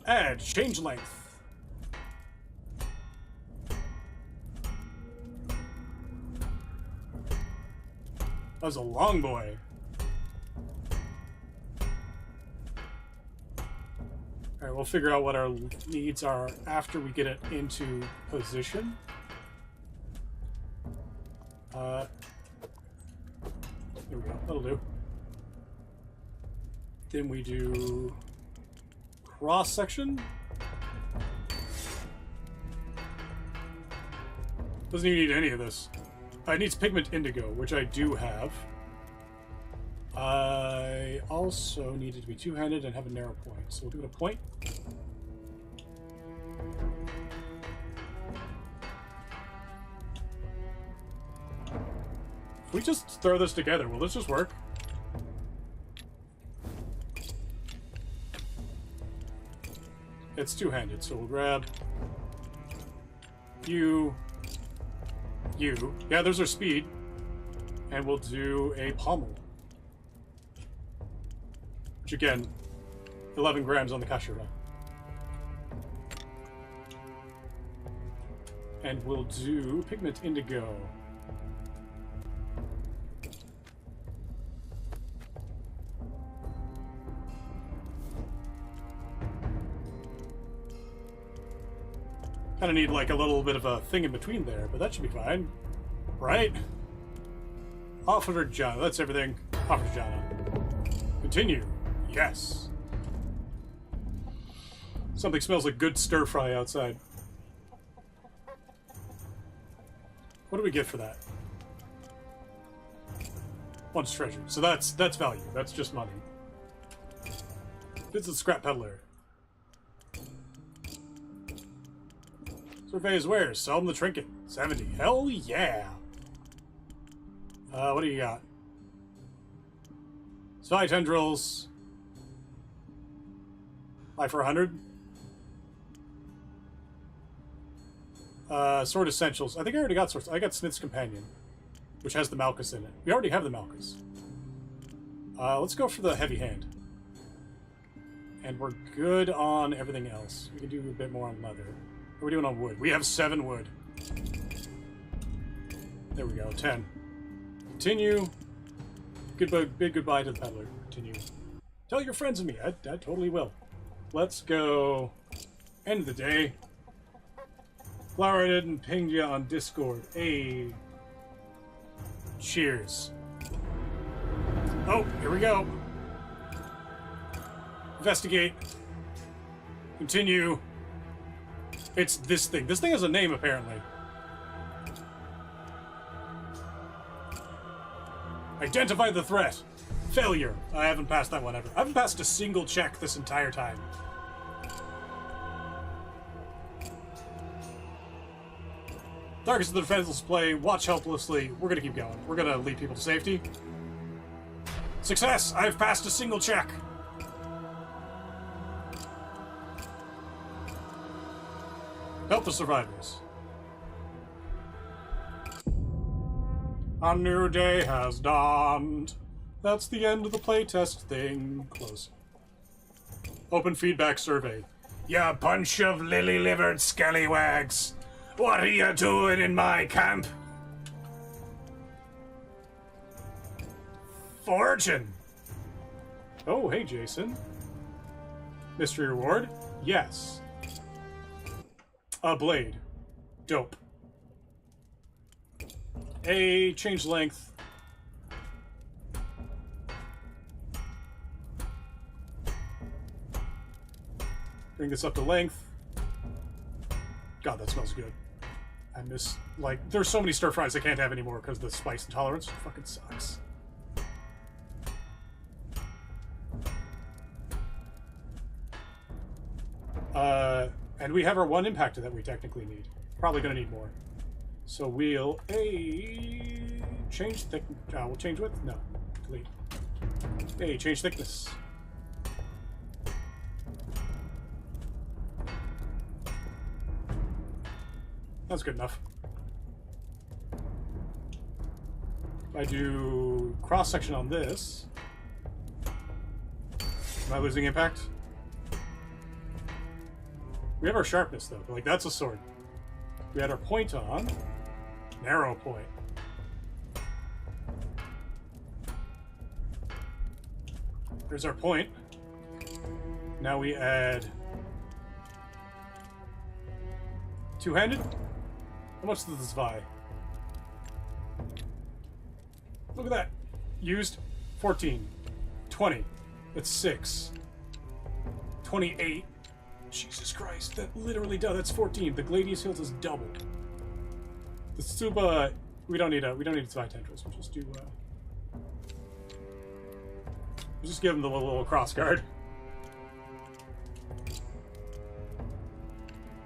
Add. Change length. That was a long boy. Alright, we'll figure out what our needs are after we get it into position. There we go. That'll do. Then we do cross section. Doesn't even need any of this. It needs pigment indigo, which I do have. I also needed to be two-handed and have a narrow point, so we'll give it a point. If we just throw this together, will this just work? It's two-handed, so we'll grab you. Yeah, there's our speed. And we'll do a pommel. Which again, 11 grams on the Kashira. And we'll do pigment indigo. Kind of need like a little bit of a thing in between there, but that should be fine. Right? Offer Jana. That's everything. Offer Jana. Continue. Yes. Something smells like good stir fry outside. What do we get for that? One's treasure. So that's value. That's just money. Visit Scrap Peddler. Survey his wares. Sell him the trinket. 70. Hell yeah. What do you got? Spy tendrils. Buy for 100. Sword Essentials. I think I already got swords. I got Smith's Companion, which has the Malchus in it. We already have the Malchus. Let's go for the Heavy Hand. And we're good on everything else. We can do a bit more on leather. What are we doing on wood? We have 7 wood. There we go, 10. Continue. Goodbye, big goodbye to the peddler. Continue. Tell your friends of me. I totally will. Let's go. End of the day. Flower, I didn't ping you on Discord. Hey. Cheers. Oh, here we go. Investigate. Continue. It's this thing. This thing has a name, apparently. Identify the threat. Failure. I haven't passed that one ever. I haven't passed a single check this entire time. Darkest of the defenseless play. Watch helplessly. We're gonna keep going. We're gonna lead people to safety. Success! I've passed a single check. Help the survivors. A new day has dawned. That's the end of the playtest thing. Close. Open feedback survey. Ya bunch of lily-livered scallywags. What are you doing in my camp? Fortune. Oh, hey, Jason. Mystery reward? Yes. A blade. Dope. A change length. Bring this up to length. God, that smells good. I miss, like, there's so many stir fries I can't have anymore because the spice intolerance fucking sucks. And we have our 1 impactor that we technically need. Probably gonna need more. So we'll change thick. We'll change width. No, delete. Change thickness. That's good enough. If I do cross section on this, am I losing impact? We have our sharpness though. Like, that's a sword. We had our point on. Narrow point. There's our point. Now we add two-handed. How much does this buy? Look at that. Used 14. 20. That's 6. 28. Jesus Christ, that literally does. That's 14. The Gladius Hilt is double. The Tsuba, we don't need Zwei Tendrils. We'll just do we'll just give him the little cross guard.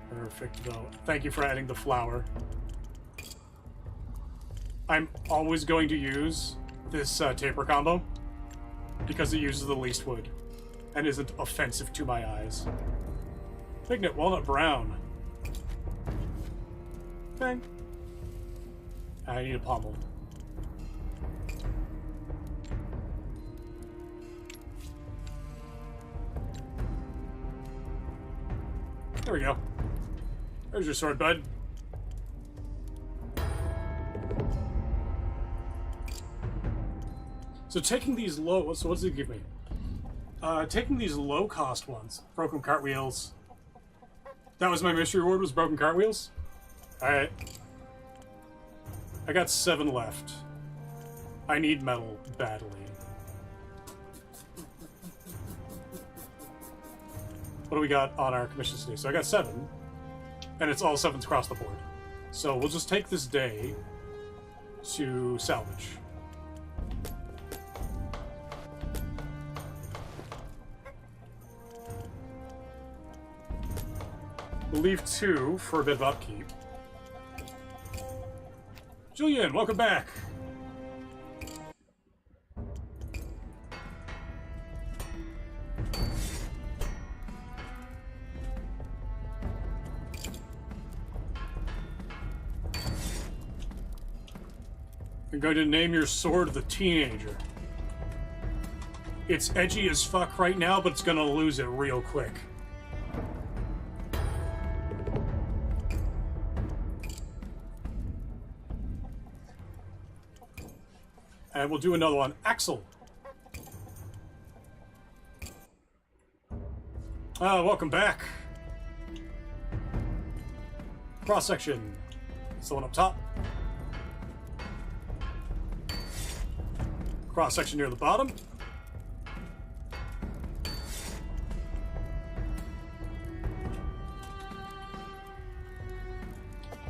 Perfect though. Thank you for adding the flower. I'm always going to use this taper combo because it uses the least wood and isn't offensive to my eyes. Pignet Walnut Brown. Bang. I need a pommel. There we go. There's your sword, bud. So taking these low... So what does it give me? Taking these low-cost ones. Broken cartwheels. That was my mystery reward, was broken cartwheels? Alright. I got 7 left. I need metal badly. What do we got on our commissions today? So I got 7. And it's all 7s across the board. So we'll just take this day to salvage. We'll leave 2 for a bit of upkeep. Julian, welcome back! I'm going to name your sword the Teenager. It's edgy as fuck right now, but it's gonna lose it real quick. And we'll do another one. Axel. Welcome back. Cross section. It's the one up top. Cross section near the bottom.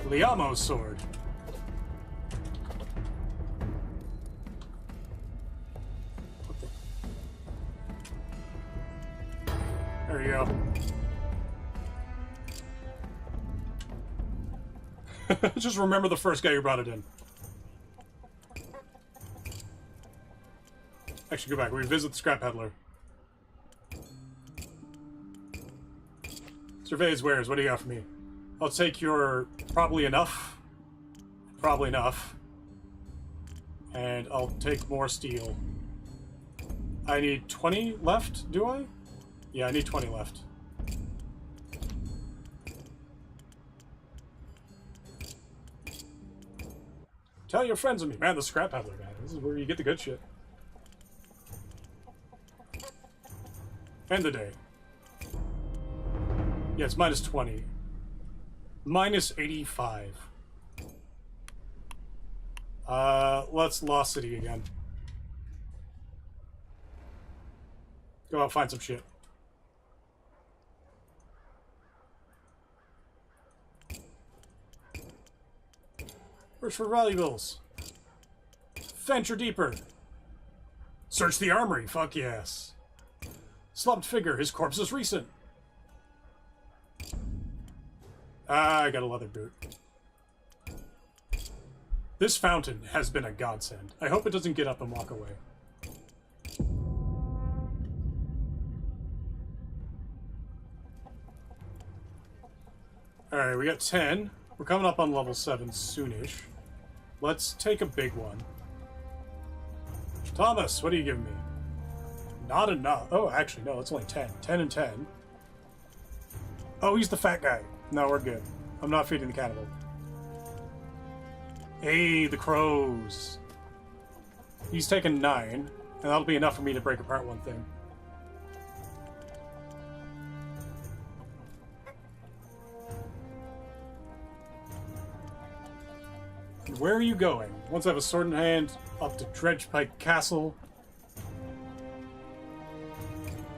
Liamo's sword. There you go. Just remember the first guy who brought it in. Actually, go back. Revisit the scrap peddler. Survey his wares. What do you got for me? I'll take your probably enough. Probably enough. And I'll take more steel. I need 20 left, do I? Yeah, I need 20 left. Tell your friends of me. Man, the scrap peddler, man. This is where you get the good shit. End the day. Yeah, it's minus 20. Minus 85. Let's Lost City again. Go out, find some shit. Search for valuables. Venture deeper. Search the armory. Fuck yes. Slumped figure. His corpse is recent. I got a leather boot. This fountain has been a godsend. I hope it doesn't get up and walk away. Alright, we got 10. We're coming up on level 7 soonish. Let's take a big one. Thomas, what are you giving me? Not enough. Oh, actually, no, it's only 10. 10 and 10. Oh, he's the fat guy. No, we're good. I'm not feeding the cannibal. Hey, the crows. He's taken 9, and that'll be enough for me to break apart one thing. And where are you going? Once I have a sword in hand, up to Dredgepike Castle.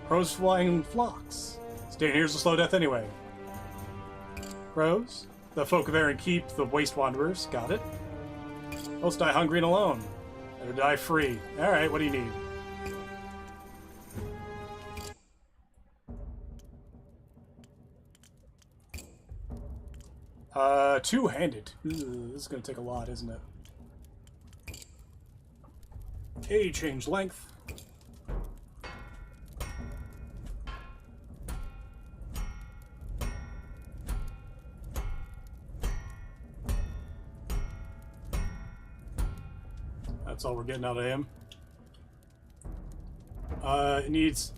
Crows flying in flocks. Staying here's a slow death anyway. Crows? The folk of Aaron Keep, the waste wanderers. Got it. Most die hungry and alone. Better die free. Alright, what do you need? Two-handed. This is gonna take a lot, isn't it? Okay, change length. That's all we're getting out of him. It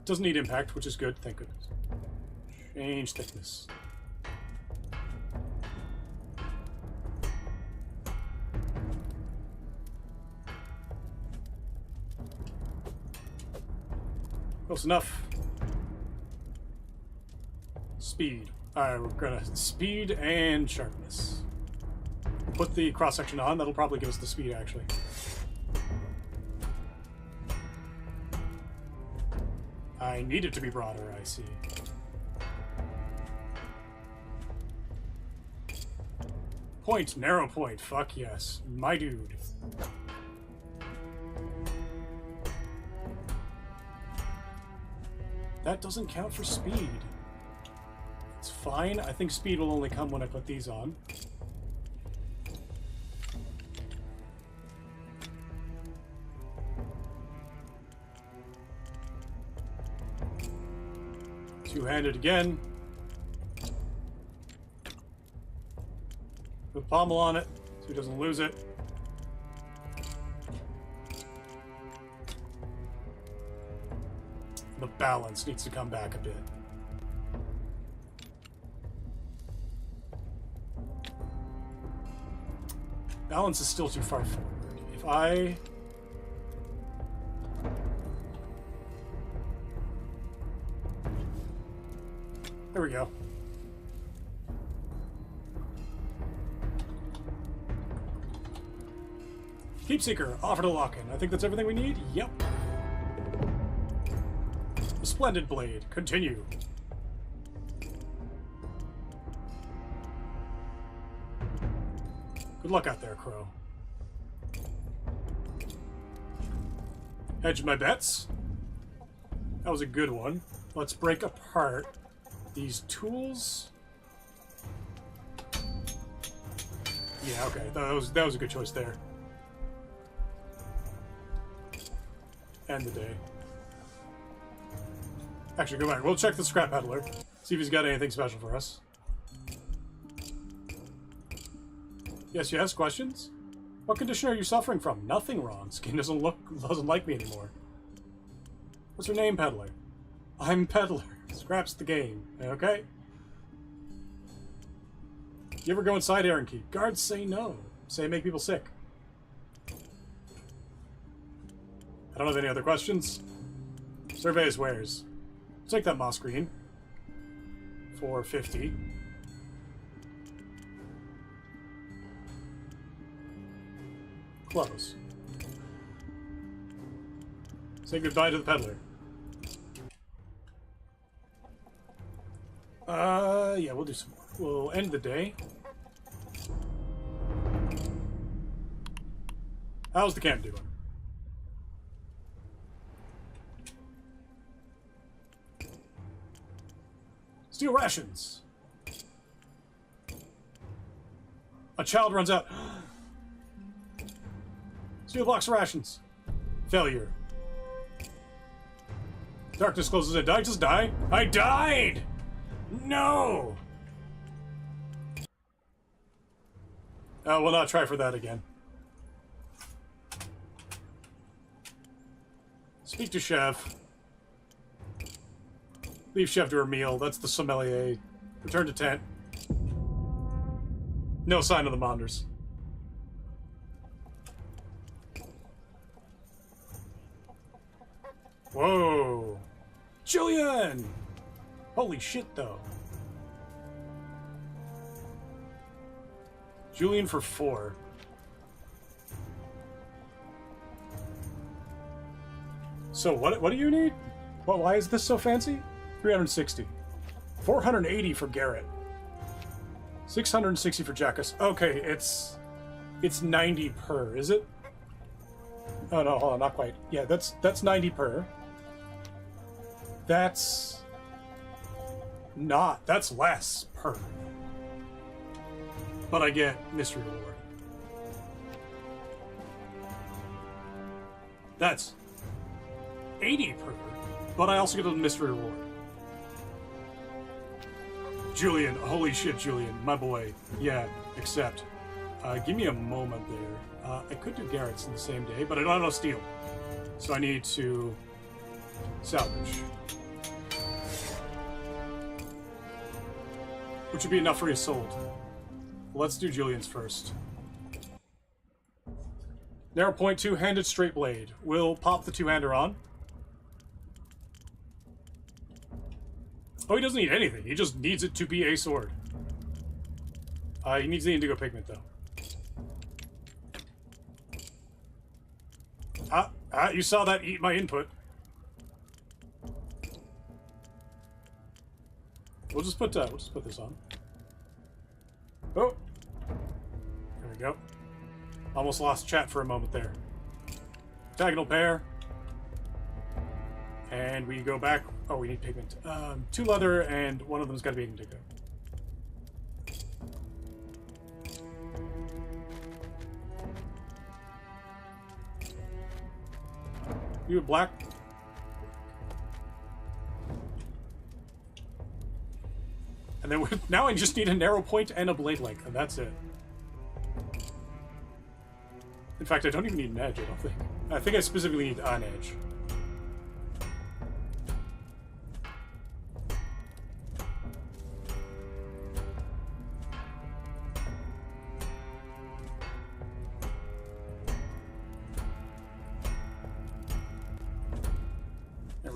doesn't need impact, which is good, thank goodness. Change thickness. Close enough. Speed. Alright, we're gonna speed and sharpness. Put the cross-section on, that'll probably give us the speed, actually. I need it to be broader, I see. Point, narrow point, fuck yes. My dude. That doesn't count for speed. It's fine. I think speed will only come when I put these on. Two-handed again. Put pommel on it so he doesn't lose it. the balance needs to come back a bit. Balance is still too far forward. If I... There we go. Keepseeker, offer to lock in. I think that's everything we need. Yep. A splendid blade. Continue. Good luck out there, Crow. Hedge my bets. That was a good one. Let's break apart these tools. Yeah, okay. That was a good choice there. End the day. Actually, go back. We'll check the scrap peddler. See if he's got anything special for us. Yes, questions? What condition are you suffering from? Nothing wrong. Skin doesn't like me anymore. What's your name, peddler? I'm peddler. Scraps the game. Okay. You ever go inside Aaron Key? Guards say no. Say make people sick. I don't have any other questions. Survey his wares. Take that moss green. For 50. Close. Say goodbye to the peddler. Yeah, we'll do some more. We'll end the day. How's the camp doing? Steal rations. A child runs out. Steal blocks of rations. Failure. Darkness closes in. Did I just die? I died! No! We'll not try for that again. Speak to Chef. Leave Chef to her meal. That's the sommelier. Return to tent. No sign of the Monders. Whoa! Julian! Holy shit, though. Julian for 4. So what do you need? Well, why is this so fancy? 360. 480 for Garrett. 660 for Jackus. Okay, it's 90 per, is it? Oh no, hold on, not quite. Yeah, that's 90 per. That's less per. But I get mystery reward. That's 80 per, but I also get a mystery reward. Julian, holy shit, Julian, my boy. Yeah, except, give me a moment there. I could do Garrett's in the same day, but I don't have no steel. So I need to salvage. Which would be enough for his sold. Let's do Julian's first. Narrow point, two-handed straight blade. We'll pop the two-hander on. Oh, he doesn't need anything. He just needs it to be a sword. He needs the indigo pigment, though. You saw that eat my input. We'll just put this on. Oh! There we go. Almost lost chat for a moment there. Diagonal pair. And we go back. Oh, we need pigment. 2 leather, and one of them's got to be indigo. You have black. And then now I just need a narrow point and a blade length, and that's it. In fact, I don't even need an edge, I don't think. I think I specifically need an edge.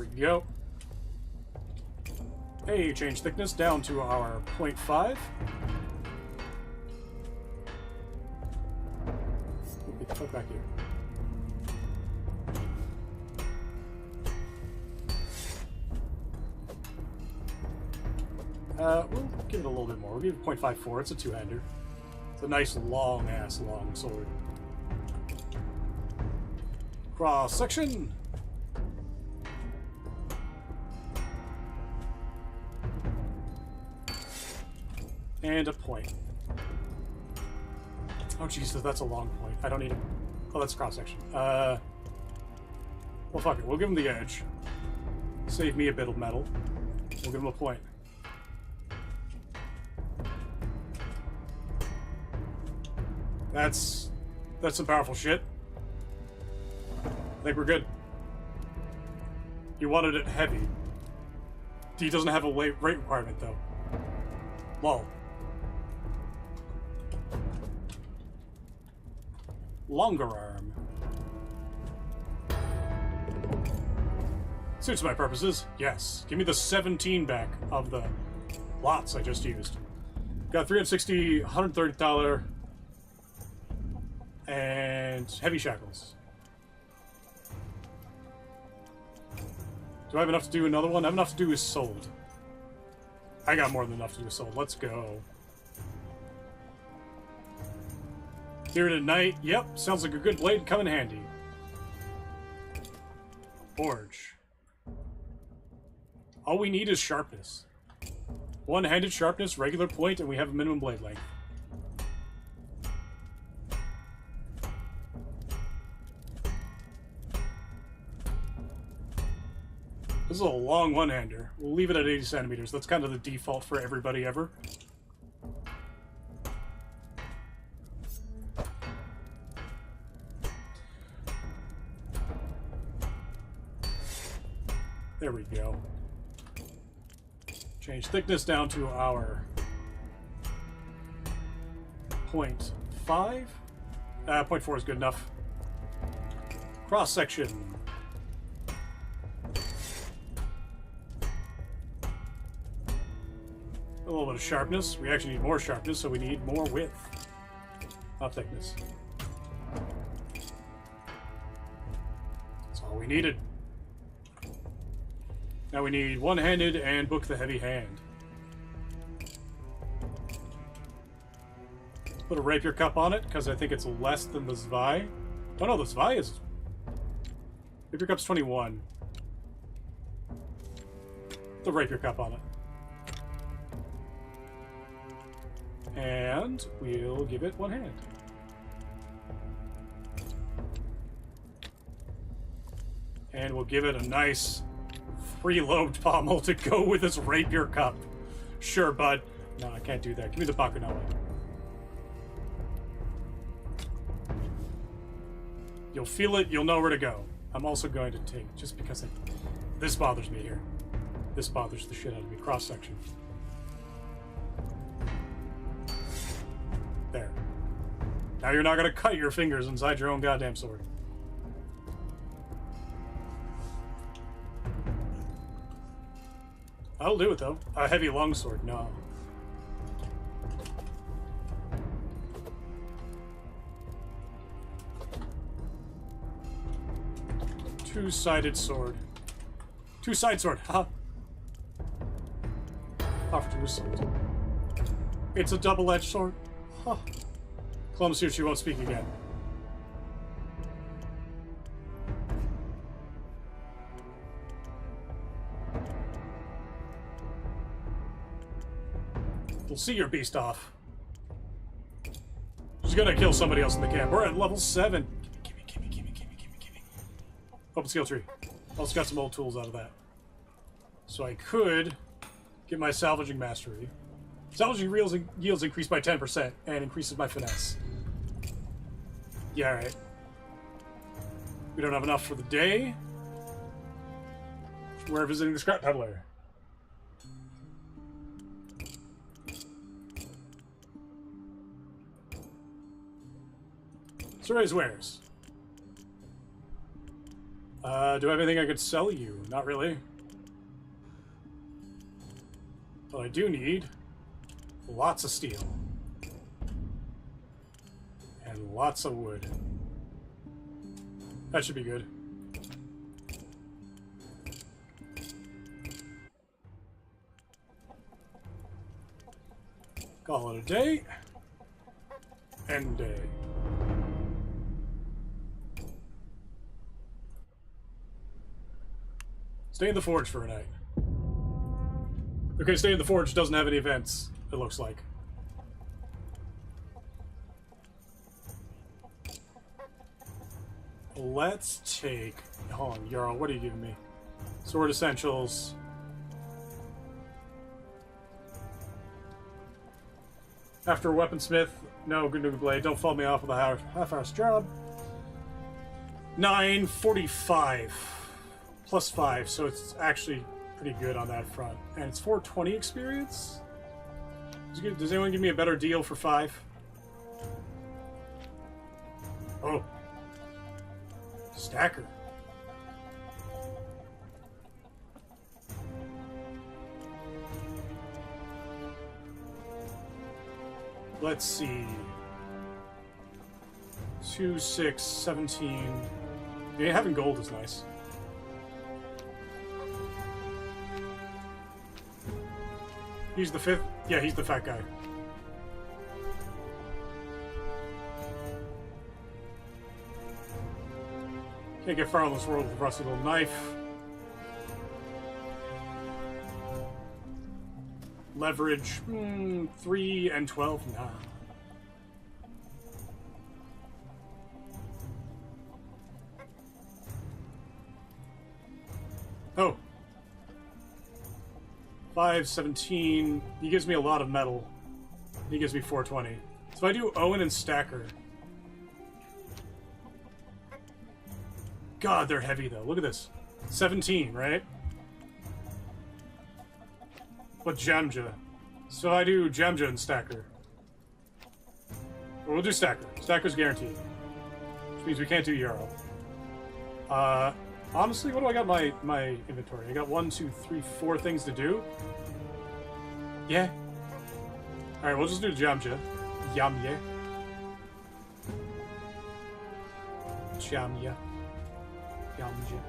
we go. Hey, change thickness down to our 0.5. Get the fuck back here. We'll give it a little bit more. We'll give it 0.54. It's a two-hander. It's a nice long-ass long sword. Cross section. And a point. Oh Jesus, that's a long point. I don't need it. Oh, that's cross section. Well, fuck it. We'll give him the edge. Save me a bit of metal. We'll give him a point. That's some powerful shit. I think we're good. He wanted it heavy. He doesn't have a weight requirement, though. Lol. Longer arm. Suits my purposes, yes. Give me the 17 back of the lots I just used. Got $360, $130, and heavy shackles. Do I have enough to do another one? I have enough to do is sold. I got more than enough to do sold. Let's go. Here at night. Yep, sounds like a good blade. Come in handy. Forge. All we need is sharpness. One-handed sharpness, regular point, and we have a minimum blade length. This is a long one-hander. We'll leave it at 80 centimeters. That's kind of the default for everybody ever. There we go. Change thickness down to our 0.5. 0.4 is good enough. Cross section. A little bit of sharpness. We actually need more sharpness, so we need more width. Not thickness. That's all we needed. Now we need one-handed and book the heavy hand. Put a rapier cup on it, because I think it's less than the Zwei. Oh no, the Zwei is... Rapier cup's 21. Put the rapier cup on it. And we'll give it one hand. And we'll give it a nice three-lobed pommel to go with this rapier cup. Sure, bud. No, I can't do that. Give me the Bakunawa. You'll feel it, you'll know where to go. I'm also going to take, just because this bothers me here. This bothers the shit out of me. Cross-section. There. Now you're not going to cut your fingers inside your own goddamn sword. That'll do it, though. A heavy longsword, no. Two-sided sword. Two-sided sword, huh? Offer to be sold. It's a double-edged sword. Huh. Clumsy if she won't speak again. We'll see your beast off. She's gonna kill somebody else in the camp. We're at level 7. Gimme. Open skill tree. Also got some old tools out of that. So I could get my salvaging mastery. Salvaging yields increased by 10% and increases my finesse. Yeah, alright. We don't have enough for the day. We're visiting the scrap peddler. Survey's wares. Do I have anything I could sell you? Not really. But I do need lots of steel. And lots of wood. That should be good. Call it a day. End day. Stay in the forge for a night. Okay, stay in the forge doesn't have any events, it looks like. Let's take... Hold on, Jarl, what are you giving me? Sword essentials. After weaponsmith, no, good new blade. Don't fall me off with a half-hour's job. 945 plus 5, so it's actually pretty good on that front. And it's 420 experience. Does anyone give me a better deal for 5? Oh, stacker. Let's see. 2, 6, 17. Yeah, having gold is nice. He's the 5th? Yeah, he's the fat guy. Can't get far in this world with a rusty little knife. Leverage, 3 and 12, nah. Oh. 5, 17. He gives me a lot of metal. He gives me 420. So I do Owen and Stacker. God, they're heavy though. Look at this. 17, right? But Jamja. So I do Jamja and Stacker. We'll do Stacker. Stacker's guaranteed. Which means we can't do Jarl. Honestly, what do I got in my inventory? I got 1, 2, 3, 4 things to do. Yeah. Alright, we'll just do Jamja. Jamja. Jamja. Jamja.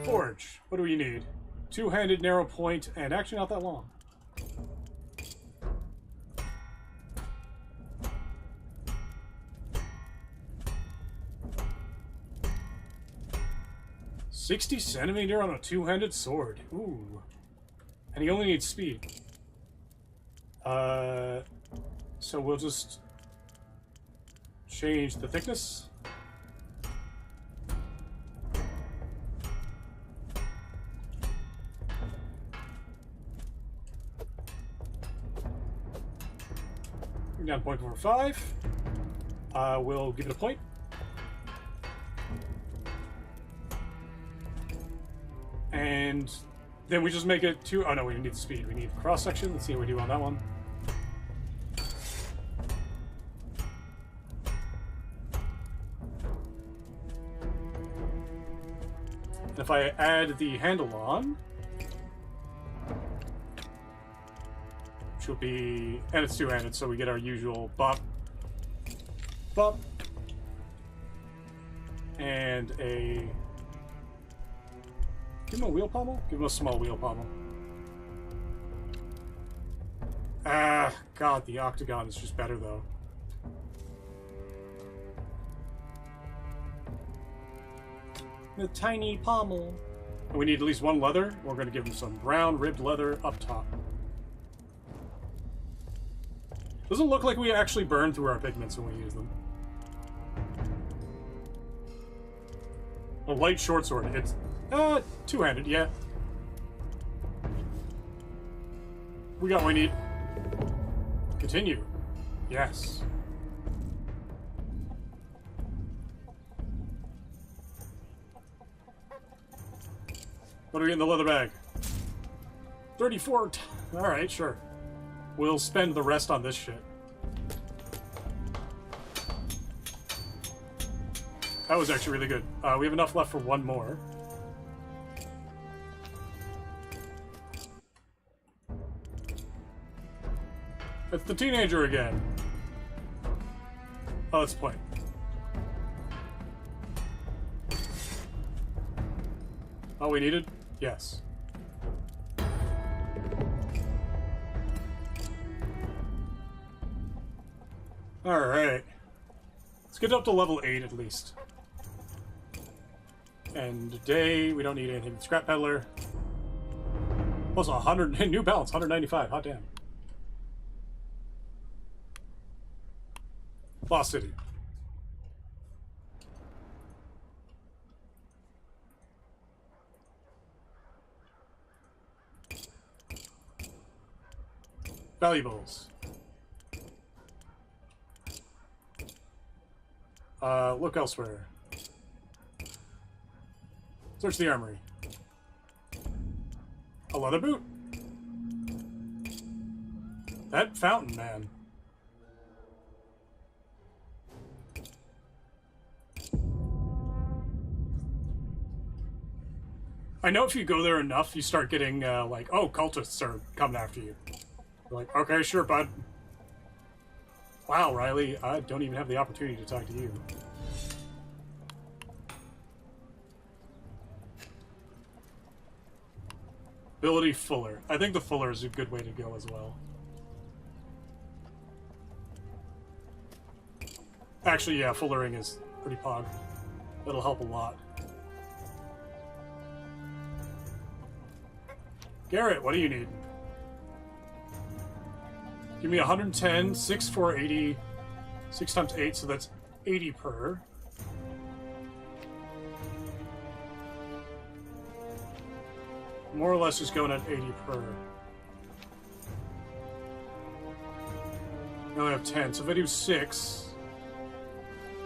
Forge. What do we need? Two-handed, narrow point, and actually not that long. $60 on a two-handed sword. Ooh. And he only needs speed. So we'll just change the thickness. Bring down 0.45. We'll give it a point. And then we just make it to... Oh no, we need the speed. We need cross-section. Let's see how we do on that one. And if I add the handle on, which will be... And it's two-handed, so we get our usual bop, bop, and a... Give him a wheel pommel? Give him a small wheel pommel. Ah, God, the octagon is just better, though. The tiny pommel. And we need at least one leather. We're going to give him some brown ribbed leather up top. Doesn't look like we actually burn through our pigments when we use them. A light short sword. It's... two-handed, yeah. We got what we need. Continue. Yes. What do we get in the leather bag? 34. Alright, sure. We'll spend the rest on this shit. That was actually really good. We have enough left for one more. It's the teenager again. Oh, let's play. All we needed? Yes. Alright. Let's get up to level 8 at least. And today, we don't need anything. Scrap Peddler. Plus 100, New Balance, 195. Hot damn. Lost City. Valuables. Look elsewhere. Search the armory. A leather boot. That fountain, man. I know if you go there enough, you start getting, like, oh, cultists are coming after you. You're like, okay, sure, bud. Wow, Riley, I don't even have the opportunity to talk to you. Ability Fuller. I think the Fuller is a good way to go as well. Actually, yeah, Fullering is pretty pog. That'll help a lot. Garrett, what do you need? Give me 110, 6, 4, 80, 6 times 8, so that's 80 per. More or less just going at 80 per. I only have 10, so if I do 6,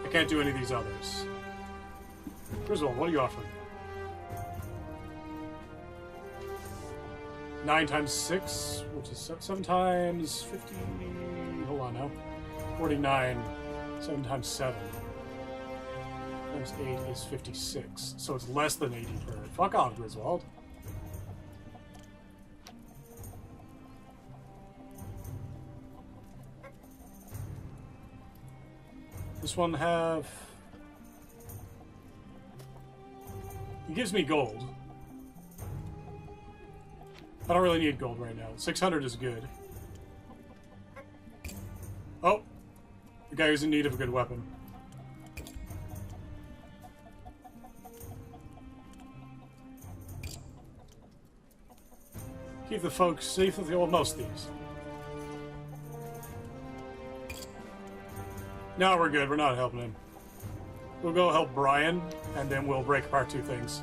I can't do any of these others. Griswold, what are you offering? 9 times 6, which is 7 times 50. Hold on now. 49. 7 times 7. Times 8 is 56. So it's less than 80 per. Fuck off, Griswold. This one have... It gives me gold. I don't really need gold right now. 600 is good. Oh! The guy who's in need of a good weapon. Keep the folks safe with the old most of these. No, we're good. We're not helping him. We'll go help Brian, and then we'll break apart 2 things.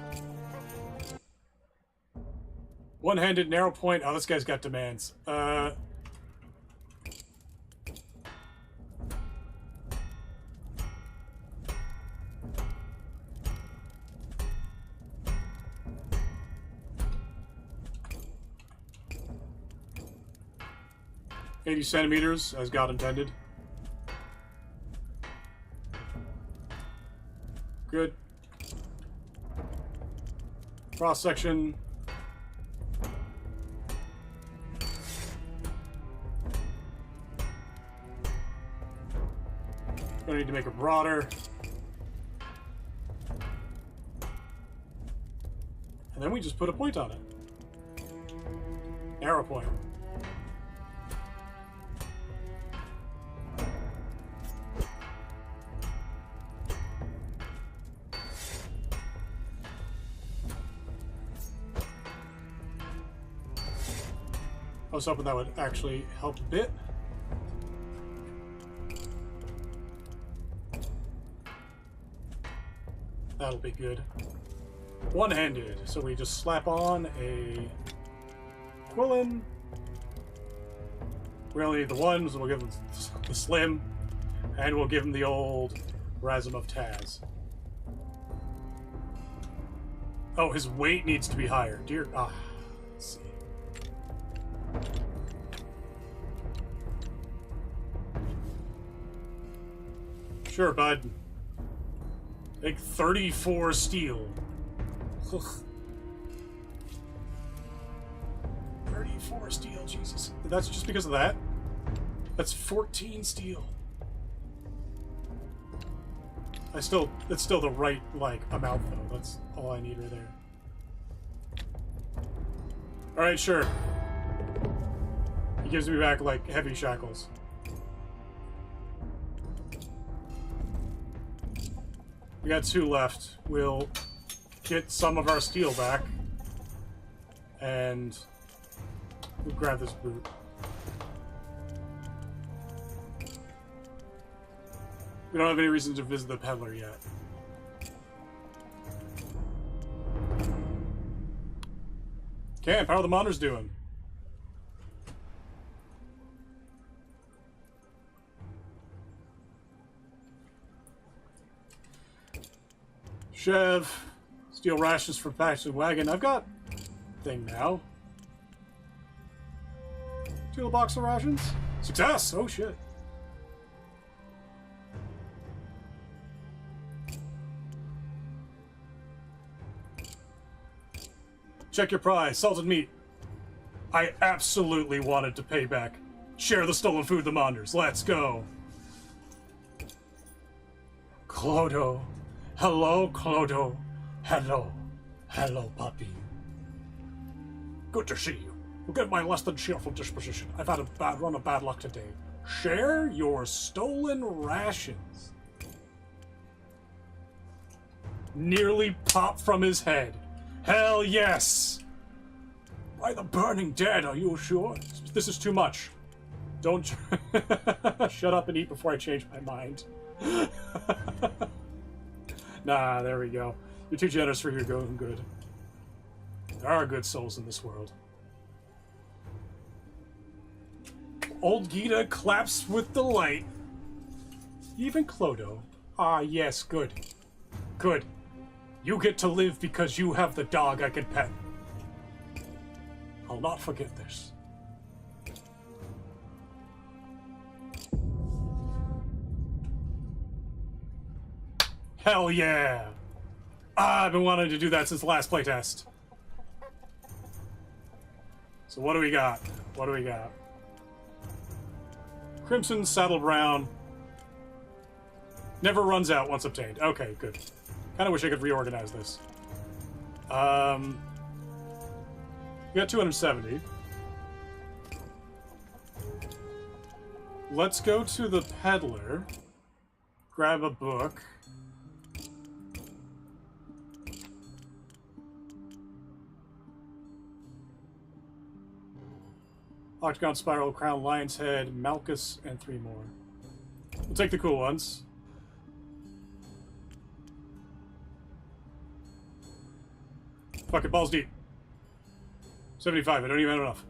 One-handed narrow point. Oh, this guy's got demands. 80 centimeters, as God intended. Good. Cross section. Gonna need to make it broader. And then we just put a point on it. Arrow point. I was hoping that would actually help a bit. That'll be good. One-handed, so we just slap on a Quillin. We only need the one, so we'll give him the Slim, and we'll give him the old Rasm of Taz. Oh, his weight needs to be higher. Dear, let's see. Sure, bud. Take 34 steel. 34 steel, Jesus. That's just because of that? That's 14 steel. It's still the right, like, amount, though. That's all I need right there. Alright, sure. He gives me back, like, heavy shackles. We got 2 left. We'll get some of our steel back. And we'll grab this boot. We don't have any reason to visit the peddler yet. Camp, how are the monitors doing? Chev, steel rations for Paxton Wagon. I've got thing now. 2 box of rations. Success! Oh shit. Check your prize. Salted meat. I absolutely wanted to pay back. Share the stolen food with the Monders. Let's go. Clodo. Hello, Clodo. Hello. Hello, puppy. Good to see you. Forget my less than cheerful disposition. I've had a bad run of bad luck today. Share your stolen rations. Nearly popped from his head. Hell yes! By the burning dead, are you sure? This is too much. Don't shut up and eat before I change my mind. Nah, there we go. You're too generous for your own good. There are good souls in this world. Old Gita claps with delight. Even Clodo. Ah, yes, good. Good. You get to live because you have the dog I can pet. I'll not forget this. Hell yeah! Ah, I've been wanting to do that since the last playtest. So what do we got? What do we got? Crimson Saddle Brown. Never runs out once obtained. Okay, good. Kind of wish I could reorganize this. We got 270. Let's go to the peddler. Grab a book. Octagon Spiral, Crown, Lion's Head, Malchus, and 3 more. We'll take the cool ones. Fuck it, balls deep. 75, I don't even have enough.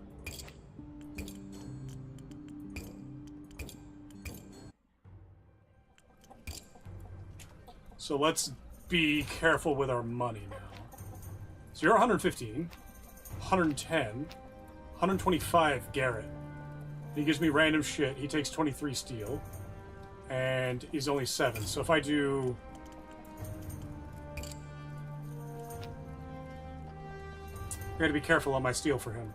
So let's be careful with our money now. So you're 115, 110, 125 Garrett. He gives me random shit. He takes 23 steel. And he's only 7. So if I do... I gotta be careful on my steel for him.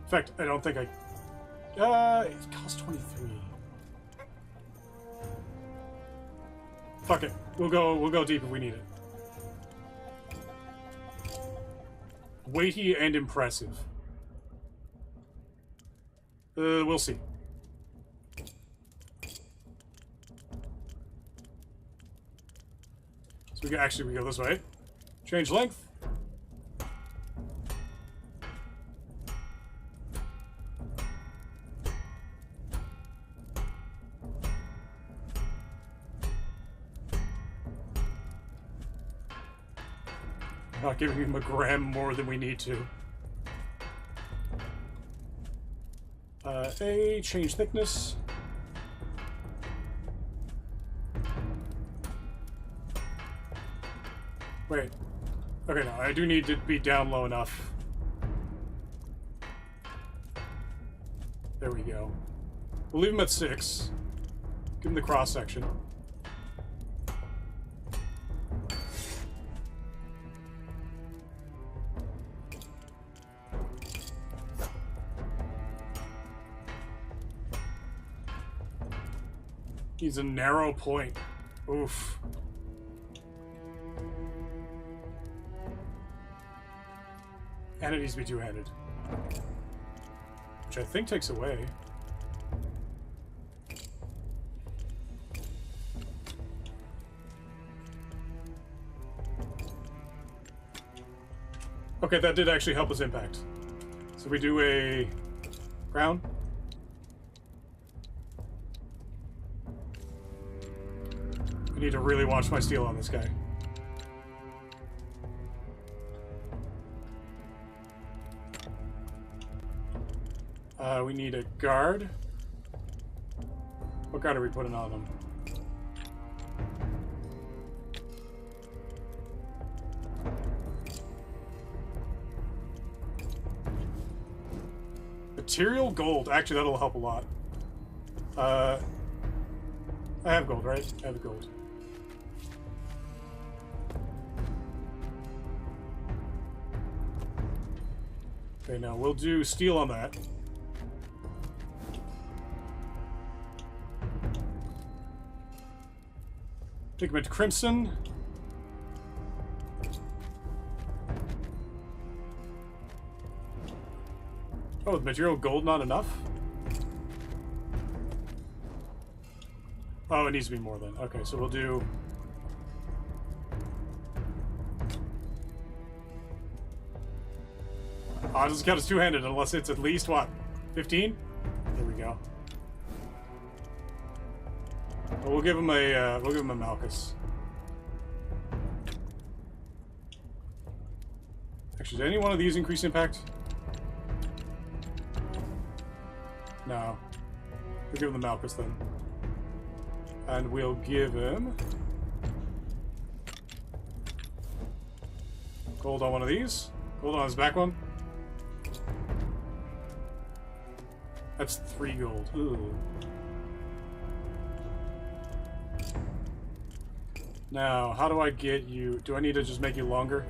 In fact, I don't think I... it costs 23. Fuck it. We'll go deep if we need it. Weighty and impressive. We'll see. So we go this way. Change length. Not giving him a gram more than we need to. Change thickness. Wait. Okay, no, I do need to be down low enough. There we go. We'll leave him at 6. Give him the cross section. He's a narrow point. Oof. And it needs to be two-handed. Which I think takes away. Okay, that did actually help us impact. So we do a crown. I need to really watch my steel on this guy. We need a guard. What guard are we putting on him? Material gold. Actually, that'll help a lot. I have gold, right? I have gold. Okay, now we'll do steel on that. Pigment crimson. Oh, with material gold not enough? Oh, it needs to be more then. Okay, so we'll do... Oh, it doesn't count as two-handed unless it's at least, what, 15? There we go. Well, we'll give him a Malchus. Actually, did any one of these increase impact? No. We'll give him the Malchus then. And we'll give him gold on one of these. Gold on his back one. That's 3 gold. Ooh. Now, how do I get you? Do I need to just make you longer?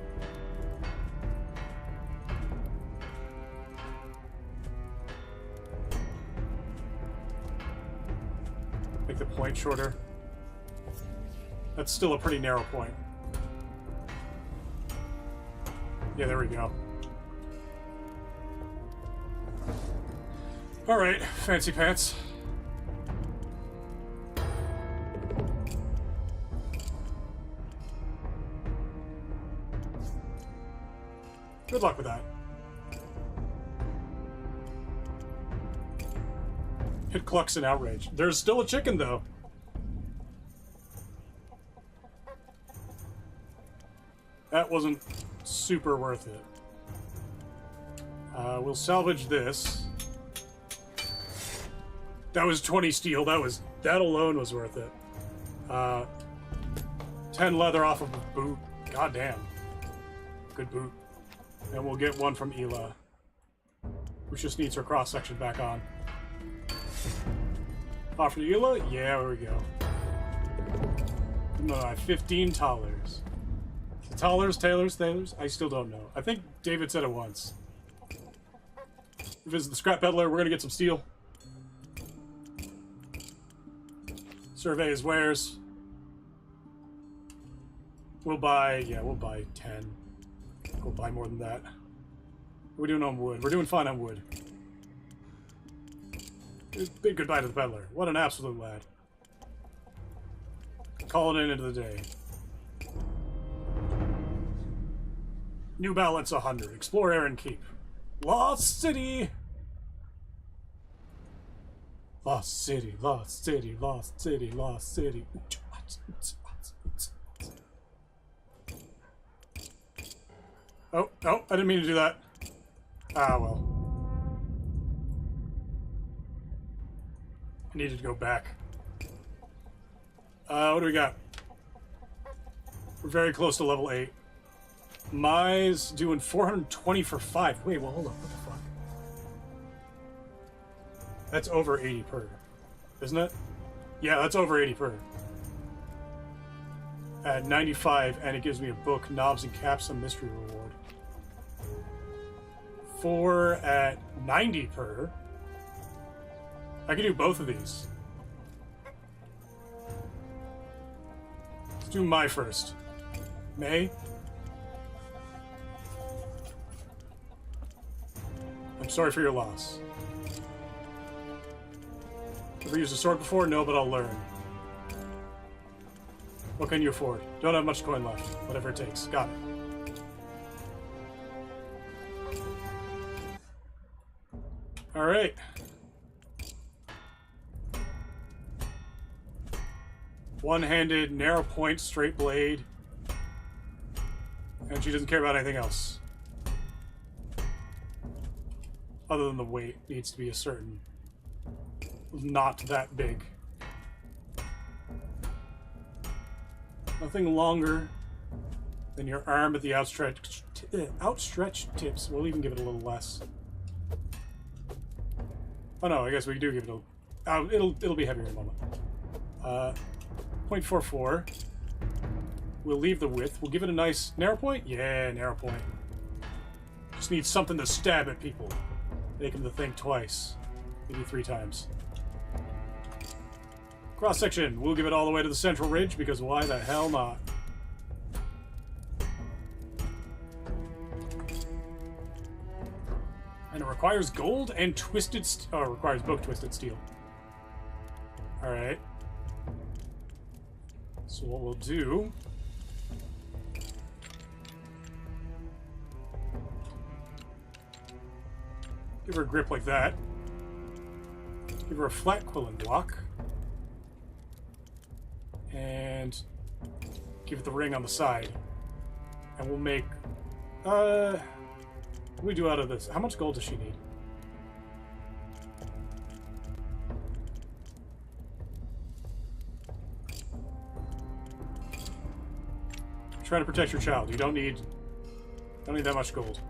Make the point shorter. That's still a pretty narrow point. Yeah, there we go. Alright, fancy pants. Good luck with that. Hit Clucks in outrage. There's still a chicken, though. That wasn't super worth it. We'll salvage this. That was 20 steel. That alone was worth it. 10 leather off of a boot. God damn. Good boot. And we'll get one from Ela, which just needs her cross section back on. Offer to Ela? Yeah, there we go. No, 15 thalers. Thalers, tailors? I still don't know. I think David said it once. Visit the scrap peddler. We're gonna get some steel. Survey his wares. We'll buy 10. We'll buy more than that. We're doing on wood. We're doing fine on wood. Big goodbye to the peddler. What an absolute lad. Call it into the day. New balance 100. Explore Aaron Keep. Lost City! Lost City, Lost City, Lost City, Lost City. Oh, I didn't mean to do that. Ah, well. I needed to go back. What do we got? We're very close to level 8. Mai's doing 420 for 5. Wait, well, hold on. What the fuck? That's over 80 per, isn't it? Yeah, that's over 80 per. At 95, and it gives me a book, Knobs and Caps, a mystery reward. 4 at 90 per. I can do both of these. Let's do my first. May. I'm sorry for your loss. Ever used a sword before? No, but I'll learn. What can you afford? Don't have much coin left. Whatever it takes. Got it. Alright. One-handed, narrow point, straight blade. And she doesn't care about anything else. Other than the weight needs to be a certain... not that big. Nothing longer than your arm at the outstretched tips. We'll even give it a little less. Oh no, I guess we do give it a... it'll be heavier in a moment. 0.44. We'll leave the width. We'll give it a nice... narrow point? Yeah, narrow point. Just need something to stab at people. Make them to think twice. Maybe 3 times. Cross-section. We'll give it all the way to the central ridge, because why the hell not? And it requires gold and twisted... oh, it requires both twisted steel. Alright. So what we'll do... give her a grip like that. Give her a flat quilling block. And give it the ring on the side. And we'll make... what do we do out of this? How much gold does she need? Trying to protect your child. You don't need that much gold.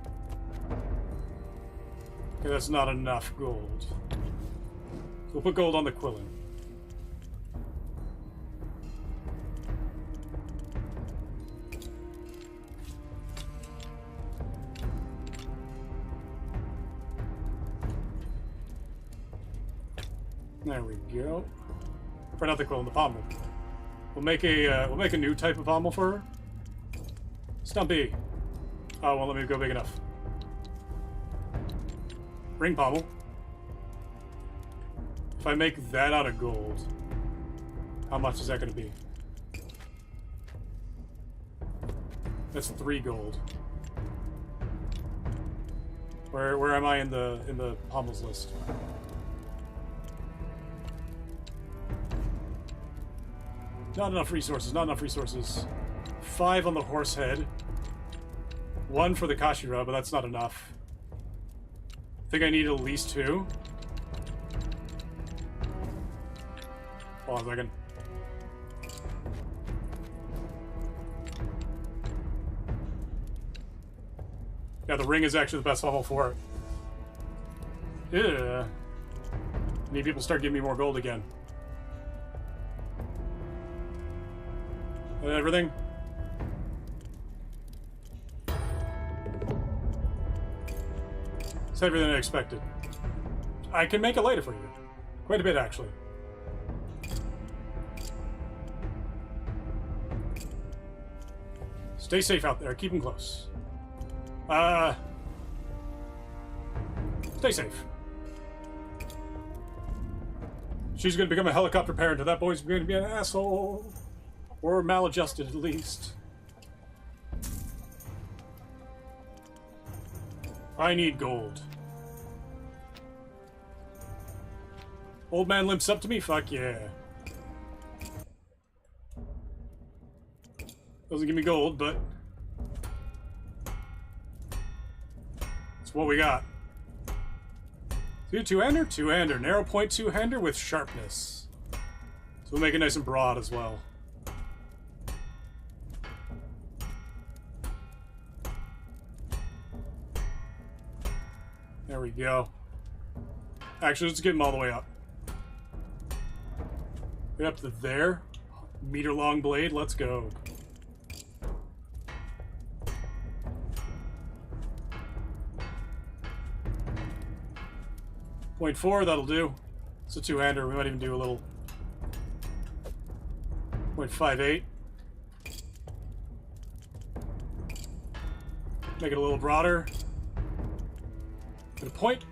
Okay, that's not enough gold. So we'll put gold on the quilling. There we go. For not the quilling, the pommel. We'll make a new type of pommel for her. Stumpy. Oh, well, let me go big enough. Ring pommel. If I make that out of gold, how much is that going to be? That's 3 gold. Where am I in the pommels list? Not enough resources. Not enough resources. 5 on the horse head. 1 for the Kashira, but that's not enough. I think I need at least 2. Hold on a second. Yeah, the ring is actually the best level for it. Yeah. I need people to start giving me more gold again. And everything. It's heavier than I expected. I can make it later for you. Quite a bit, actually. Stay safe out there. Keep them close. Stay safe. She's going to become a helicopter parent, and that boy's going to be an asshole. Or maladjusted, at least. I need gold. Old man limps up to me? Fuck yeah. Doesn't give me gold, but... it's what we got. Two-hander? Two-hander. Narrow point two-hander with sharpness. So we'll make it nice and broad as well. There we go. Actually, let's get him all the way up. Right up to there. Meter-long blade, let's go. .4, that'll do. It's a two-hander. We might even do a little 0.58. Make it a little broader. Get a point.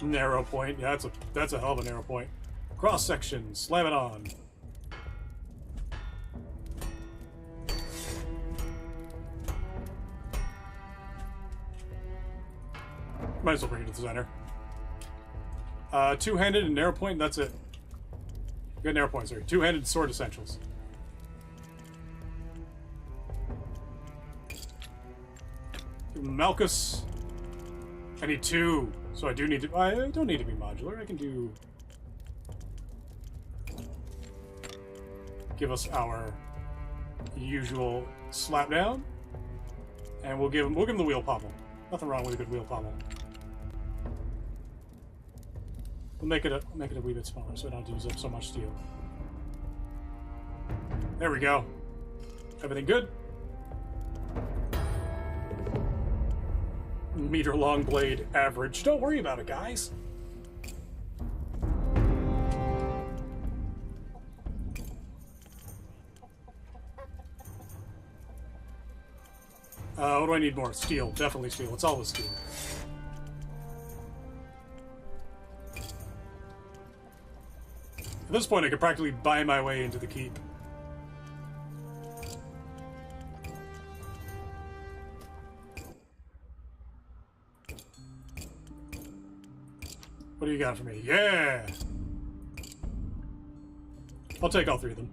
Narrow point. Yeah, that's a hell of a narrow point. Cross section. Slam it on. Might as well bring it to the center. Two-handed and narrow point. That's it. Good narrow point. Sorry. Two-handed sword essentials. Malchus. I need two. So I do need to... I don't need to be modular. I can do... Give us our usual slap down. And we'll give him the wheel pommel. Nothing wrong with a good wheel pommel. We'll make it a wee bit smaller so I don't use up so much steel. There we go. Everything good? Meter-long blade average. Don't worry about it, guys. What do I need more? Steel. Definitely steel. It's always steel. At this point, I could practically buy my way into the keep. What do you got for me? Yeah! I'll take all three of them.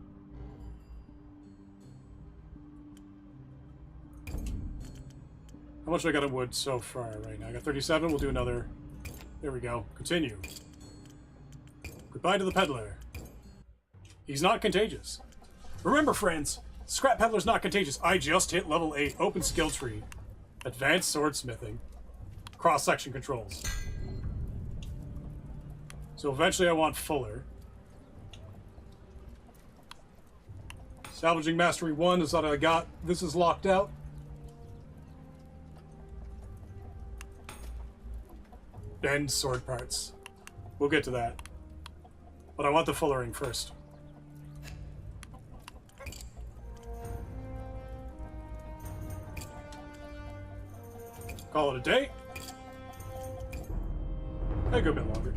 How much do I got of wood so far right now? I got 37. We'll do another. There we go. Continue. Goodbye to the peddler. He's not contagious. Remember, friends, Scrap Peddler's not contagious. I just hit level 8. Open skill tree. Advanced swordsmithing. Cross-section controls. So eventually I want fuller. Salvaging Mastery 1 is what I got. This is locked out. Bend sword parts. We'll get to that. But I want the fullering first. Call it a day. Maybe go a bit longer.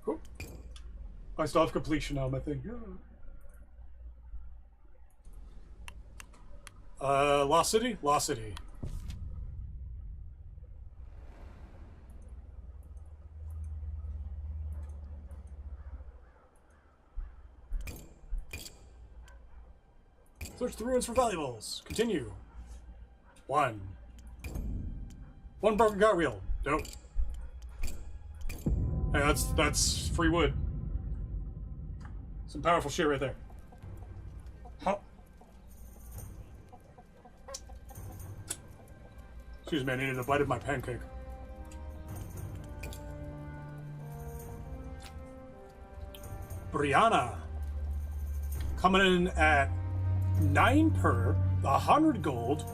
Cool. I still have completion on my thing. Lost City? Lost City. Search the ruins for valuables. Continue. One broken cartwheel. Dope. Hey, that's free wood. Some powerful shit right there. Huh. Excuse me, I needed a bite of my pancake. Brianna. Coming in at 9 per, 100 gold,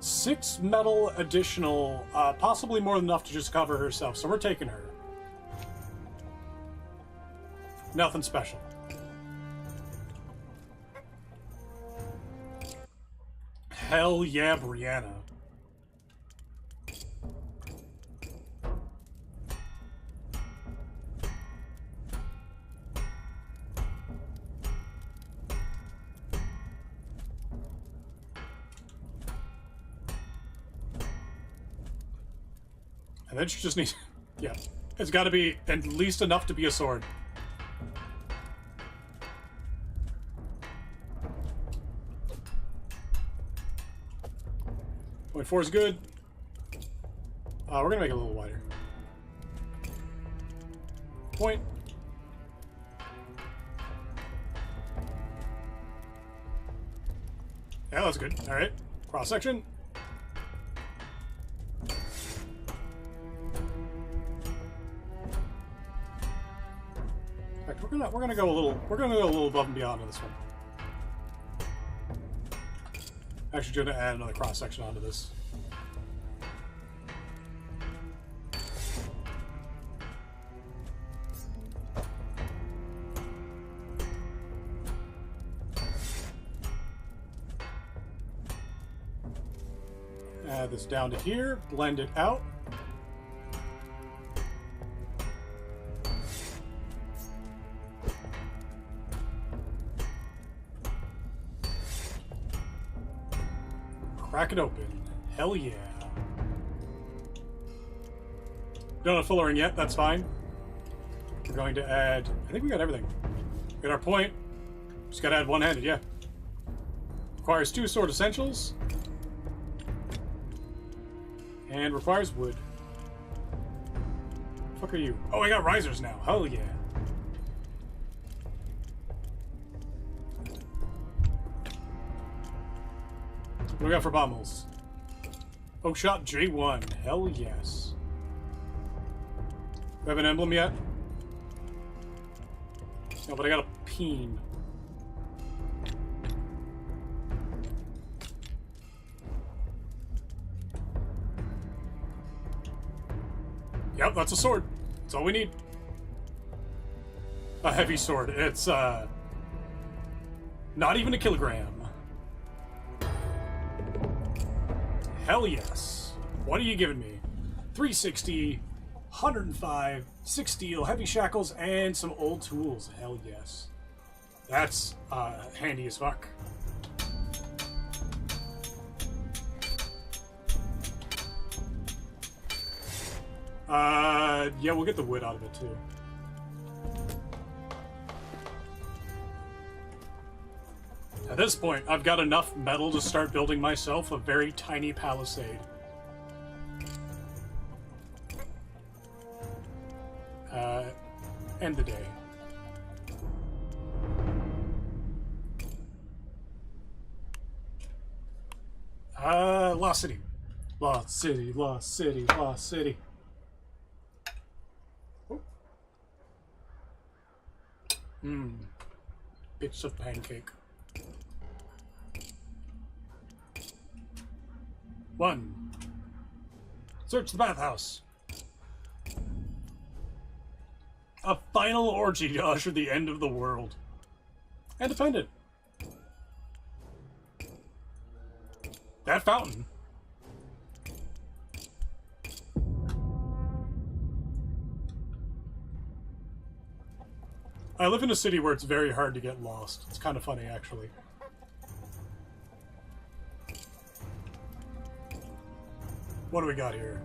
6 metal additional, possibly more than enough to just cover herself, so we're taking her. Nothing special. Hell yeah, Brianna. And then she just needs... Yeah. It's got to be at least enough to be a sword. Point 4 is good. We're going to make it a little wider. Point. Yeah, that's good. All right. Cross section. In fact, we're gonna go a little above and beyond on this one. Actually, going to add another cross section onto this. Add this down to here, blend it out. Crack it open. Hell yeah. Don't have fullering yet, that's fine. We're going to add, I think we got everything. Got our point. Just gotta add one-handed, yeah. Requires 2 sword essentials. And requires wood. The fuck are you? Oh, I got risers now. Hell yeah. What do we got for bombs? Oak shot J1. Hell yes. Do I have an emblem yet? No, but I got a peen. Yep, that's a sword. That's all we need. A heavy sword. It's, not even a kilogram. Hell yes. What are you giving me? 360, 105, 6 steel, heavy shackles, and some old tools. Hell yes. That's, handy as fuck. Yeah, we'll get the wood out of it, too. At this point, I've got enough metal to start building myself a very tiny palisade. End the day. Lost City. Lost City, Lost City, Lost City. Bits of pancake. 1. Search the bathhouse. A final orgy to usher the end of the world. And defend it. That fountain. I live in a city where it's very hard to get lost. It's kind of funny, actually. What do we got here?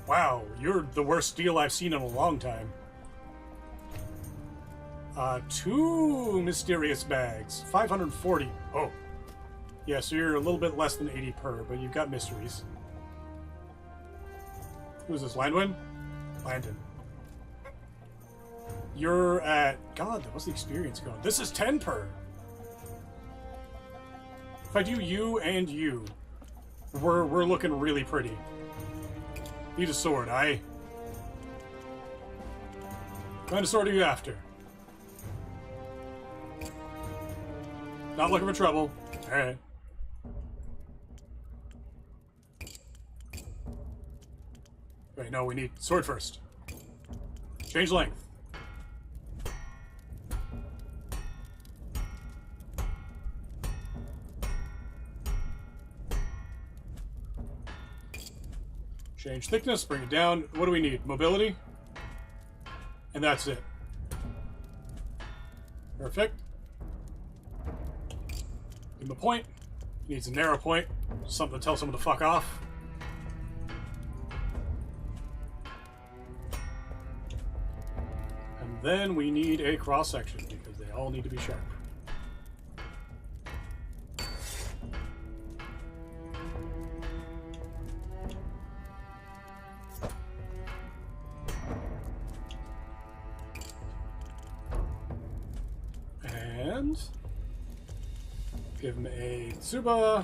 Wow, you're the worst deal I've seen in a long time. 2 mysterious bags. 540. Oh. Yeah, so you're a little bit less than 80 per, but you've got mysteries. Who's this, Landwin? Landon. You're at... God, what's the experience going? This is 10 per. If I do you and you, we're looking really pretty. Need a sword, aye? What kind of sword are you after? Not looking for trouble. Alright. Wait, no, we need sword first. Change length. Change thickness, bring it down. What do we need? Mobility? And that's it. Perfect. Give him a point. He needs a narrow point. Something to tell someone to fuck off. And then we need a cross section because they all need to be sharp. Give him a Tsuba.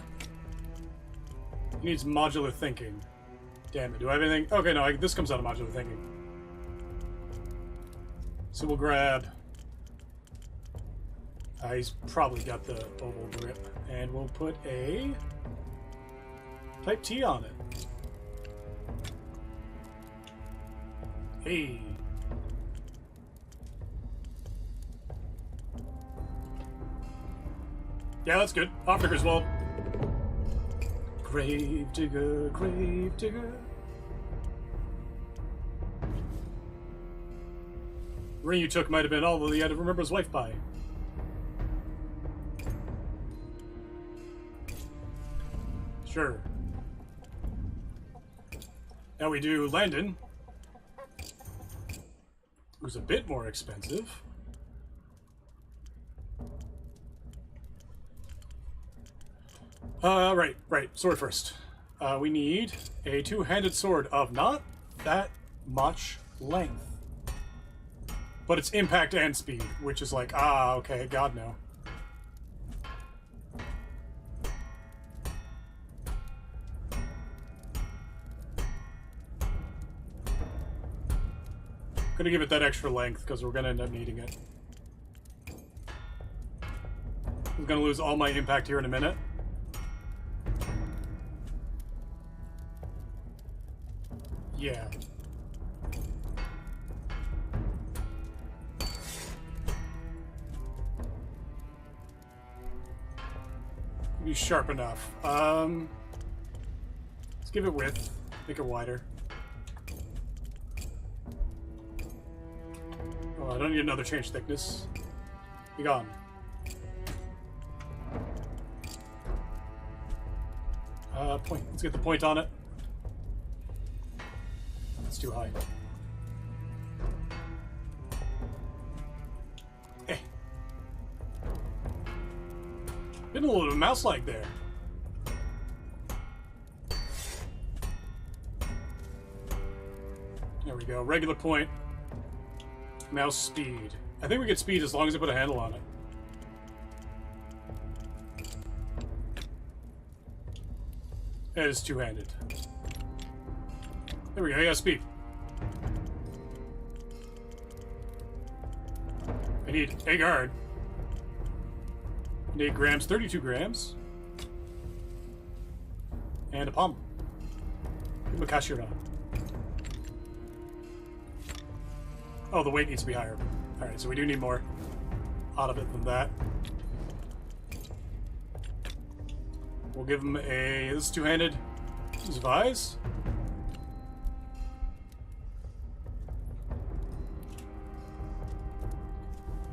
He needs modular thinking. Damn it, do I have anything? Okay, no, this comes out of modular thinking. So we'll grab... he's probably got the oval grip. And we'll put a Type T on it. Hey. Yeah, that's good. Offnicker's well. Grave digger, grave digger. Ring you took might have been all that he had to remember his wife by. Sure. Now we do Landon, who's a bit more expensive. Right. Sword first. We need a two-handed sword of not that much length. But it's impact and speed, which is like, okay, God no. Gonna give it that extra length because we're gonna end up needing it. I'm gonna lose all my impact here in a minute. Yeah. Be sharp enough. Let's give it width. Make it wider. Oh, I don't need another change thickness. Be gone. Point. Let's get the point on it. It's too high. Eh. Been a little bit of mouse lag there. There we go. Regular point. Mouse speed. I think we get speed as long as I put a handle on it. It is two-handed. There we go. I got speed. I need a guard. 8 grams, 32 grams. And a palm. Give him a Kashira. Oh, the weight needs to be higher. Alright, so we do need more out of it than that. We'll give him a... This is two-handed. Use Vise.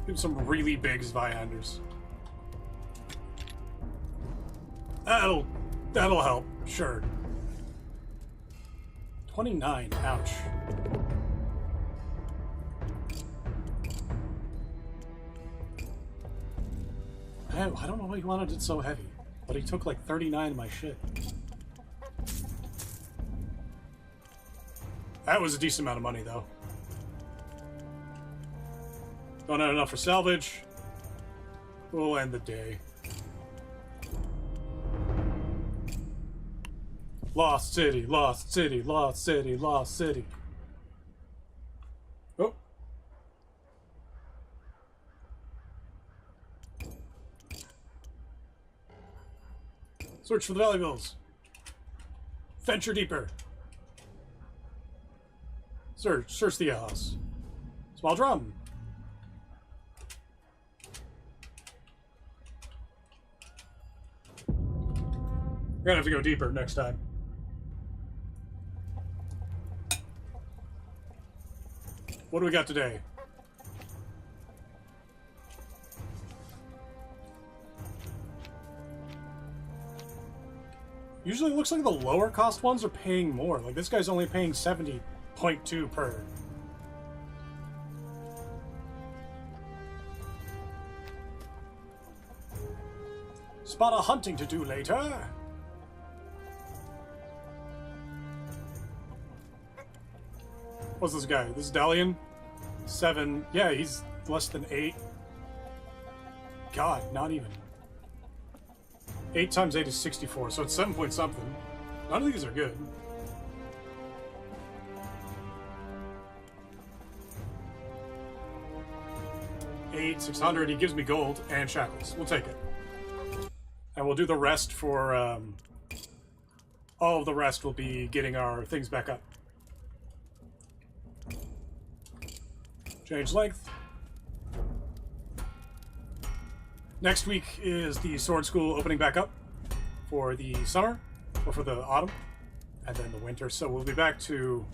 Give him some really big Zweihanders. That'll help, sure. 29, ouch. I don't know why he wanted it so heavy, but he took like 39 of my shit. That was a decent amount of money, though. Don't have enough for salvage. We'll end the day. Lost city, lost city, lost city, lost city. Oh. Search for the valuables. Venture deeper. Search the house. Small drum. We're gonna have to go deeper next time. What do we got today? Usually it looks like the lower cost ones are paying more. Like this guy's only paying 70.2 per. Spot a hunting to do later. What's this guy? This is Dalian? 7. Yeah, he's less than 8. God, not even. 8 times 8 is 64, so it's 7 point something. None of these are good. 8, 600. He gives me gold and shackles. We'll take it. And we'll do the rest for... all of the rest will be getting our things back up. Change length. Next week is the sword school opening back up for the summer, or for the autumn, and then the winter. So we'll be back to...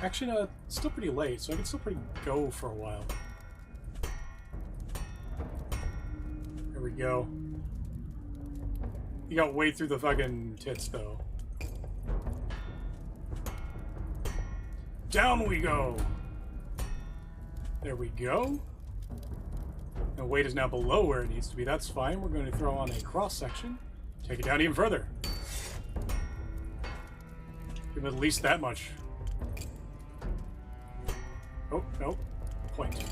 Actually, no, it's still pretty late, so I can still go for a while. There we go. You got way through the fucking tits, though. Down we go! There we go. The weight is now below where it needs to be. That's fine. We're going to throw on a cross-section. Take it down even further. Give it at least that much. Oh, no. Point.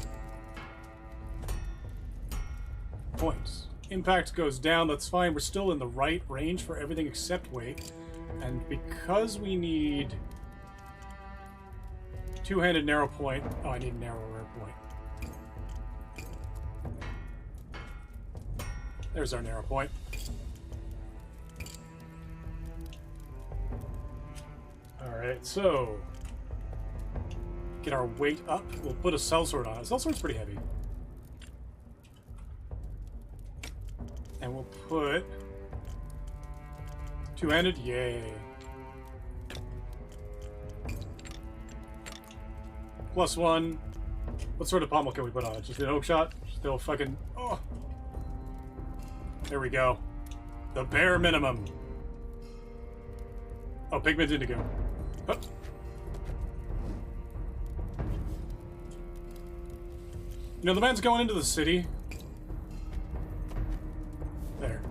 Points. Impact goes down. That's fine. We're still in the right range for everything except weight. And because we need... two-handed narrow point... Oh, I need narrower point. There's our narrow point. Alright, so... get our weight up. We'll put a sellsword on it. Sellsword's pretty heavy. And we'll put... two-handed? Yay. +1. What sort of pommel can we put on it? Just an oak shot? Still fucking... Oh! There we go. The bare minimum. Oh, pigment indigo. Oh. You know, the man's going into the city. There.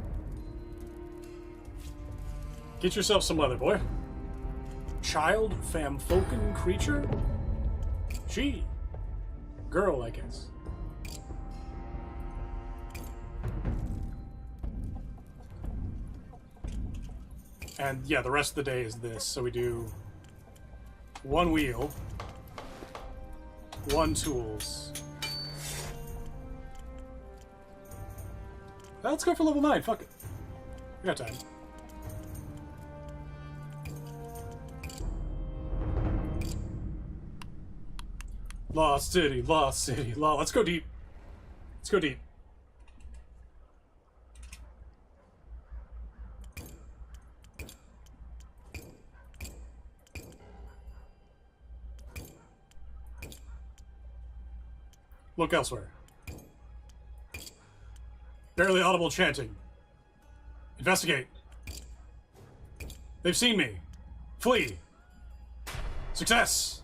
Get yourself some leather, boy. Child, famfolken creature? She. Girl, I guess. And yeah, the rest of the day is this. So we do 1 wheel, 1 tools. Let's go for level 9. Fuck it. We got time. Lost City, Lost City, Lost. Let's go deep. Let's go deep. Look elsewhere. Barely audible chanting. Investigate. They've seen me. Flee. Success.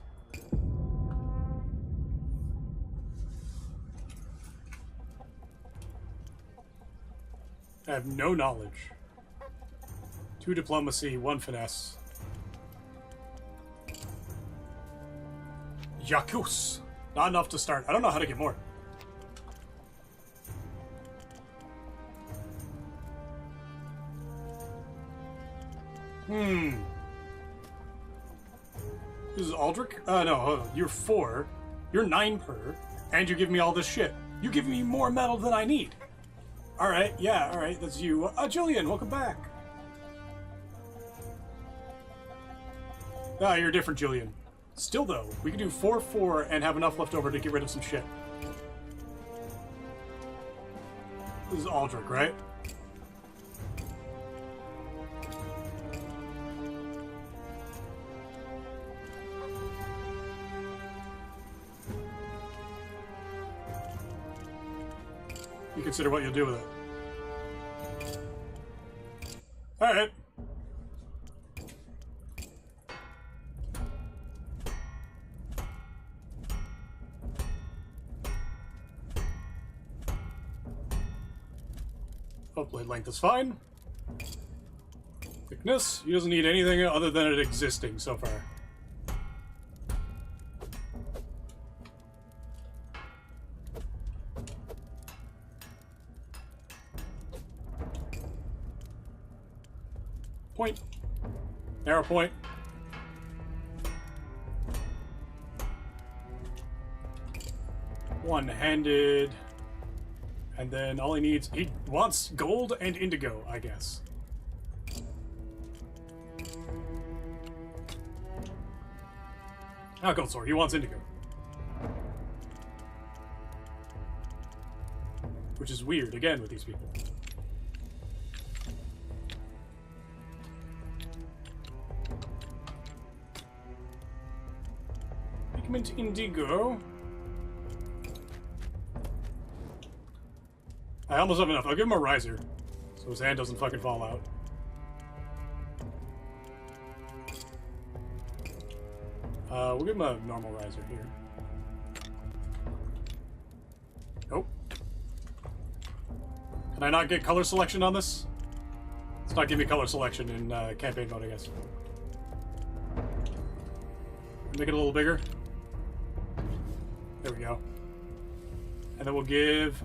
I have no knowledge. 2 diplomacy, 1 finesse. Yakus. Not enough to start. I don't know how to get more. This is Aldrich? No, you're 4. You're 9 per. And you give me all this shit. You give me more metal than I need. Alright, yeah, alright, that's you. Julian, welcome back. Ah, you're different, Julian. Still, though, we can do 4-4 and have enough left over to get rid of some shit. This is Aldrich, right? You consider what you'll do with it. Alright. Blade length is fine. Thickness, he doesn't need anything other than it existing so far. Point. Arrow point. One-handed. And then all he needs... He wants gold and indigo, I guess. Not gold sword. He wants indigo. Which is weird, again, with these people. Pigment indigo. I almost have enough. I'll give him a riser, so his hand doesn't fucking fall out. We'll give him a normal riser here. Nope. Can I not get color selection on this? It's not giving me color selection in campaign mode, I guess. Make it a little bigger. There we go. And then we'll give...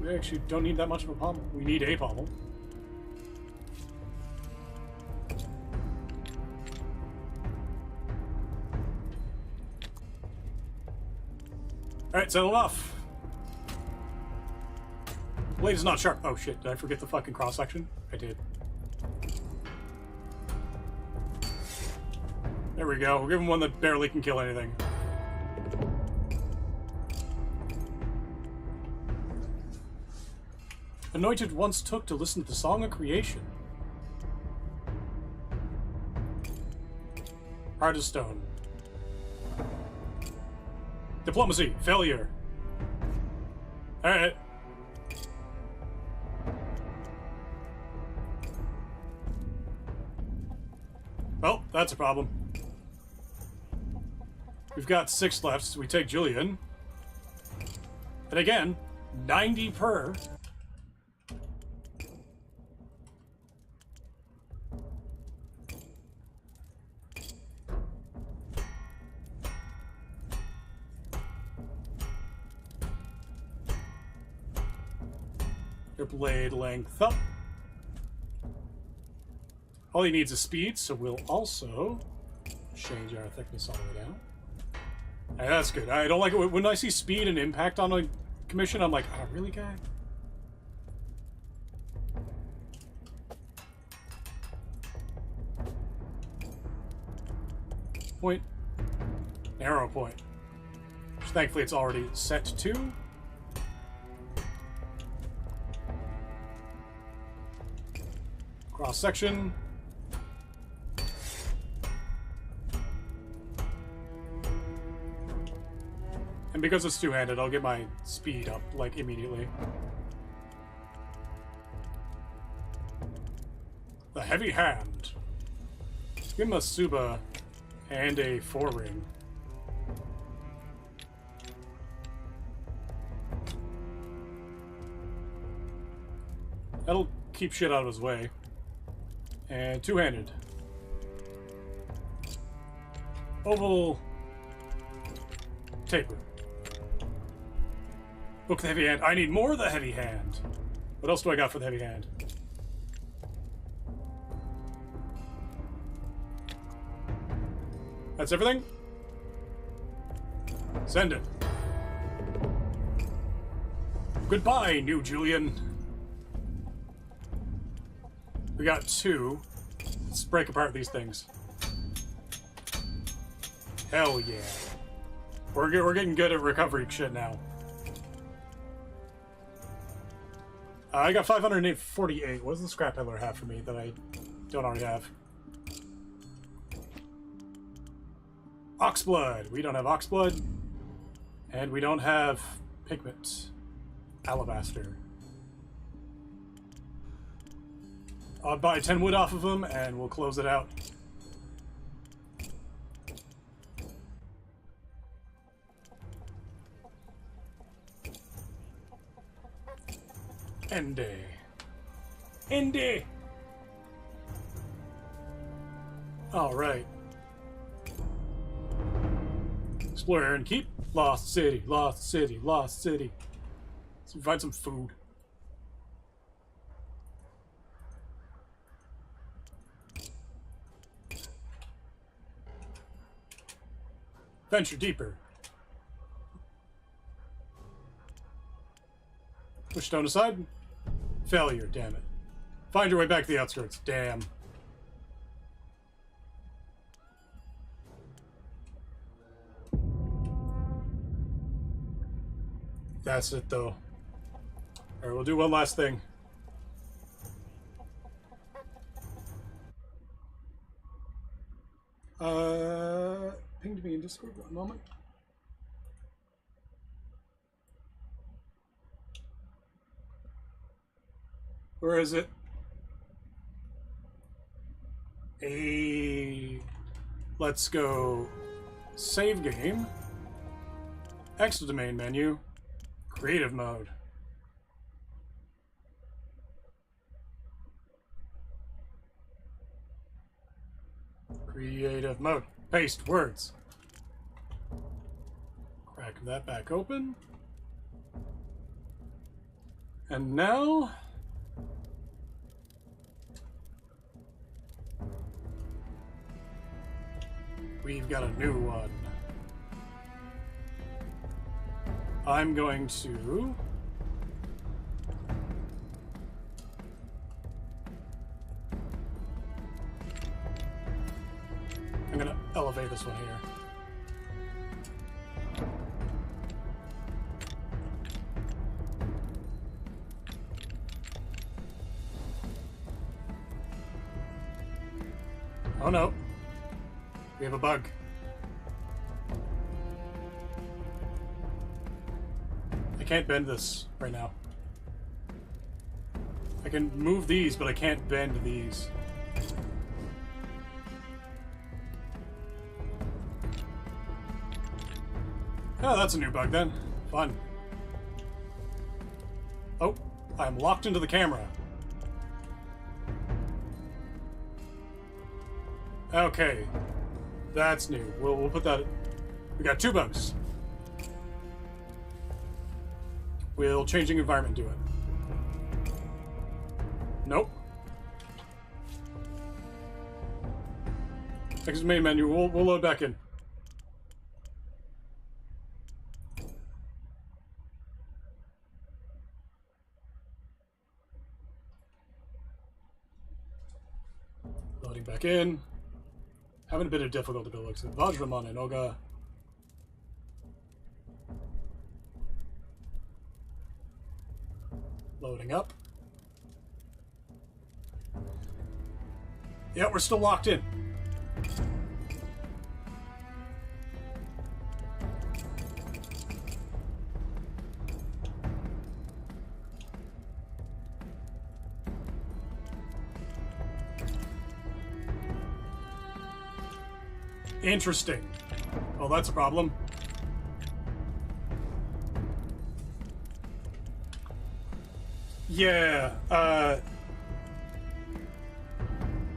we actually don't need that much of a pommel. We need a pommel. Alright, settle off. Blade is not sharp. Oh shit, did I forget the fucking cross section? I did. There we go. We'll give him one that barely can kill anything. Anointed once took to listen to the Song of Creation. Heart of Stone. Diplomacy. Failure. Alright. Well, that's a problem. We've got 6 left, so we take Julian. And again, 90 per. Your blade length up. All he needs is speed, so we'll also change our thickness all the way down. Hey, that's good. I don't like it when I see speed and impact on a commission. I'm like, oh, really, guy? Point. Arrow point. Which thankfully it's already set to. Cross section. And because it's two-handed, I'll get my speed up, like, immediately. The Heavy Hand. Give him a Suba and a 4-ring. That'll keep shit out of his way. And two-handed. Oval. Taper. Book the Heavy Hand. I need more of the Heavy Hand. What else do I got for the Heavy Hand? That's everything? Send it. Goodbye, New Julian. We got 2. Let's break apart these things. Hell yeah. We're getting good at recovery shit now. I got 548. What does the scrap peddler have for me that I don't already have? Oxblood. We don't have Oxblood. And we don't have pigment. Alabaster. I'll buy 10 wood off of him and we'll close it out. Ende. Alright. Explore and keep. Lost city, lost city, lost city. Let's find some food. Venture deeper. Push stone aside. Failure, damn it. Find your way back to the outskirts. Damn. That's it, though. Alright, we'll do one last thing. Ping to me in Discord, one moment. Where is it? Let's go. Save game. Exit the main menu. Creative mode. Creative mode. Paste words. Crack that back open. And now... we've got a new one. I'm going to... I'm gonna elevate this one here. Oh no. We have a bug. I can't bend this right now. I can move these, but I can't bend these. Oh, that's a new bug then. Fun. Oh, I'm locked into the camera. Okay. That's new. We'll put that... We got 2 bugs. Will changing environment do it? Nope. Exit main menu. We'll load back in. Loading back in. Having a bit of difficulty with it looks like Vajraman and Oga. Loading up. Yeah, we're still locked in. Interesting. Well, that's a problem. Yeah,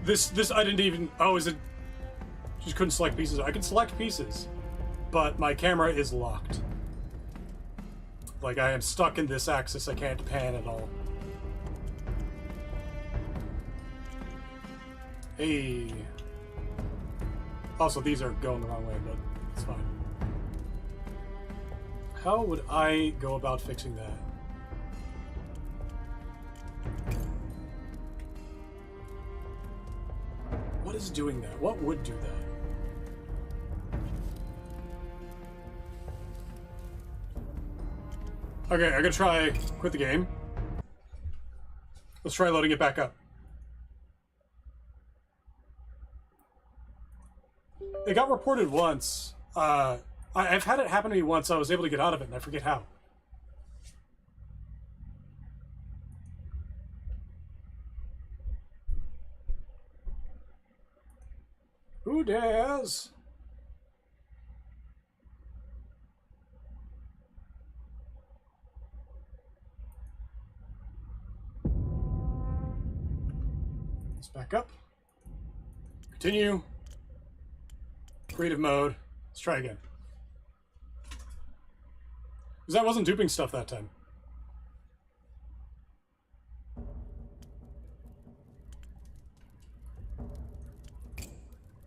this I didn't even... Oh, is it... Just couldn't select pieces. I can select pieces, but my camera is locked. Like, I am stuck in this axis. I can't pan at all. Hey. Also, these are going the wrong way, but it's fine. How would I go about fixing that? What is doing that? What would do that? Okay, I'm gonna try quit the game. Let's try loading it back up. It got reported once. I've had it happen to me once. I was able to get out of it, and I forget how. Who dares? Let's back up. Continue. Creative mode. Let's try again. Because that wasn't duping stuff that time.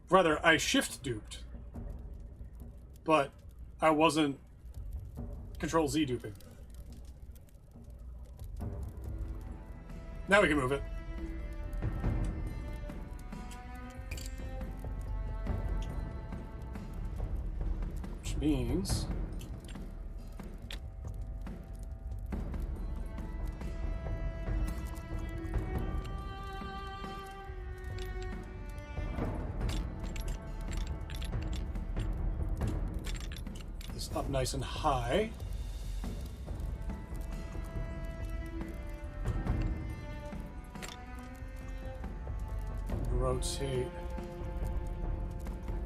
Rather, I shift duped. but I wasn't Control Z duping. Now we can move it. Which means this up nice and high. Rotate.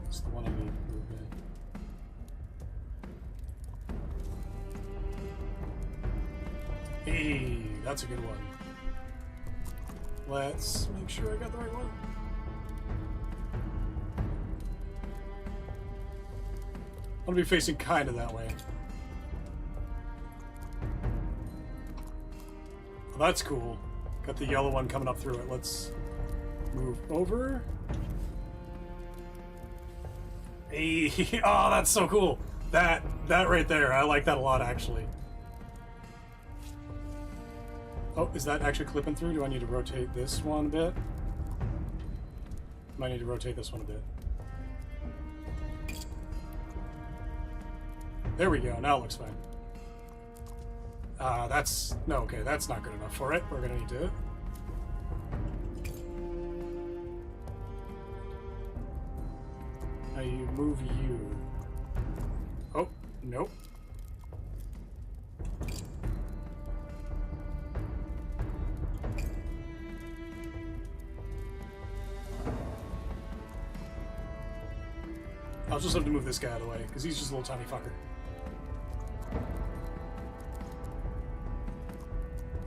That's the one I need to move in. Hey, that's a good one. Let's make sure I got the right one. I'm gonna be facing kind of that way. Well, that's cool. Got the yellow one coming up through it. Let's move over. Hey, oh, that's so cool. That right there, I like that a lot, actually. Oh, is that actually clipping through? Do I need to rotate this one a bit? Might need to rotate this one a bit. There we go. Now it looks fine. That's... No, okay, that's not good enough for it. We're gonna need to... Now you move you. Oh, nope. I'll just have to move this guy out of the way, because he's just a little tiny fucker.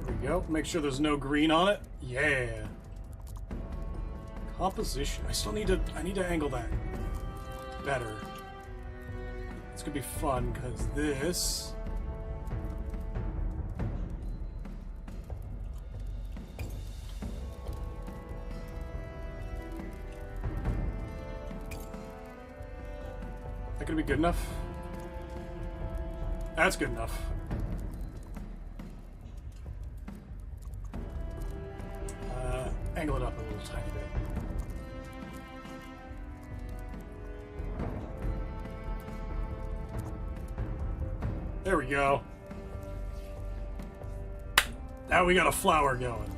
There we go. Make sure there's no green on it. Yeah. Composition. I need to angle that better. It's gonna be fun, because this... That gonna be good enough? That's good enough. Angle it up a little tiny bit. There we go. Now we got a flower going.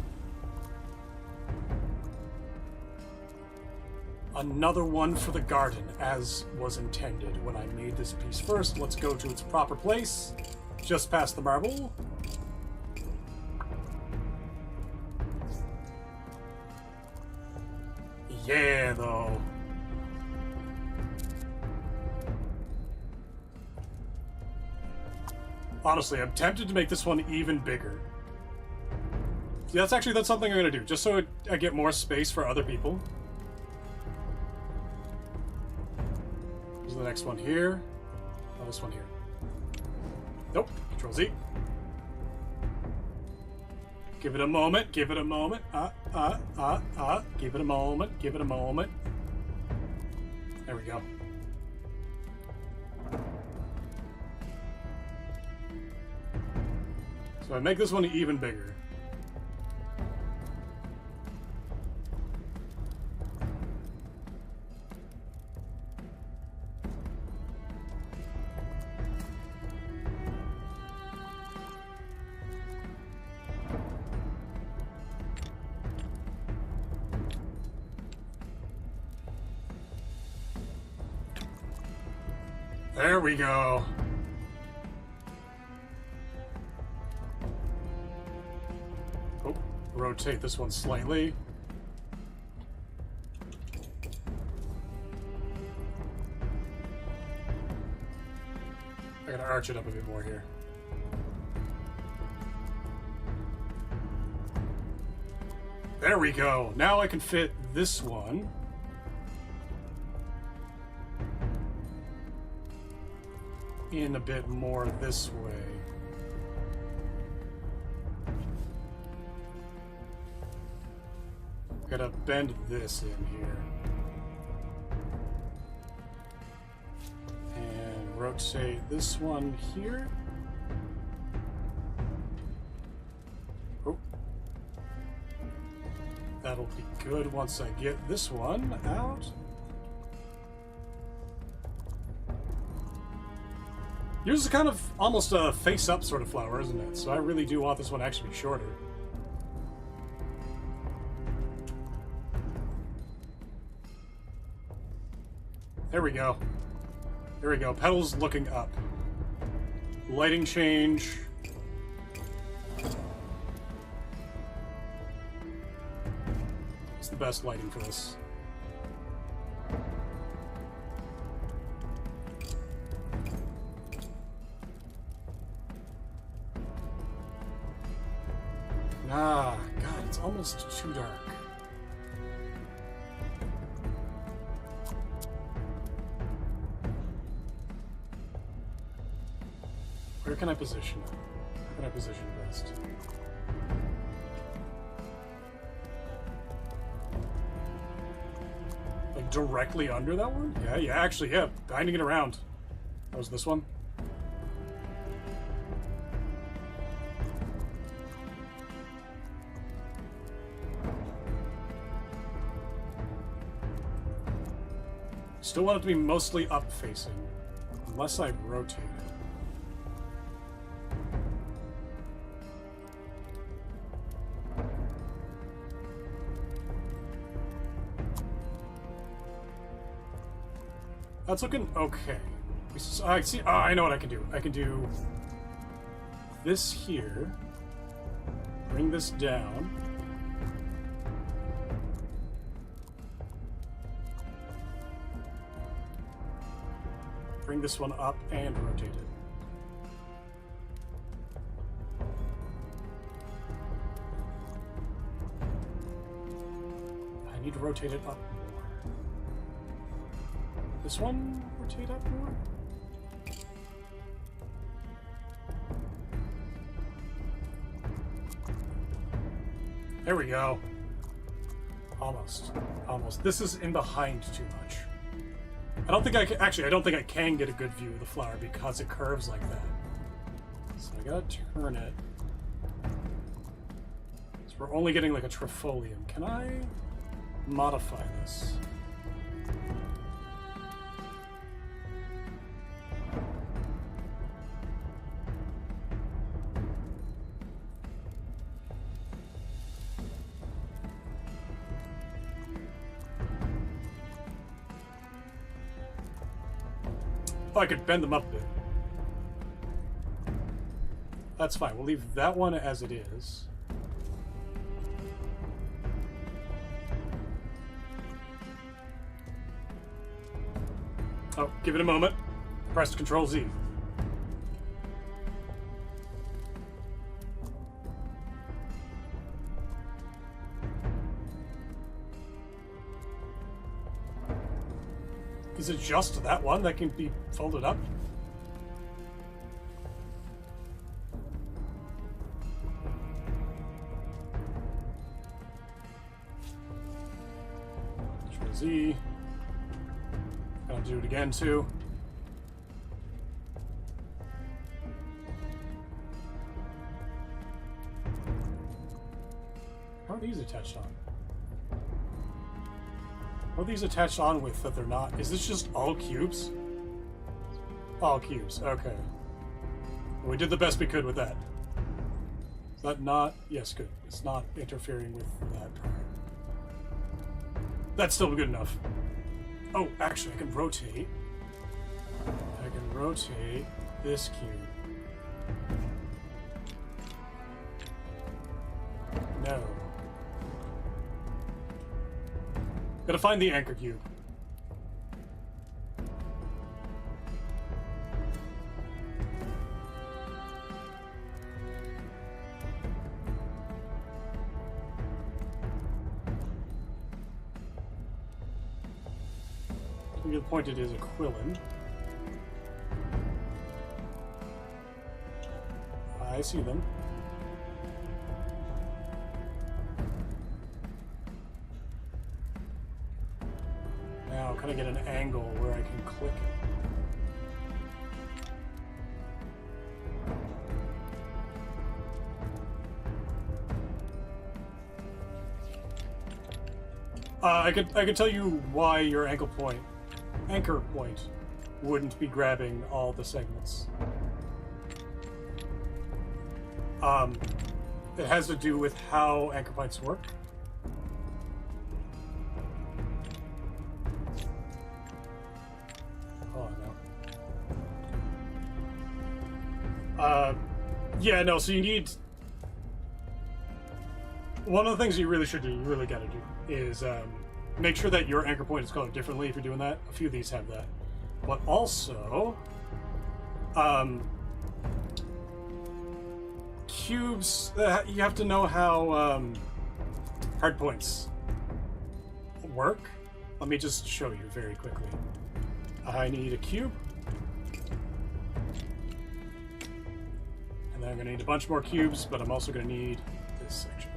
Another one for the garden, as was intended when I made this piece first. Let's go to its proper place, just past the marble. Yeah, though. Honestly, I'm tempted to make this one even bigger. See, that's something I'm gonna do, just so I get more space for other people. There's the next one here. Oh, this one here. Nope. Control Z. Give it a moment. Give it a moment. Give it a moment. Give it a moment. There we go. So I make this one even bigger. There we go. Oh, rotate this one slightly. I gotta arch it up a bit more here. There we go. Now I can fit this one. In a bit more this way. Gotta bend this in here. And rotate this one here. Oh. That'll be good once I get this one out. Yours is kind of almost a face-up sort of flower, isn't it? So I really do want this one to actually be shorter. There we go. There we go. Petals looking up. Lighting change. It's the best lighting for this. Ah, God, it's almost too dark. Where can I position it? Where can I position it best? Like directly under that one? Yeah, actually, yeah. Binding it around. That was this one. Still want it to be mostly up facing, unless I rotate it. That's looking okay. I see. Oh, I know what I can do. I can do this here. Bring this down. Bring this one up and rotate it. I need to rotate it up more. This one rotate up more? There we go. Almost. Almost. This is in behind too much. I don't think I can, actually, I don't think I can get a good view of the flower because it curves like that. So I gotta turn it. So we're only getting like a trifolium. Can I modify this? I could bend them up a bit. That's fine. We'll leave that one as it is. Oh, give it a moment. Press Control Z. Is it just that one that can be folded up? Control Z. I'll do it again too. How are these attached on? What are these attached on with that they're not? Is this just all cubes? All cubes, okay. Well, we did the best we could with that. Is that not? Yes, good. It's not interfering with that part. That's still good enough. Oh, actually, I can rotate. I can rotate this cube. No. Gotta find the anchor cube. I think the point it is a quillin. I see them. Now, can I get an angle where I can click it? I could tell you why your anchor point wouldn't be grabbing all the segments. It has to do with how anchor points work. Oh no. Yeah, no. So you need. One of the things you really should do, you really got to do, is make sure that your anchor point is colored differently if you're doing that. A few of these have that. But also, cubes, you have to know how hard points work. Let me just show you very quickly. I need a cube. And then I'm going to need a bunch more cubes, but I'm also going to need this section.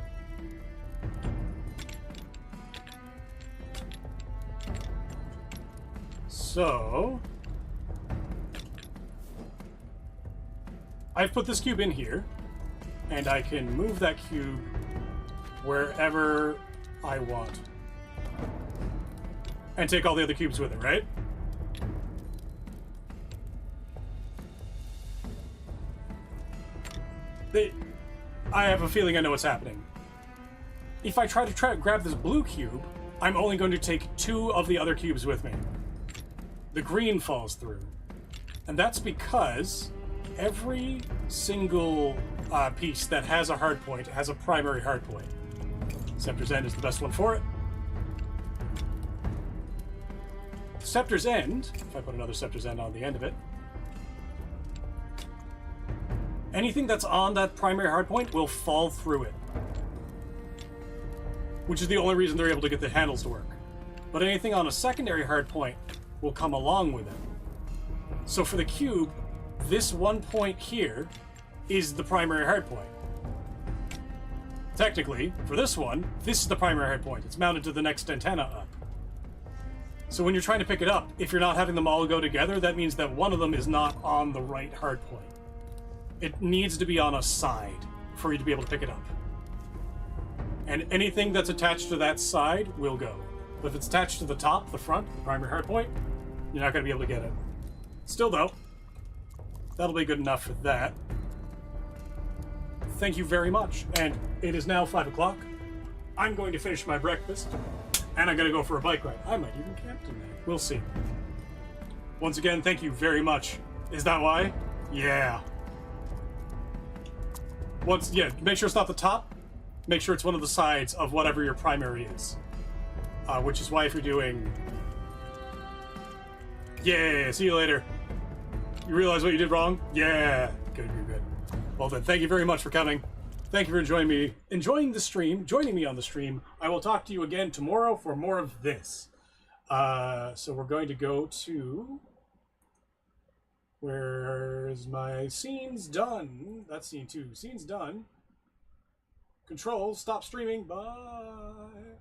So, I've put this cube in here, and I can move that cube wherever I want. And take all the other cubes with it, right? I have a feeling I know what's happening. If I try to grab this blue cube, I'm only going to take 2 of the other cubes with me. The green falls through. And that's because every single piece that has a hard point has a primary hard point. Scepter's End is the best one for it. Scepter's End, if I put another Scepter's End on the end of it, anything that's on that primary hard point will fall through it. Which is the only reason they're able to get the handles to work. But anything on a secondary hard point will come along with it. So for the cube, this one point here is the primary hard point. Technically, for this one, this is the primary hard point. It's mounted to the next antenna up. So when you're trying to pick it up, if you're not having them all go together, that means that one of them is not on the right hard point. It needs to be on a side for you to be able to pick it up. And anything that's attached to that side will go. But if it's attached to the top, the front, the primary hard point, you're not going to be able to get it. Still though, that'll be good enough for that. Thank you very much. And it is now 5 o'clock. I'm going to finish my breakfast, and I'm going to go for a bike ride. I might even camp tonight. We'll see. Once again, thank you very much. Is that why? Yeah. Make sure it's not the top. Make sure it's one of the sides of whatever your primary is. Which is why if you're doing... Yeah, see you later. You realize what you did wrong? Yeah. Good. Well then, thank you very much for coming. Thank you for joining me on the stream. I will talk to you again tomorrow for more of this. So we're going to go to... Where's my scenes done? That's scene 2. Scenes done. Control, stop streaming. Bye.